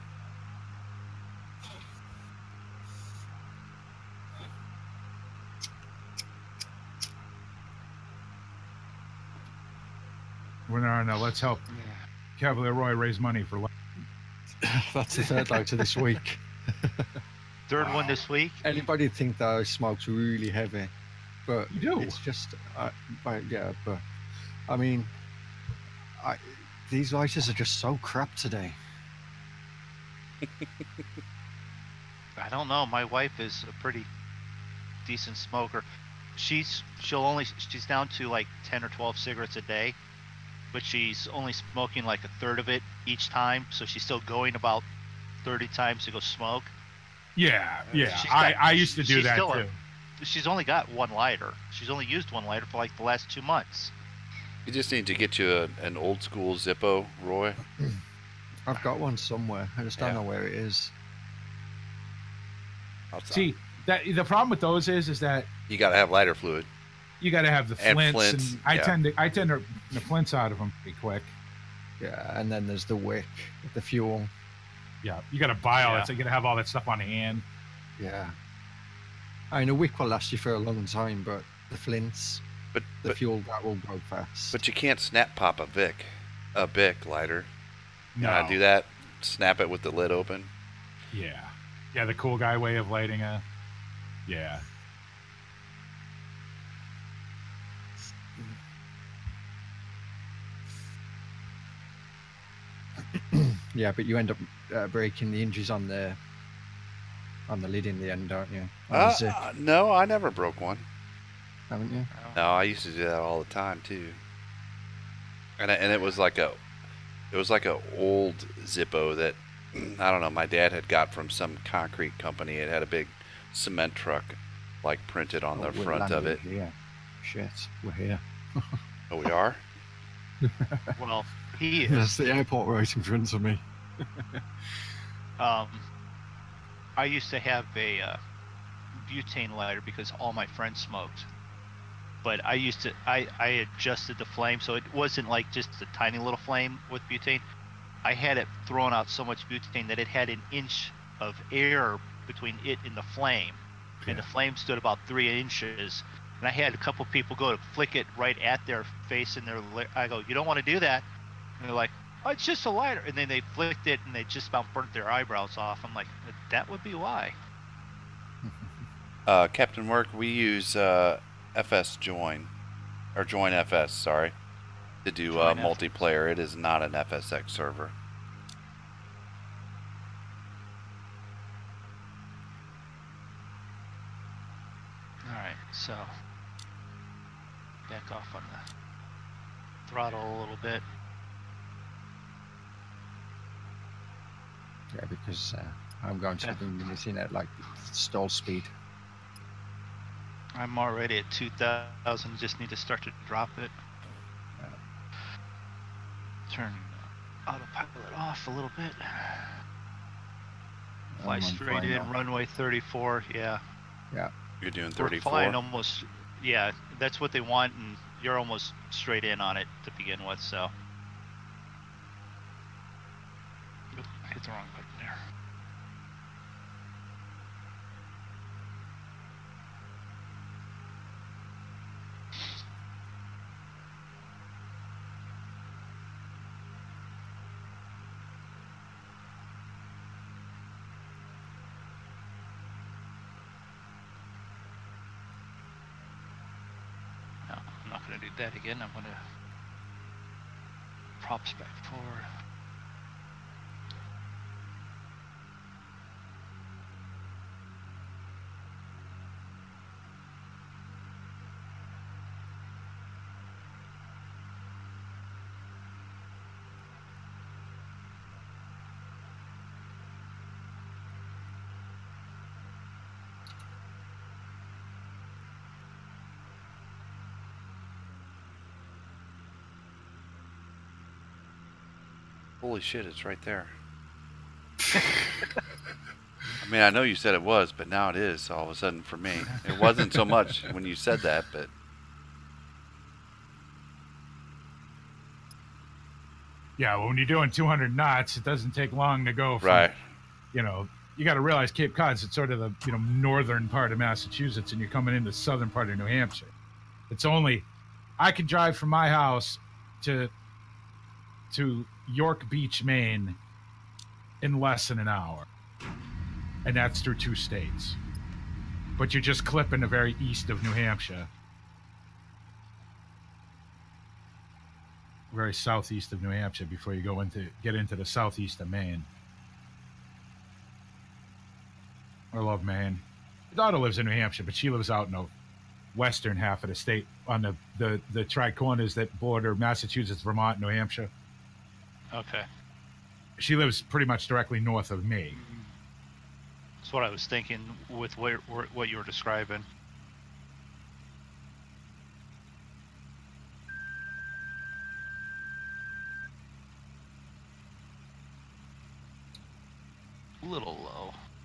We're now. Let's help Cavalier Roy raise money for. That's the third lighter this week. Third one this week. Anybody think that smoke's really heavy? But You do. it's just, but I mean, these lighters are just so crap today. I don't know. My wife is a pretty decent smoker. She's down to like 10 or 12 cigarettes a day, but she's only smoking like a third of it each time. So she's still going about 30 times to go smoke. Yeah. She's I used to do she's that still too. She's only got one lighter. She's only used one lighter for like the last 2 months. You just need to get you an old school Zippo, Roy. I've got one somewhere. I just don't Yeah. know where it is. Outside. See, that the problem with those is that You got to have lighter fluid. you got to have the And flints, flints, and yeah. I tend to the flints out of them pretty quick. Yeah, and then there's the wick, the fuel. Yeah, you got to buy all Yeah. that, so you got to have all that stuff on hand. Yeah. I mean, a wick will last you for a long time, but the flints, But the fuel, that will go fast. but you can't snap pop a Bic lighter. No, You gotta do that. Snap it with the lid open. Yeah, yeah, the cool guy way of lighting a. Yeah. Yeah, but you end up breaking the hinges on the lid in the end, don't you? On the zip, No, I never broke one. haven't you? No, I used to do that all the time too. And it was like a old Zippo that I don't know. My dad had got from some concrete company. It had a big cement truck, like printed on the we're front of it. landing here. Shit, we're here. Oh, we are. Well, he is. There's the airport right in front of me. I used to have a butane lighter because all my friends smoked. But I adjusted the flame so it wasn't like just a tiny little flame with butane. I had it thrown out so much butane that it had an inch of air between it and the flame. And the flame stood about 3 inches. And I had a couple people go to flick it right at their face, and I go, "You don't want to do that." And they're like, "Oh, it's just a lighter." And then they flicked it, and they just about burnt their eyebrows off. I'm like, that would be why. Captain Work, we use FS Join, or Join FS, sorry, to do Join multiplayer. It is not an FSX server. All right, so back off on the throttle a little bit. Yeah, because I'm going to be limiting at like stall speed. I'm already at 2,000. Just need to start to drop it. Turn autopilot off a little bit. Fly straight in, runway 34. Yeah. Yeah. You're doing We're 34. flying almost. Yeah, that's what they want, and you're almost straight in on it to begin with. So. Oop, I hit the wrong button there. No, I'm not going to do that again. I'm going to props back forward. Holy shit, it's right there. I mean, I know you said it was, but now it is all of a sudden for me. It wasn't so much when you said that, but... Yeah, well, when you're doing 200 knots, it doesn't take long to go from, Right. you know, you got to realize Cape Cod's it's sort of the, you know, northern part of Massachusetts, and you're coming into the southern part of New Hampshire. It's only, I can drive from my house to York Beach, Maine in less than an hour. And that's through 2 states. But you're just clipping the very east of New Hampshire. Very southeast of New Hampshire before you get into the southeast of Maine. I love Maine. My daughter lives in New Hampshire, but she lives out in the western half of the state on the tri-corners that border Massachusetts, Vermont, New Hampshire. Okay. She lives pretty much directly north of me. That's what I was thinking with what you were describing.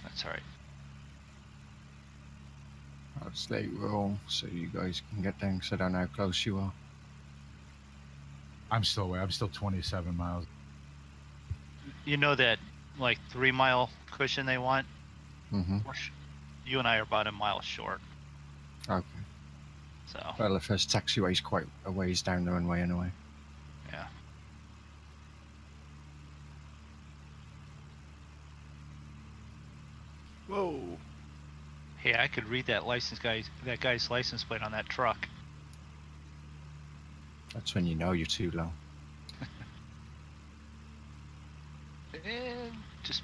That's all right. I'll stay roll so you guys can get down because I don't know how close you are. I'm still away. I'm still 27 miles. You know that like 3 mile cushion they want? Mm-hmm. You and I are about a mile short. Okay. So. Well, the first taxiway is quite a ways down the runway anyway. Yeah. Whoa. Hey, I could read that guy's license plate on that truck. That's when you know you're too low. And just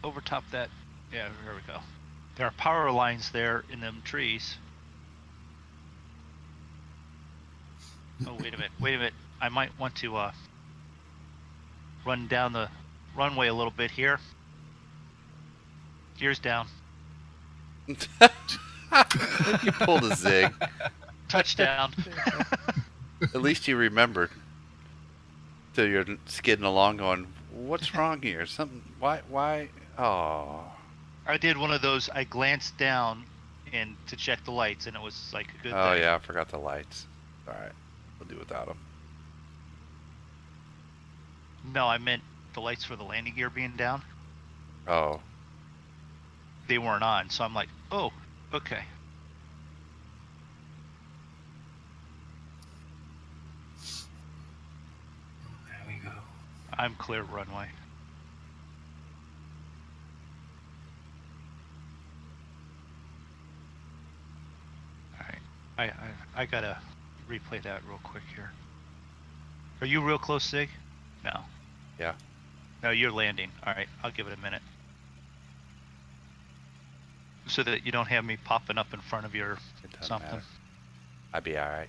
overtop that. Yeah, there we go. There are power lines there in them trees. Oh, wait a minute. I might want to run down the runway a little bit here. Gears down. You pulled a zig. Touchdown. At least you remembered. So you're skidding along going, what's wrong here? Something, why? Oh. I did one of those, I glanced down and to check the lights, and it was like a good Oh, thing. yeah, I forgot the lights. All right, we'll do without them. No, I meant the lights for the landing gear being down. Oh. They weren't on, so I'm like, oh, okay. There we go. I'm clear runway. Alright. I gotta replay that real quick here. Are you real close, Sig? No. Yeah. No, you're landing. Alright, I'll give it a minute. So that you don't have me popping up in front of your It doesn't something. matter. I'd be all right.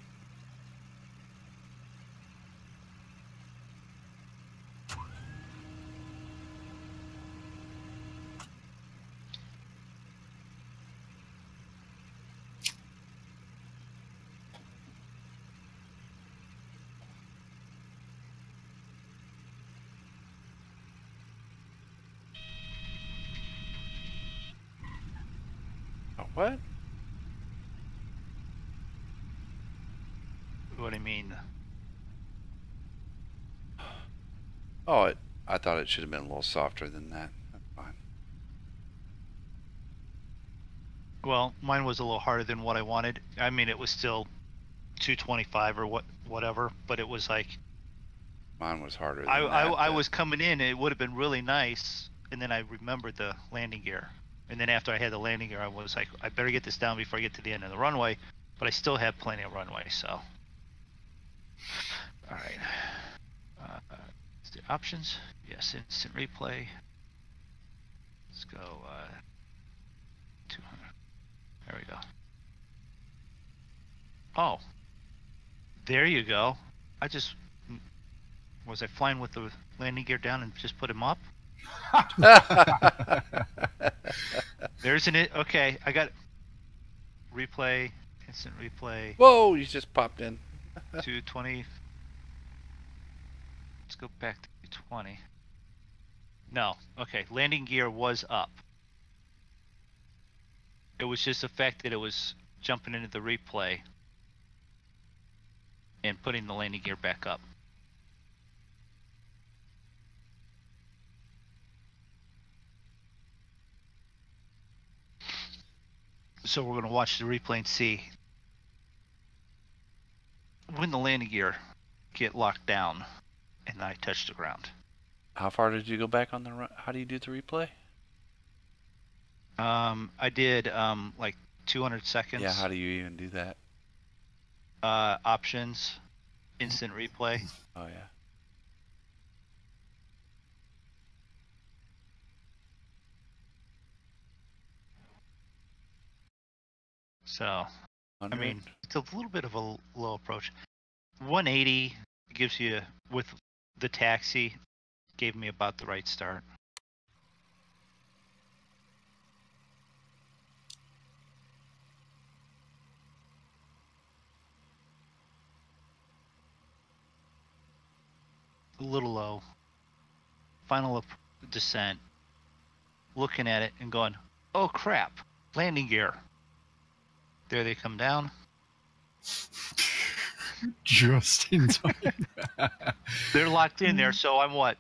Oh, what? What do you mean? Oh, I thought it should have been a little softer than that. That's fine. Well, mine was a little harder than what I wanted. I mean, it was still 225 or whatever, but it was like Mine was harder than I that. was coming in, and it would have been really nice, and then I remembered the landing gear. And then after I had the landing gear, I was like, I better get this down before I get to the end of the runway, but I still have plenty of runway, so. All right. The options, yes, instant replay. Let's go 200. There we go. Oh, there you go. Was I flying with the landing gear down and just put him up? There's an okay. I got replay, instant replay. Whoa, you just popped in. 220. Let's go back to 220. No, okay. Landing gear was up. It was just the fact that it was jumping into the replay and putting the landing gear back up. So we're going to watch the replay and see when the landing gear get locked down and I touch the ground. How far did you go back on the run? How do you do the replay? I did like 200 seconds. Yeah, how do you even do that? Options, instant replay. Oh, yeah. So, I 100? mean, it's a little bit of a low approach. 180 gives you, with the taxi, gave me about the right start. A little low. Final descent. looking at it and going, "Oh crap, landing gear." There they come down. Just in time. They're locked in there, so I'm what,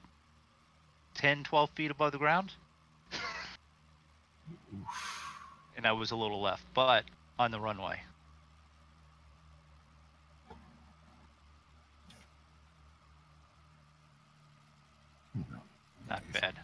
10, 12 feet above the ground? And I was a little left, but on the runway. Not bad.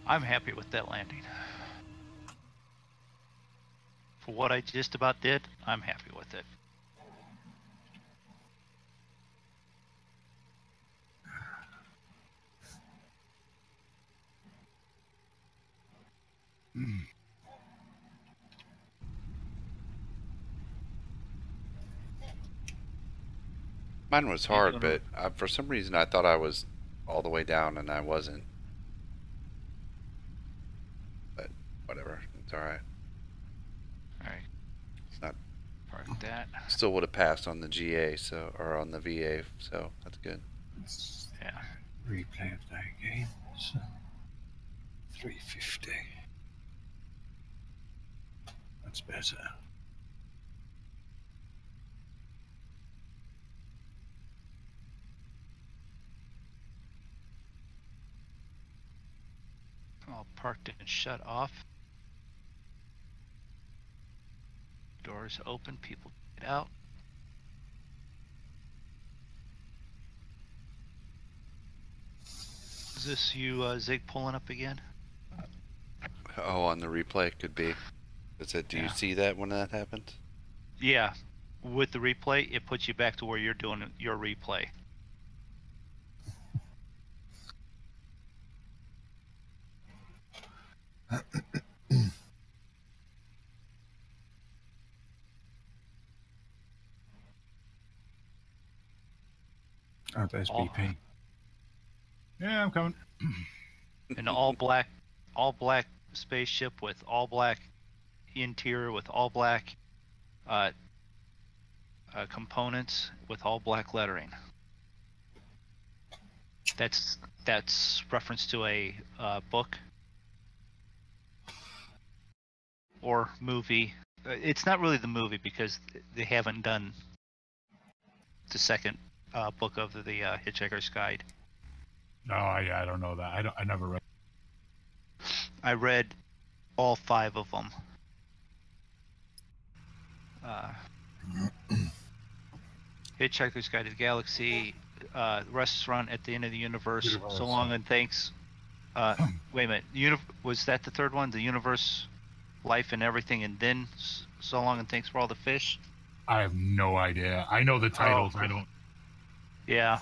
I'm happy with that landing. For what I just about did, I'm happy with it. Mine was hard, but for some reason I thought I was all the way down and I wasn't. But whatever, it's all right. All right. It's not. Park that. Still would have passed on the GA, so or on the VA, so that's good. Yeah. Replay of that game. So 350. That's better. All parked and shut off. Doors open, people get out. Is this you, Zig, pulling up again? Oh, on the replay could be. Is it? Do you see that when that happens? Yeah. With the replay, it puts you back to where you're doing your replay. Oh, there's BP. Yeah, I'm coming. An all black spaceship with all black interior, with all black components, with all black lettering. That's reference to a book or movie. It's not really the movie because they haven't done the second book of the Hitchhiker's Guide. No, I don't know that. I never read. I read all 5 of them. Hitchhiker's Guide to the Galaxy, Restaurant at the End of the Universe, So Long and Thanks. Wait a minute, was that the third one? The Universe, Life and Everything, and then So Long and Thanks for All the Fish? I have no idea. I know the titles. I don't. Yeah.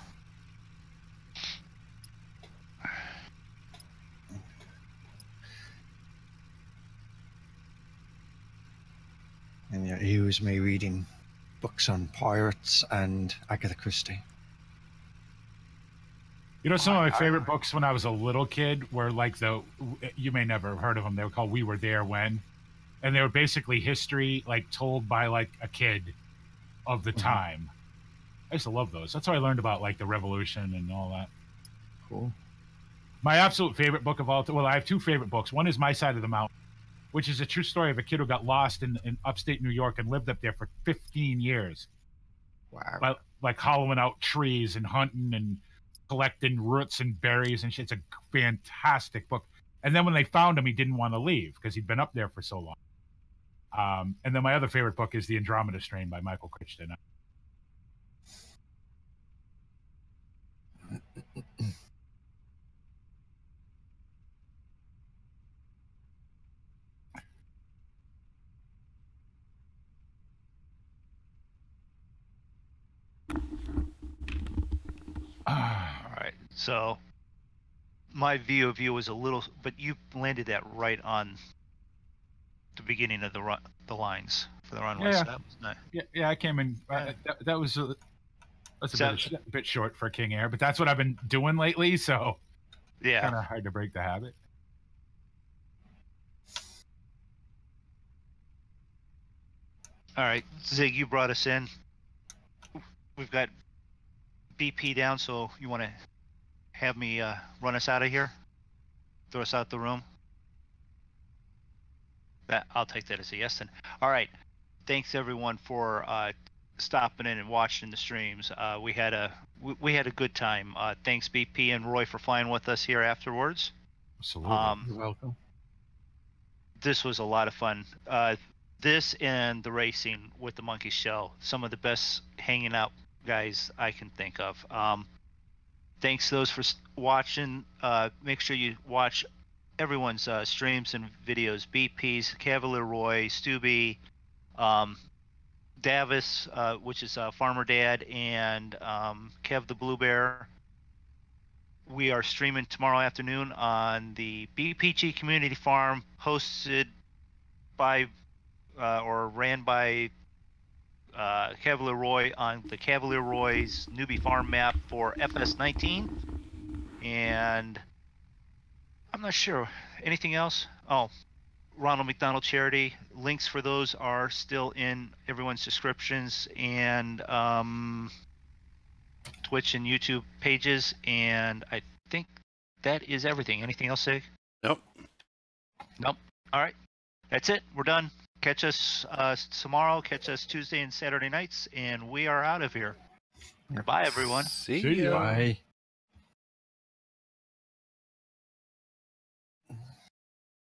And yeah, he was me reading books on pirates and Agatha Christie. You know, some of my favorite books when I was a little kid were like you may never have heard of them. They were called We Were There When. And they were basically history, like told by like a kid of the time. I used to love those. That's how I learned about like the revolution and all that. Cool. My absolute favorite book of all time. Well, I have 2 favorite books. One is My Side of the Mountain, which is a true story of a kid who got lost in upstate New York and lived up there for 15 years. Wow. Like hollowing out trees and hunting and collecting roots and berries and shit. It's a fantastic book. And then when they found him, he didn't want to leave because he'd been up there for so long. And then my other favorite book is The Andromeda Strain by Michael Crichton. All right, so my view of you was a little, but you landed that right on the beginning of the lines for the runway. Yeah, so that was nice. Yeah, I came in. That was a bit short for King Air, but that's what I've been doing lately. So yeah, kind of hard to break the habit. All right, Zig, you brought us in. We've got BP down, so you want to have me run us out of here? Throw us out the room? I'll take that as a yes then. All right. Thanks everyone for stopping in and watching the streams. We had a good time. Thanks BP and Roy for flying with us here afterwards. Absolutely. You're welcome. This was a lot of fun. This and the racing with the Monkey Show, some of the best hanging out guys I can think of. Thanks those for watching. Make sure you watch everyone's streams and videos. BP's, Cavalier Roy, Stubby, Davis, which is Farmer Dad, and Kev the Blue Bear. We are streaming tomorrow afternoon on the BPG Community Farm, hosted by or ran by Cavalier Roy on the Cavalier Roy's newbie farm map for FS19. And I'm not sure. Anything else? Oh, Ronald McDonald Charity. Links for those are still in everyone's descriptions and Twitch and YouTube pages. And I think that is everything. Anything else, Sig? Nope. Nope. All right. That's it. We're done. Catch us tomorrow. Catch us Tuesday and Saturday nights. And we are out of here. Bye, everyone. See See ya. ya. Bye.